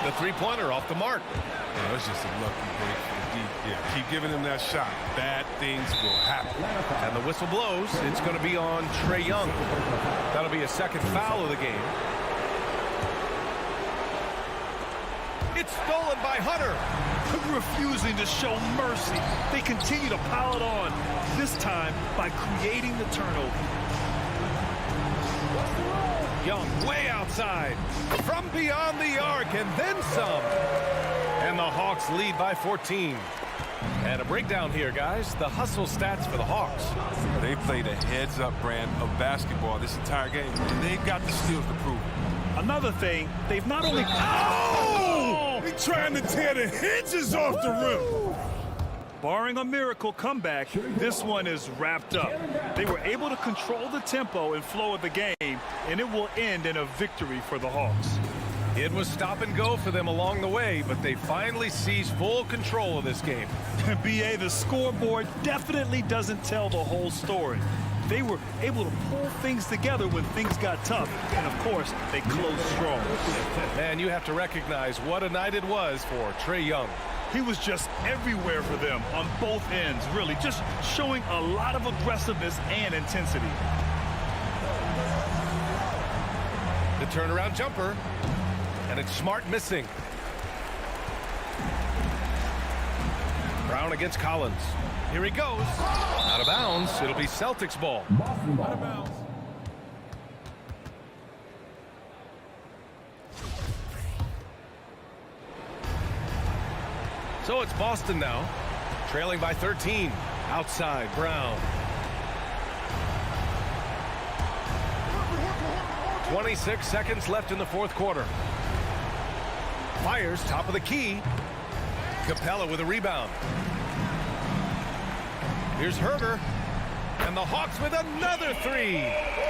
[SPEAKER 1] The three-pointer off the mark.
[SPEAKER 2] Yeah, that's just a lucky break for the deep. Yeah, keep giving him that shot. Bad things will happen.
[SPEAKER 1] And the whistle blows. It's going to be on Trae Young. That'll be a 2nd foul of the game. It's stolen by Hunter.
[SPEAKER 3] Refusing to show mercy. They continue to pile it on, this time by creating the turnover.
[SPEAKER 1] Young way outside. From beyond the arc and then some. And the Hawks lead by 14. And a breakdown here, guys. The hustle stats for the Hawks.
[SPEAKER 2] They played a heads-up brand of basketball this entire game, and they've got the skills to prove it.
[SPEAKER 3] Another thing, they've not only...
[SPEAKER 2] Oh! They're trying to tear the hinges off the rim.
[SPEAKER 3] Barring a miracle comeback, this one is wrapped up. They were able to control the tempo and flow of the game, and it will end in a victory for the Hawks.
[SPEAKER 1] It was stop and go for them along the way, but they finally seized full control of this game.
[SPEAKER 3] BA, the scoreboard definitely doesn't tell the whole story. They were able to pull things together when things got tough, and of course, they closed strong.
[SPEAKER 1] Man, you have to recognize what a night it was for Trae Young.
[SPEAKER 3] He was just everywhere for them on both ends, really, just showing a lot of aggressiveness and intensity.
[SPEAKER 1] The turnaround jumper, and it's Smart missing. Brown against Collins. Here he goes. Out of bounds. It'll be Celtics ball. Out of bounds. So it's Boston now, trailing by 13. Outside, Brown. 26 seconds left in the fourth quarter. Fires, top of the key. Capella with a rebound. Here's Herder. And the Hawks with another 3.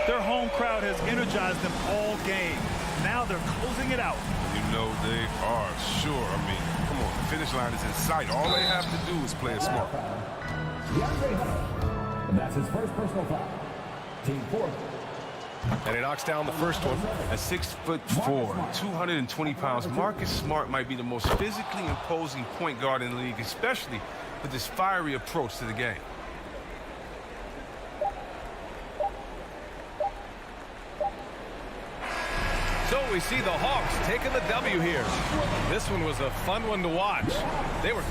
[SPEAKER 3] Their home crowd has energized them all game. Now they're closing it out.
[SPEAKER 2] You know they are sure. I mean, come on, the finish line is in sight. All they have to do is play it smart.
[SPEAKER 4] And that's his first personal foul. Team 4.
[SPEAKER 1] And he knocks down the first one.
[SPEAKER 2] At 6'4", 220 pounds, Marcus Smart might be the most physically imposing point guard in the league, especially with this fiery approach to the game.
[SPEAKER 1] So we see the Hawks taking the W here. This one was a fun one to watch. They were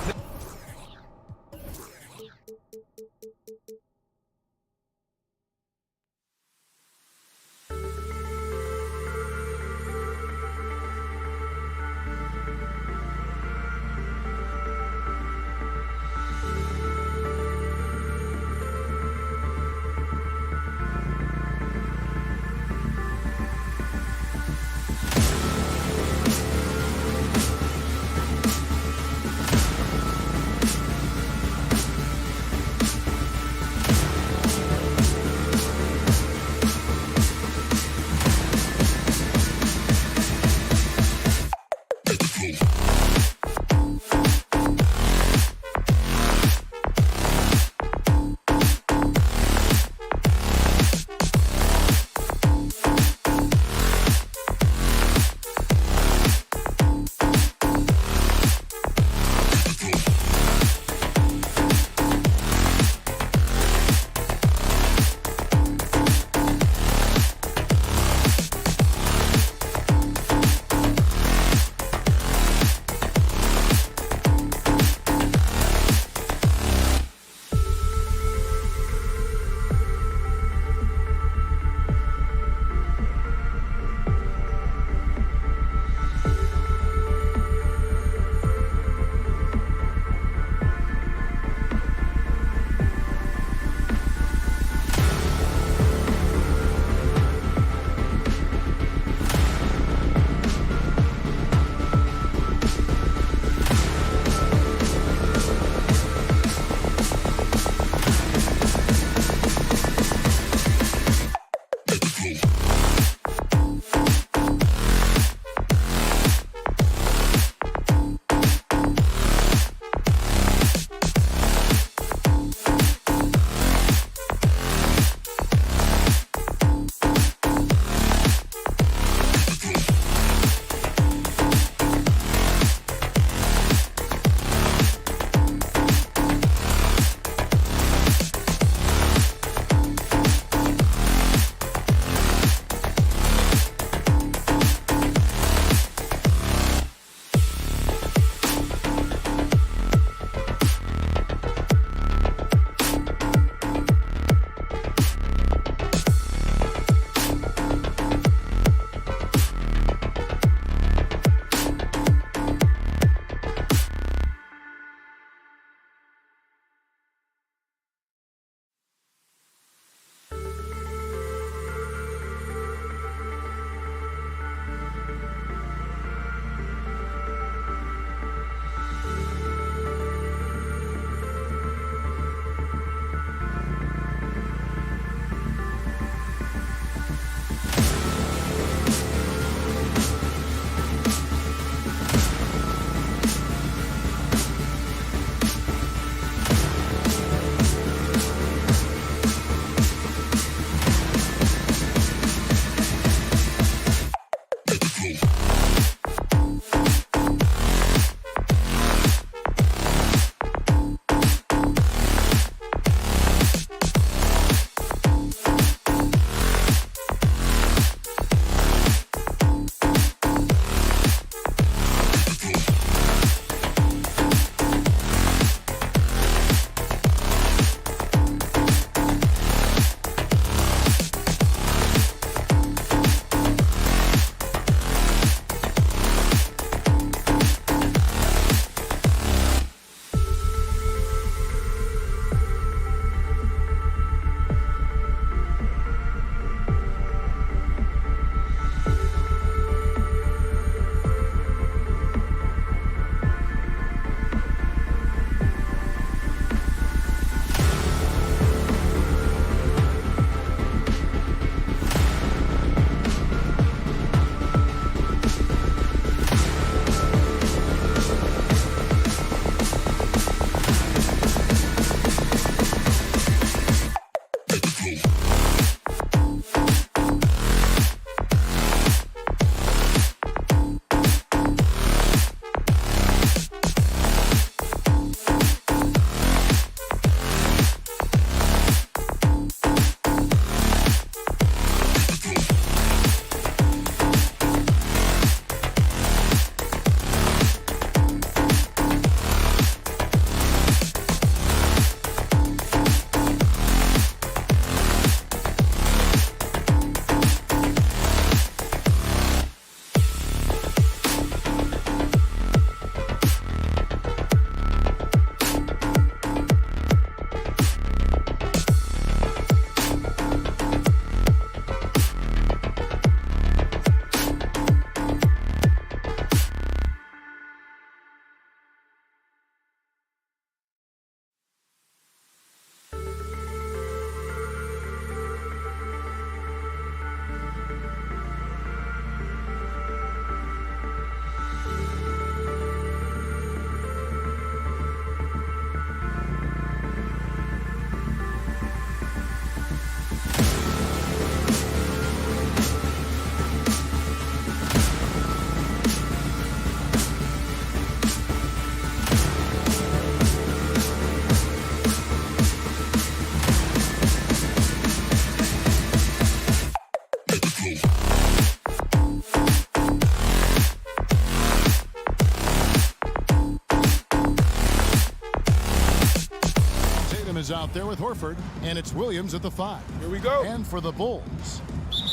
[SPEAKER 6] out there with Horford, and it's Williams at the 5.
[SPEAKER 2] Here we go.
[SPEAKER 6] And for the Bulls,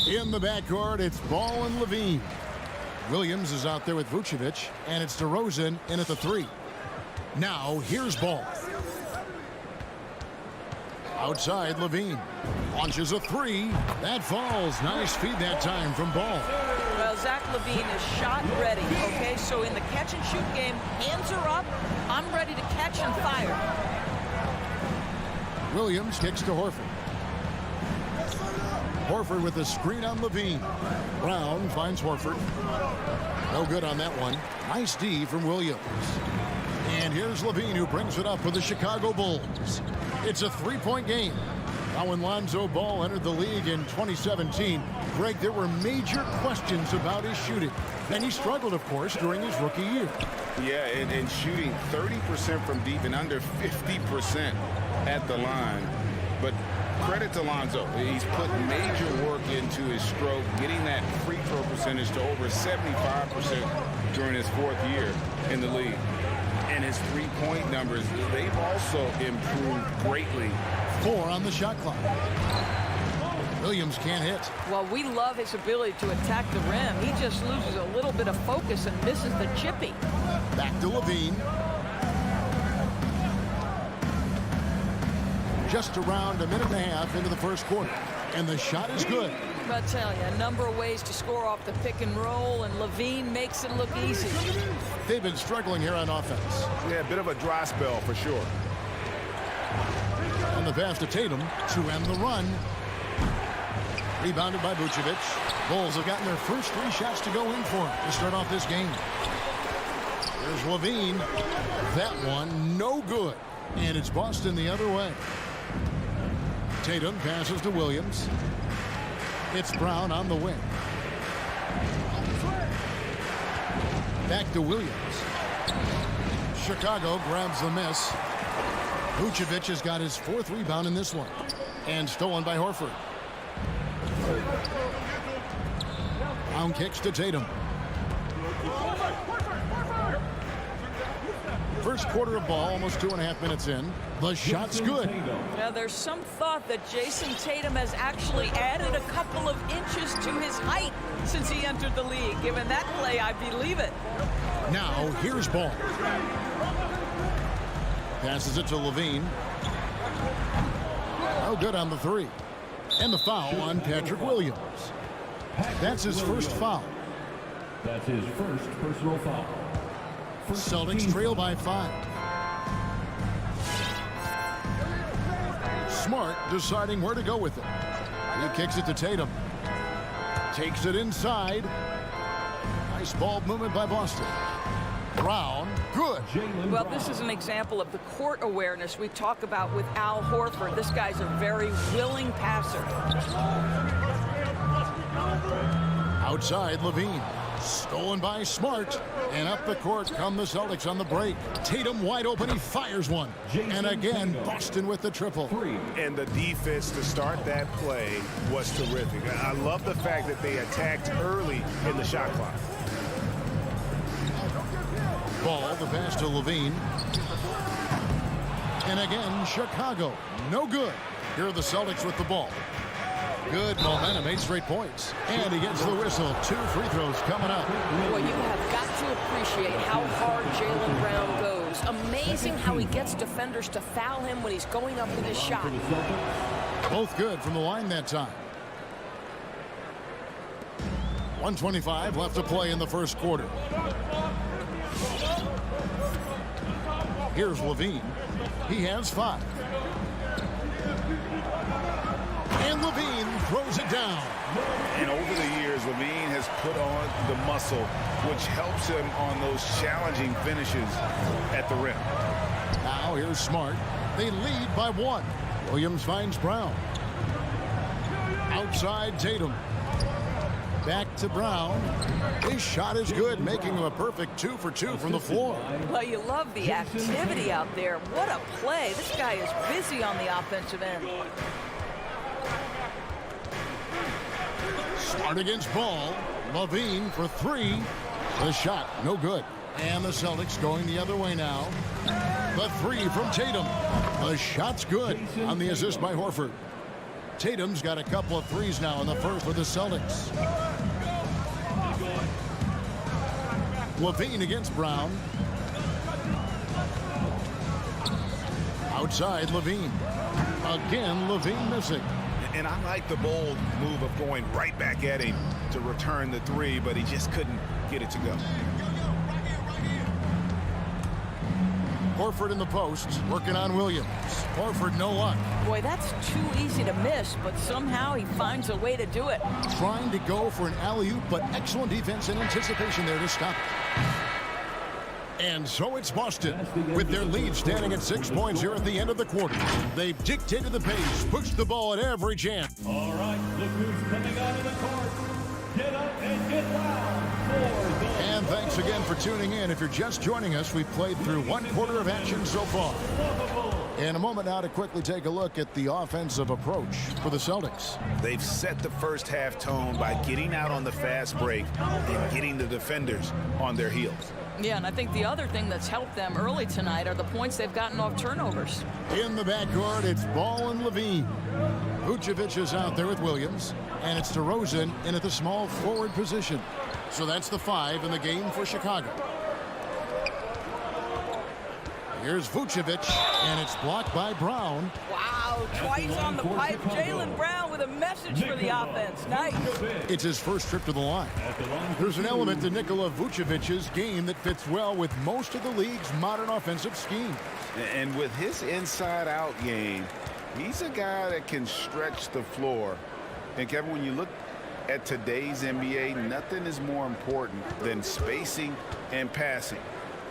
[SPEAKER 6] in the backcourt, it's Ball and Levine. Williams is out there with Vucevic, and it's DeRozan in at the 3. Now, here's Ball. Outside, Levine launches a 3. That falls. Nice feed that time from Ball.
[SPEAKER 8] Well, Zach Levine is shot ready, okay? So in the catch-and-shoot game, hands are up. I'm ready to catch and fire.
[SPEAKER 6] Williams kicks to Horford. Horford with a screen on Levine. Brown finds Horford. No good on that one. Nice D from Williams. And here's Levine, who brings it up for the Chicago Bulls. It's a 3-point game. Now, when Lonzo Ball entered the league in 2017, Greg, there were major questions about his shooting. And he struggled, of course, during his rookie year.
[SPEAKER 10] Yeah, and shooting 30% from deep and under 50% at the line. But credit to Lonzo. He's put major work into his stroke, getting that free throw percentage to over 75% during his 4th year in the league. And his three-point numbers, they've also improved greatly.
[SPEAKER 6] 4 on the shot clock. Williams can't hit.
[SPEAKER 8] Well, we love his ability to attack the rim. He just loses a little bit of focus and misses the chippy.
[SPEAKER 6] Back to Levine. Just around a minute and a half into the first quarter. And the shot is good.
[SPEAKER 8] I tell you, a number of ways to score off the pick and roll, and Levine makes it look easy.
[SPEAKER 6] They've been struggling here on offense.
[SPEAKER 2] Yeah, a bit of a dry spell for sure.
[SPEAKER 6] On the pass to Tatum to end the run. Rebounded by Vucevic. Bulls have gotten their first 3 shots to go in for him to start off this game. There's Levine. That one, no good. And it's Boston the other way. Tatum passes to Williams. It's Brown on the wing. Back to Williams. Chicago grabs the miss. Vucevic has got his 4th rebound in this one. And stolen by Horford. Brown kicks to Tatum. First quarter of ball, almost 2.5 minutes in. The shot's good.
[SPEAKER 8] Now, there's some thought that Jason Tatum has actually added a couple of inches to his height since he entered the league. Given that play, I believe it.
[SPEAKER 6] Now, here's Ball. Passes it to Levine. No good on the 3. And the foul on Patrick Williams. That's his first foul.
[SPEAKER 4] That's his first personal foul.
[SPEAKER 6] Celtics trail by 5. Smart deciding where to go with it. He kicks it to Tatum. Takes it inside. Nice ball movement by Boston. Brown, good.
[SPEAKER 8] Well, this is an example of the court awareness we talk about with Al Horford. This guy's a very willing passer.
[SPEAKER 6] Outside, Levine. Stolen by Smart. And up the court come the Celtics on the break. Tatum wide open. He fires one. And again, Boston with the triple.
[SPEAKER 2] And the defense to start that play was terrific. I love the fact that they attacked early in the shot clock.
[SPEAKER 6] Ball, the pass to Levine. And again, Chicago. No good. Here are the Celtics with the ball. Good momentum, 8 straight points. And he gets the whistle. 2 free throws coming up.
[SPEAKER 9] Boy, you have got to appreciate how hard Jaylen Brown goes. Amazing how he gets defenders to foul him when he's going up with his shot.
[SPEAKER 6] Both good from the line that time. 1:25 left to play in the first quarter. Here's Levine. He has 5. And Levine throws it down.
[SPEAKER 10] And over the years, Levine has put on the muscle, which helps him on those challenging finishes at the rim.
[SPEAKER 6] Now here's Smart. They lead by 1. Williams finds Brown. Outside Tatum. Back to Brown. His shot is good, making him a perfect 2 for 2 from the floor.
[SPEAKER 8] Well, you love the activity out there. What a play. This guy is busy on the offensive end.
[SPEAKER 6] Smart against Ball. Levine for 3. The shot, no good. And the Celtics going the other way now. The three from Tatum. The shot's good on the assist by Horford. Tatum's got a couple of threes now in the first for the Celtics. Levine against Brown. Outside Levine. Again, Levine missing.
[SPEAKER 10] And I like the bold move of going right back at him to return the three, but he just couldn't get it to go.
[SPEAKER 6] Horford in the post, working on Williams. Horford, no luck.
[SPEAKER 8] Boy, that's too easy to miss, but somehow he finds a way to do it.
[SPEAKER 6] Trying to go for an alley-oop, but excellent defense and anticipation there to stop it. And so it's Boston, with their lead standing at 6 points here at the end of the quarter. They've dictated the pace, pushed the ball at every chance.
[SPEAKER 4] All right, look who's coming out of the court. Get up and get loud.
[SPEAKER 6] And thanks again for tuning in. If you're just joining us, we've played through one quarter of action so far. In a moment now to quickly take a look at the offensive approach for the Celtics.
[SPEAKER 10] They've set the first half tone by getting out on the fast break and getting the defenders on their heels.
[SPEAKER 8] Yeah, and I think the other thing that's helped them early tonight are the points they've gotten off turnovers.
[SPEAKER 6] In the backcourt, it's Ball and Levine. Vucevic is out there with Williams, and it's DeRozan in at the small forward position. So that's the 5 in the game for Chicago. Here's Vucevic, and it's blocked by Brown.
[SPEAKER 8] Wow, twice on the pipe. Jaylen Brown with a message for the offense. Nice.
[SPEAKER 6] It's his first trip to the line. There's an element to Nikola Vucevic's game that fits well with most of the league's modern offensive schemes.
[SPEAKER 10] And with his inside-out game, he's a guy that can stretch the floor. And Kevin, when you look at today's NBA, nothing is more important than spacing and passing.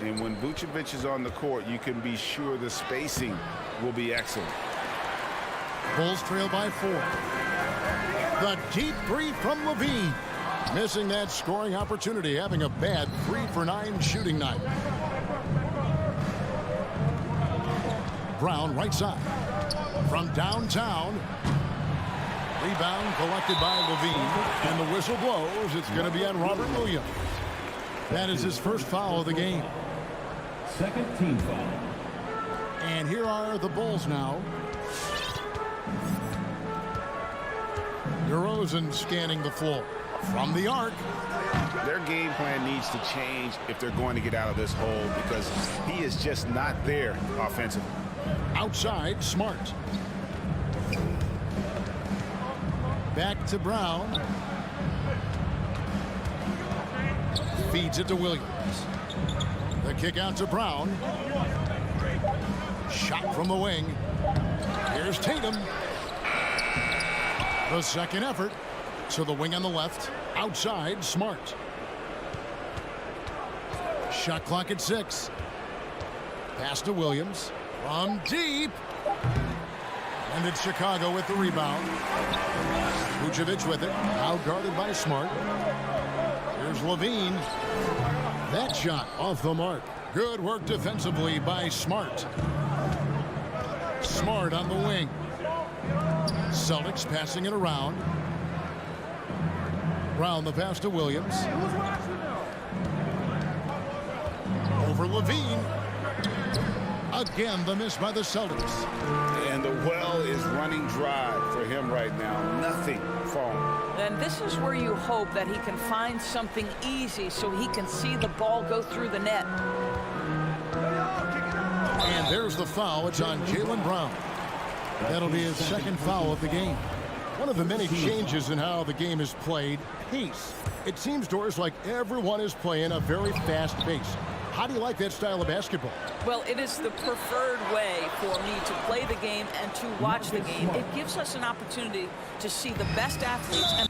[SPEAKER 10] And when Vucevic is on the court, you can be sure the spacing will be excellent.
[SPEAKER 6] Bulls trail by 4. The deep three from Levine. Missing that scoring opportunity, having a bad 3-for-9 shooting night. Brown right side. From downtown. Rebound collected by Levine. And the whistle blows. It's going to be on Robert Williams. That is his first foul of the game.
[SPEAKER 4] Second team foul.
[SPEAKER 6] And here are the Bulls now. DeRozan scanning the floor. From the arc.
[SPEAKER 10] Their game plan needs to change if they're going to get out of this hole because he is just not there offensively.
[SPEAKER 6] Outside, Smart. Back to Brown. Feeds it to Williams. The kick out to Brown. Shot from the wing. Here's Tatum. The second effort. So the wing on the left. Outside, Smart. Shot clock at 6. Pass to Williams. From deep. And it's Chicago with the rebound. Vucevic with it. Now guarded by Smart. Here's Levine. That shot off the mark. Good work defensively by Smart. Smart on the wing. Celtics passing it around. Brown the pass to Williams. Over Levine. Again, the miss by the Celtics.
[SPEAKER 10] And the well is running dry for him right now. Nothing falling.
[SPEAKER 8] And this is where you hope that he can find something easy so he can see the ball go through the net.
[SPEAKER 6] And there's the foul. It's on Jaylen Brown. That'll be his second foul of the game. One of the many changes in how the game is played, pace. It seems to us like everyone is playing a very fast pace. How do you like that style of basketball?
[SPEAKER 8] Well, it is the preferred way for me to play the game and to watch the game. It gives us an opportunity to see the best athletes and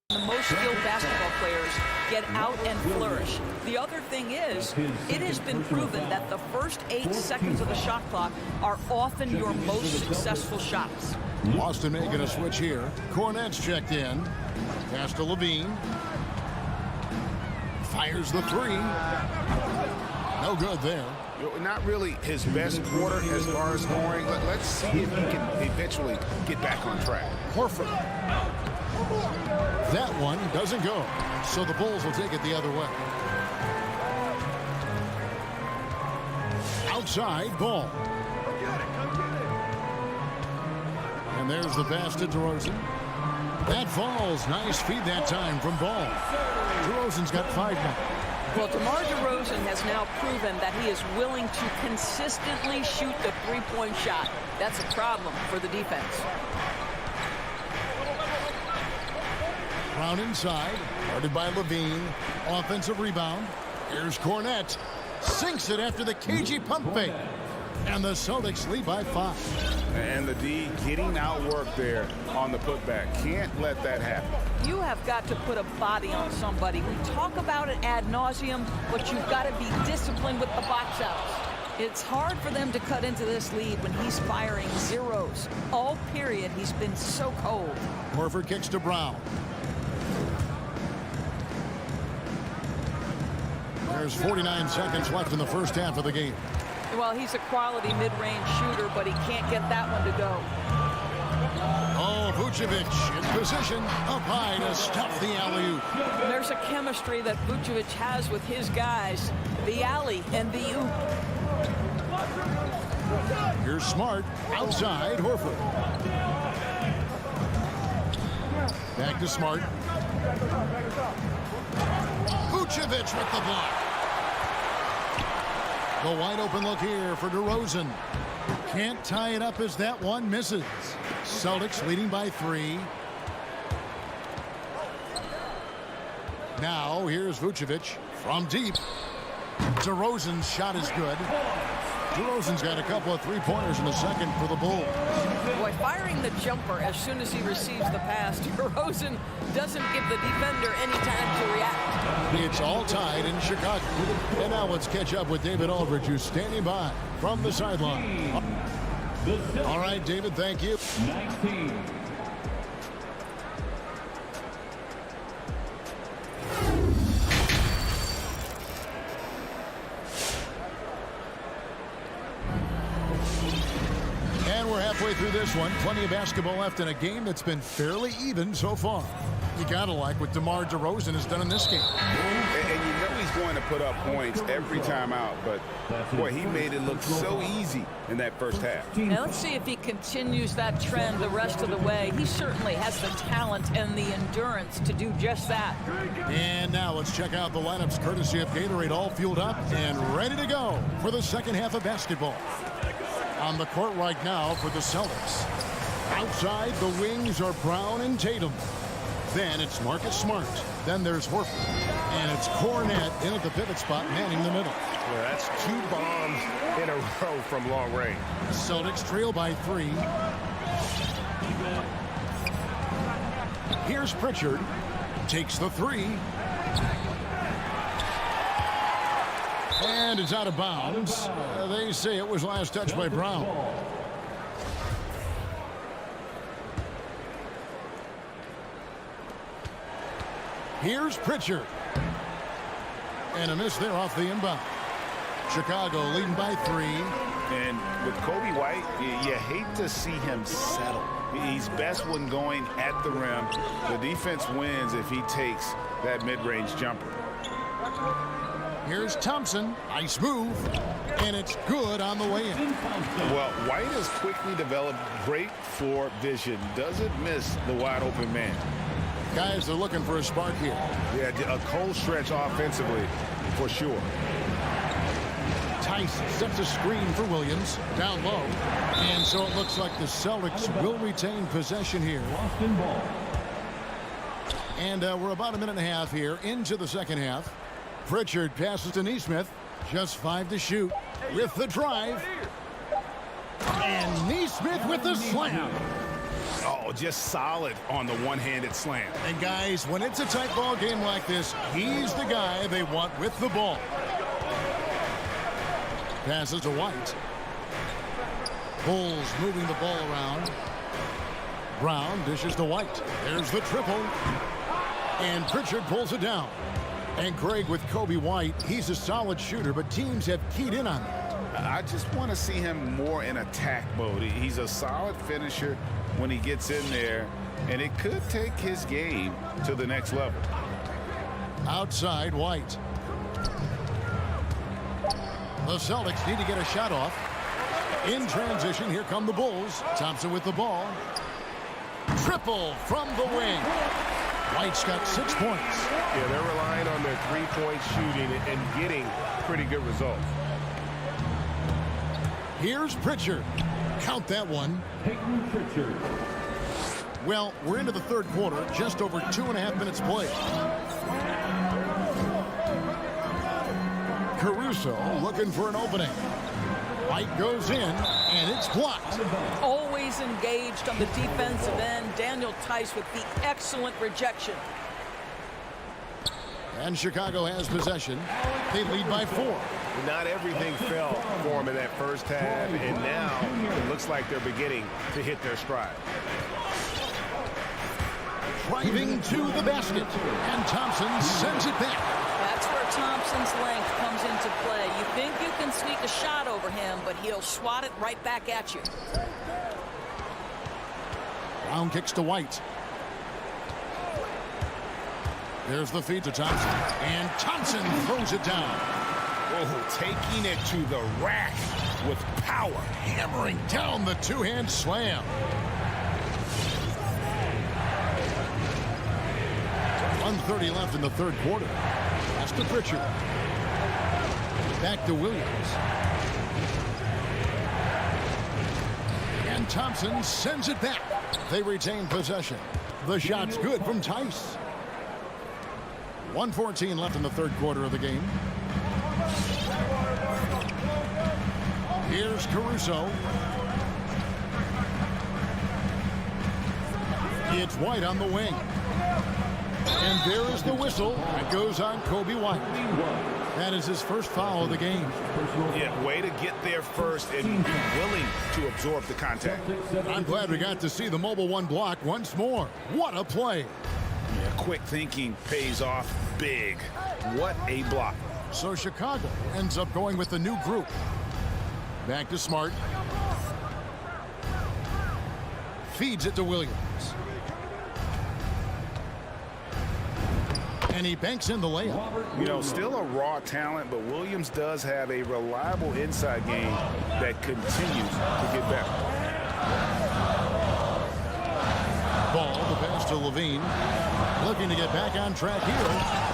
[SPEAKER 8] the most skilled basketball players get out and flourish. The other thing is, it has been proven that the first 8 seconds of the shot clock are often your most successful shots.
[SPEAKER 6] Boston making a switch here. Cornette's checked in. Pass to Levine. Fires the 3. No good there.
[SPEAKER 10] Not really his best quarter as far as scoring. Let's see if he can eventually get back on track.
[SPEAKER 6] Horford. That one doesn't go. So the Bulls will take it the other way. Outside ball. And there's the pass to DeRozan. That falls. Nice feed that time from Ball. DeRozan's got 5 now.
[SPEAKER 8] Well, DeMar DeRozan has now proven that he is willing to consistently shoot the three-point shot. That's a problem for the defense.
[SPEAKER 6] Brown inside. Guarded by Levine. Offensive rebound. Here's Cornette. Sinks it after the cagey pump fake. And the Celtics lead by 5.
[SPEAKER 10] And the D getting outworked there on the putback. Can't let that happen.
[SPEAKER 8] You have got to put a body on somebody. We talk about it ad nauseum, but you've got to be disciplined with the box outs. It's hard for them to cut into this lead when he's firing zeros. All period, he's been so cold.
[SPEAKER 6] Horford kicks to Brown. There's 49 seconds left in the first half of the game.
[SPEAKER 8] Well, he's a quality mid-range shooter, but he can't get that one to go.
[SPEAKER 6] Oh, Vucevic in position, up high to stuff the alley-oop.
[SPEAKER 8] There's a chemistry that Vucevic has with his guys, the alley and the oop.
[SPEAKER 6] Here's Smart, outside Horford. Back to Smart. Vucevic with the block. The wide open look here for DeRozan. Can't tie it up as that one misses. Celtics leading by 3. Now here's Vucevic from deep. DeRozan's shot is good. DeRozan's got a couple of three-pointers in the second for the Bulls.
[SPEAKER 8] Boy, firing the jumper as soon as he receives the pass, DeRozan doesn't give the defender any time to react.
[SPEAKER 6] It's all tied in Chicago. And now let's catch up with David Aldridge, who's standing by from the sideline. All right, David, thank you.
[SPEAKER 4] 19.
[SPEAKER 6] And we're halfway through this one. Plenty of basketball left in a game that's been fairly even so far. You gotta like what DeMar DeRozan has done in this game.
[SPEAKER 10] And you know he's going to put up points every time out, but boy, he made it look so easy in that first half.
[SPEAKER 8] Now let's see if he continues that trend the rest of the way. He certainly has the talent and the endurance to do just that.
[SPEAKER 6] And now let's check out the lineups courtesy of Gatorade, all fueled up and ready to go for the second half of basketball. On the court right now for the Celtics. Outside, the wings are Brown and Tatum. Then it's Marcus Smart. Then there's Horford. And it's Cornette in at the pivot spot, manning the middle.
[SPEAKER 1] Well, that's 2 bombs in a row from long range.
[SPEAKER 6] Celtics trail by 3. Here's Pritchard. Takes the 3. And it's out of bounds. They say it was last touched by Brown. Here's Pritchard. And a miss there off the inbound. Chicago leading by 3.
[SPEAKER 10] And with Kobe White, you hate to see him settle. He's best when going at the rim. The defense wins if he takes that mid-range jumper.
[SPEAKER 6] Here's Thompson. Nice move. And it's good on the way in.
[SPEAKER 10] Well, White has quickly developed great floor vision. Doesn't miss the wide open man.
[SPEAKER 6] Guys are looking for a spark here.
[SPEAKER 10] Yeah, a cold stretch offensively for sure.
[SPEAKER 6] Tice sets a screen for Williams. Down low. And so it looks like the Celtics will retain possession here. And we're about a minute and a half here into the second half. Pritchard passes to Nesmith. Just 5 to shoot with the drive. And Nesmith with the slam.
[SPEAKER 10] Oh, just solid on the one-handed slam.
[SPEAKER 6] And guys, when it's a tight ball game like this, he's the guy they want with the ball. Passes to White. Bulls moving the ball around. Brown dishes to White. There's the triple. And Pritchard pulls it down. And Craig, with Kobe White, he's a solid shooter, but teams have keyed in on that.
[SPEAKER 5] I just want to see him more in attack mode. He's a solid finisher when he gets in there, and it could take his game to the next level.
[SPEAKER 6] Outside, White. The Celtics need to get a shot off. In transition, here come the Bulls. Thompson with the ball. Triple from the wing. White's got 6 points.
[SPEAKER 1] Yeah, they're relying on their three-point shooting and getting pretty good results.
[SPEAKER 6] Here's Pritchard. Count that one.
[SPEAKER 4] Peyton Pritchard.
[SPEAKER 6] Well, we're into the third quarter, just over 2.5 minutes played. Caruso looking for an opening. White goes in, and it's blocked.
[SPEAKER 8] Always engaged on the defensive end. Daniel Tice with the excellent rejection.
[SPEAKER 6] And Chicago has possession. They lead by 4.
[SPEAKER 1] Not everything fell for them in that first half, and now it looks like they're beginning to hit their stride.
[SPEAKER 6] Driving to the basket, and Thompson sends it back.
[SPEAKER 8] That's where Thompson's length comes into play. You think you can sneak a shot over him, but he'll swat it right back at you.
[SPEAKER 6] Brown kicks to White. There's the feed to Thompson, and Thompson throws it down.
[SPEAKER 5] Oh, taking it to the rack with power.
[SPEAKER 6] Hammering down the two-hand slam. 1:30 left in the third quarter. That's to Pritchard. Back to Williams. And Thompson sends it back. They retain possession. The shot's good from Tice. 1:14 left in the third quarter of the game. Here's Caruso. It's White on the wing. And there is the whistle. It goes on Kobe White. That is his first foul of the game.
[SPEAKER 5] Yeah, way to get there first and be willing to absorb the contact.
[SPEAKER 6] I'm glad we got to see the mobile one block once more. What a play.
[SPEAKER 5] Yeah, quick thinking pays off big. What a block.
[SPEAKER 6] So Chicago ends up going with the new group. Back to Smart. Feeds it to Williams. And he banks in the layup.
[SPEAKER 5] You know, still a raw talent, but Williams does have a reliable inside game that continues to get better.
[SPEAKER 6] Ball, the pass to Levine. Looking to get back on track here.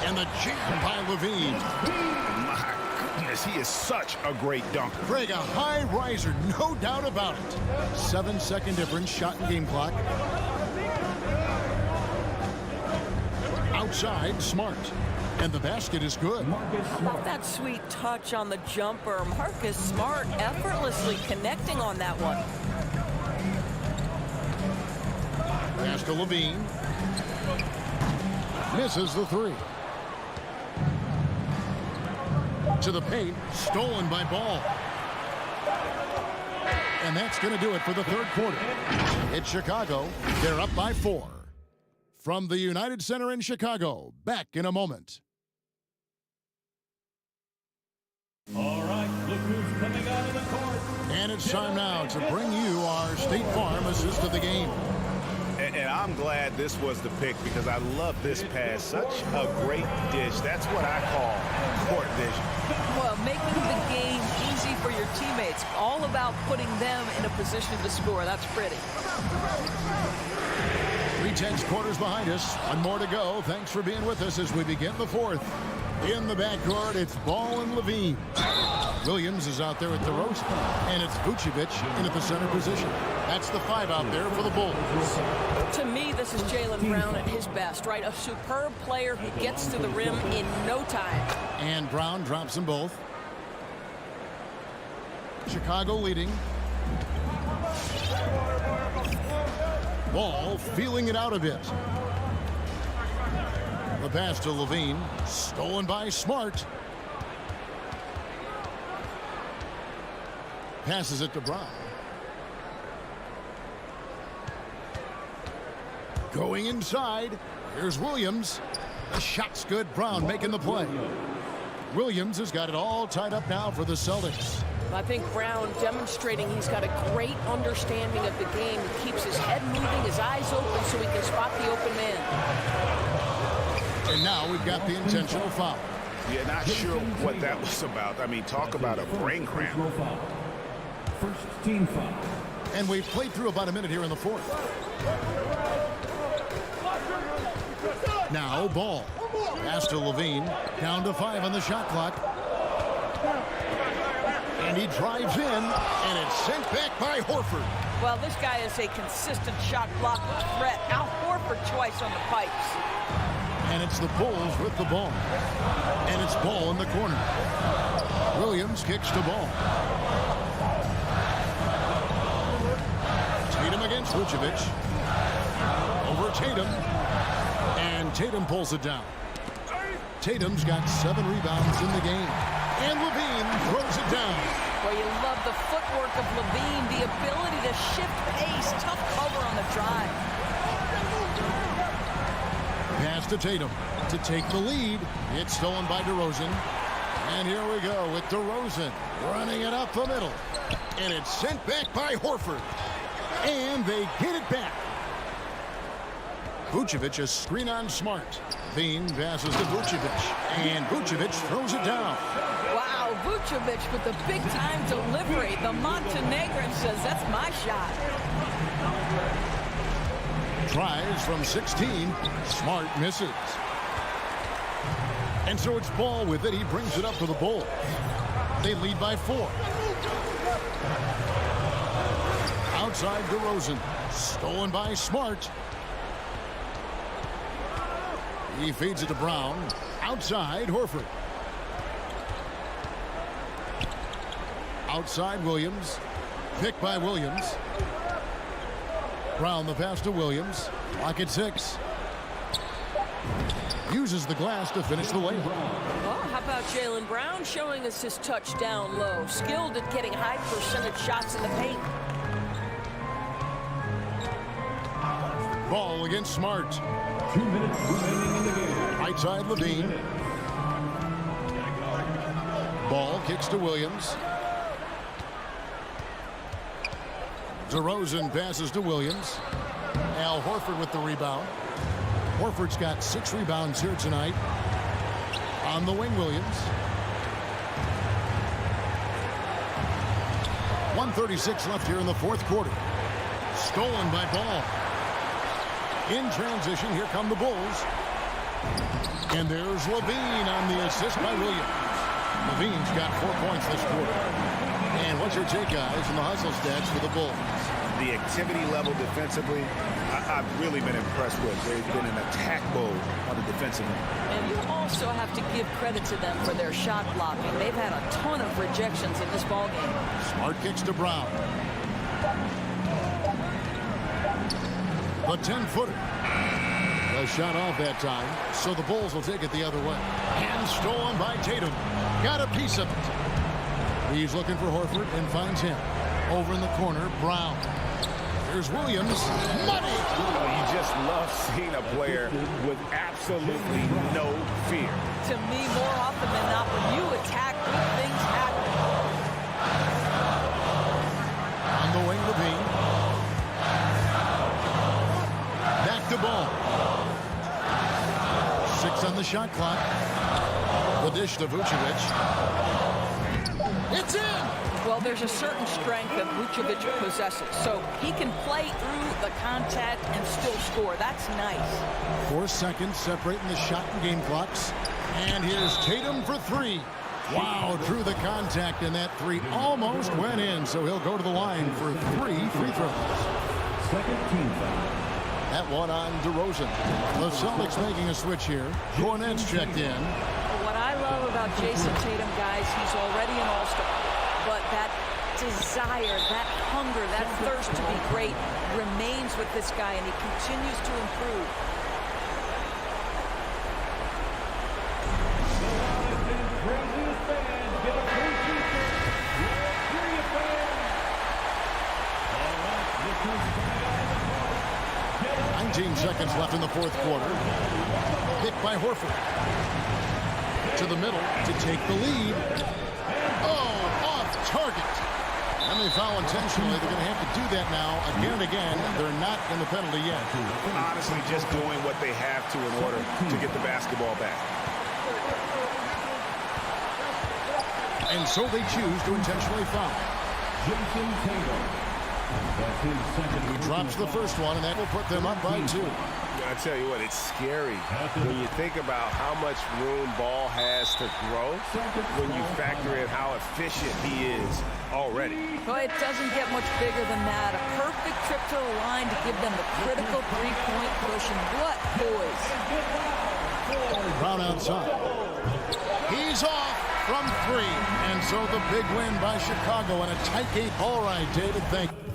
[SPEAKER 6] And the jam by Levine.
[SPEAKER 5] My goodness, he is such a great dunker.
[SPEAKER 6] Craig, a high riser, no doubt about it. 7-second difference, shot and game clock. Outside, Smart. And the basket is good.
[SPEAKER 8] How about that sweet touch on the jumper? Marcus Smart effortlessly connecting on that one.
[SPEAKER 6] Pass to Levine. Misses the three. To the paint. Stolen by Ball. And that's going to do it for the third quarter. It's Chicago. They're up by 4. From the United Center in Chicago, back in a moment.
[SPEAKER 4] All right, look who's coming out of the court.
[SPEAKER 6] And it's time now to bring you our State Farm assist of the game.
[SPEAKER 5] And I'm glad this was the pick because I love this pass. Such a great dish. That's what I call court vision.
[SPEAKER 8] Well, making the game easy for your teammates. All about putting them in a position to score. That's pretty.
[SPEAKER 6] 3/10 quarters behind us. One more to go. Thanks for being with us as we begin the fourth. In the backcourt, it's Ball and Levine. Williams is out there at the roast, and it's Vucevic in at the center position. That's the 5 out there for the Bulls.
[SPEAKER 8] To me, this is Jaylen Brown at his best, right? A superb player who gets to the rim in no time.
[SPEAKER 6] And Brown drops them both. Chicago leading. Ball feeling it out a bit. The pass to Levine. Stolen by Smart. Passes it to Brown. Going inside. Here's Williams. The shot's good. Brown making the play. Williams has got it all tied up now for the Celtics.
[SPEAKER 9] I think Brown demonstrating he's got a great understanding of the game. He keeps his head moving, his eyes open so he can spot the open man.
[SPEAKER 6] And now we've got the intentional foul.
[SPEAKER 10] Yeah, not sure what that was about. I mean, talk about a brain cramp.
[SPEAKER 4] First team foul.
[SPEAKER 6] And we've played through about a minute here in the fourth. Now ball. Pass to Levine. Down to 5 on the shot clock. And he drives in, and it's sent back by Horford.
[SPEAKER 8] Well, this guy is a consistent shot block threat. Al Horford twice on the pipes.
[SPEAKER 6] And it's the Bulls with the ball. And it's Ball in the corner. Williams kicks to Ball. Tatum against Vucevic. Over Tatum. And Tatum pulls it down. Tatum's got 7 rebounds in the game. And Levine throws it down.
[SPEAKER 8] Well, you love the footwork of Levine, the ability to shift pace, tough cover on the drive.
[SPEAKER 6] Pass to Tatum to take the lead. It's stolen by DeRozan. And here we go with DeRozan running it up the middle. And it's sent back by Horford. And they get it back. Vucevic, a screen on Smart. Levine passes to Vucevic. And Vucevic throws it down.
[SPEAKER 8] Wow, Vucevic with the big-time delivery. The Montenegrin says, that's my shot.
[SPEAKER 6] Tries from 16. Smart misses. And so it's Ball with it. He brings it up to the Bulls. They lead by 4. Outside DeRozan. Stolen by Smart. He feeds it to Brown. Outside Horford. Outside Williams. Picked by Williams. Brown the pass to Williams. Lock at 6. Uses the glass to finish the layup.
[SPEAKER 9] Oh, how about Jaylen Brown showing us his touchdown low. Skilled at getting high percentage shots in the paint.
[SPEAKER 6] Ball against Smart.
[SPEAKER 4] 2 minutes remaining in the game.
[SPEAKER 6] Right side Levine. Ball kicks to Williams. DeRozan passes to Williams. Al Horford with the rebound. Horford's got 6 rebounds here tonight. On the wing, Williams. 1:36 left here in the fourth quarter. Stolen by Ball. In transition, here come the Bulls. And there's Levine on the assist by Williams. Levine's got 4 points this quarter. And what's your take, guys, on the hustle stats for the Bulls?
[SPEAKER 10] The activity level defensively, I've really been impressed with. They've been in attack mode on the defensive end.
[SPEAKER 8] And you also have to give credit to them for their shot blocking. They've had a ton of rejections in this ballgame.
[SPEAKER 6] Smart kicks to Brown. The 10-footer. A shot off that time, so the Bulls will take it the other way. And stolen by Tatum. Got a piece of it. He's looking for Horford and finds him. Over in the corner, Brown. Here's Williams. Money!
[SPEAKER 10] You just love seeing a player with absolutely no fear.
[SPEAKER 8] To me, more often than not, when you attack, good things happen.
[SPEAKER 6] On the wing, Levine. Back to Ball. 6 on the shot clock. The dish to Vucevic. It's in!
[SPEAKER 8] Well, there's a certain strength that Vucevic possesses, so he can play through the contact and still score. That's nice.
[SPEAKER 6] 4 seconds separating the shot and game clocks. And here's Tatum for 3. Wow, through the contact, and that 3 almost went in, so he'll go to the line for 3 free throws.
[SPEAKER 4] Second team foul.
[SPEAKER 6] That one on DeRozan. The Celtics making a switch here. Cornette's checked in.
[SPEAKER 8] What I love about Jason Tatum, guys, he's already an all-star. But that desire, that hunger, that thirst to be great remains with this guy, and he continues to improve.
[SPEAKER 4] Craziest fans get a free t-shirt. Here you fans. All right, this one's coming out.
[SPEAKER 6] 19 seconds left in the fourth quarter. Hit by Horford. To the middle to take the lead. Oh, off target. And they foul intentionally. They're going to have to do that now again and again. They're not in the penalty yet.
[SPEAKER 10] Honestly, just doing what they have to in order to get the basketball back.
[SPEAKER 6] And so they choose to intentionally foul.
[SPEAKER 4] Jason Tatum. That's his second.
[SPEAKER 6] He drops the first one, and that will put them up by 2.
[SPEAKER 10] I tell you what, it's scary when you think about how much room Ball has to grow when you factor in how efficient he is already.
[SPEAKER 8] Well, it doesn't get much bigger than that. A perfect trip to the line to give them the critical three-point push, and what poise.
[SPEAKER 6] Brown outside. He's off from 3. And so the big win by Chicago in a tight game. All right, David, thank you.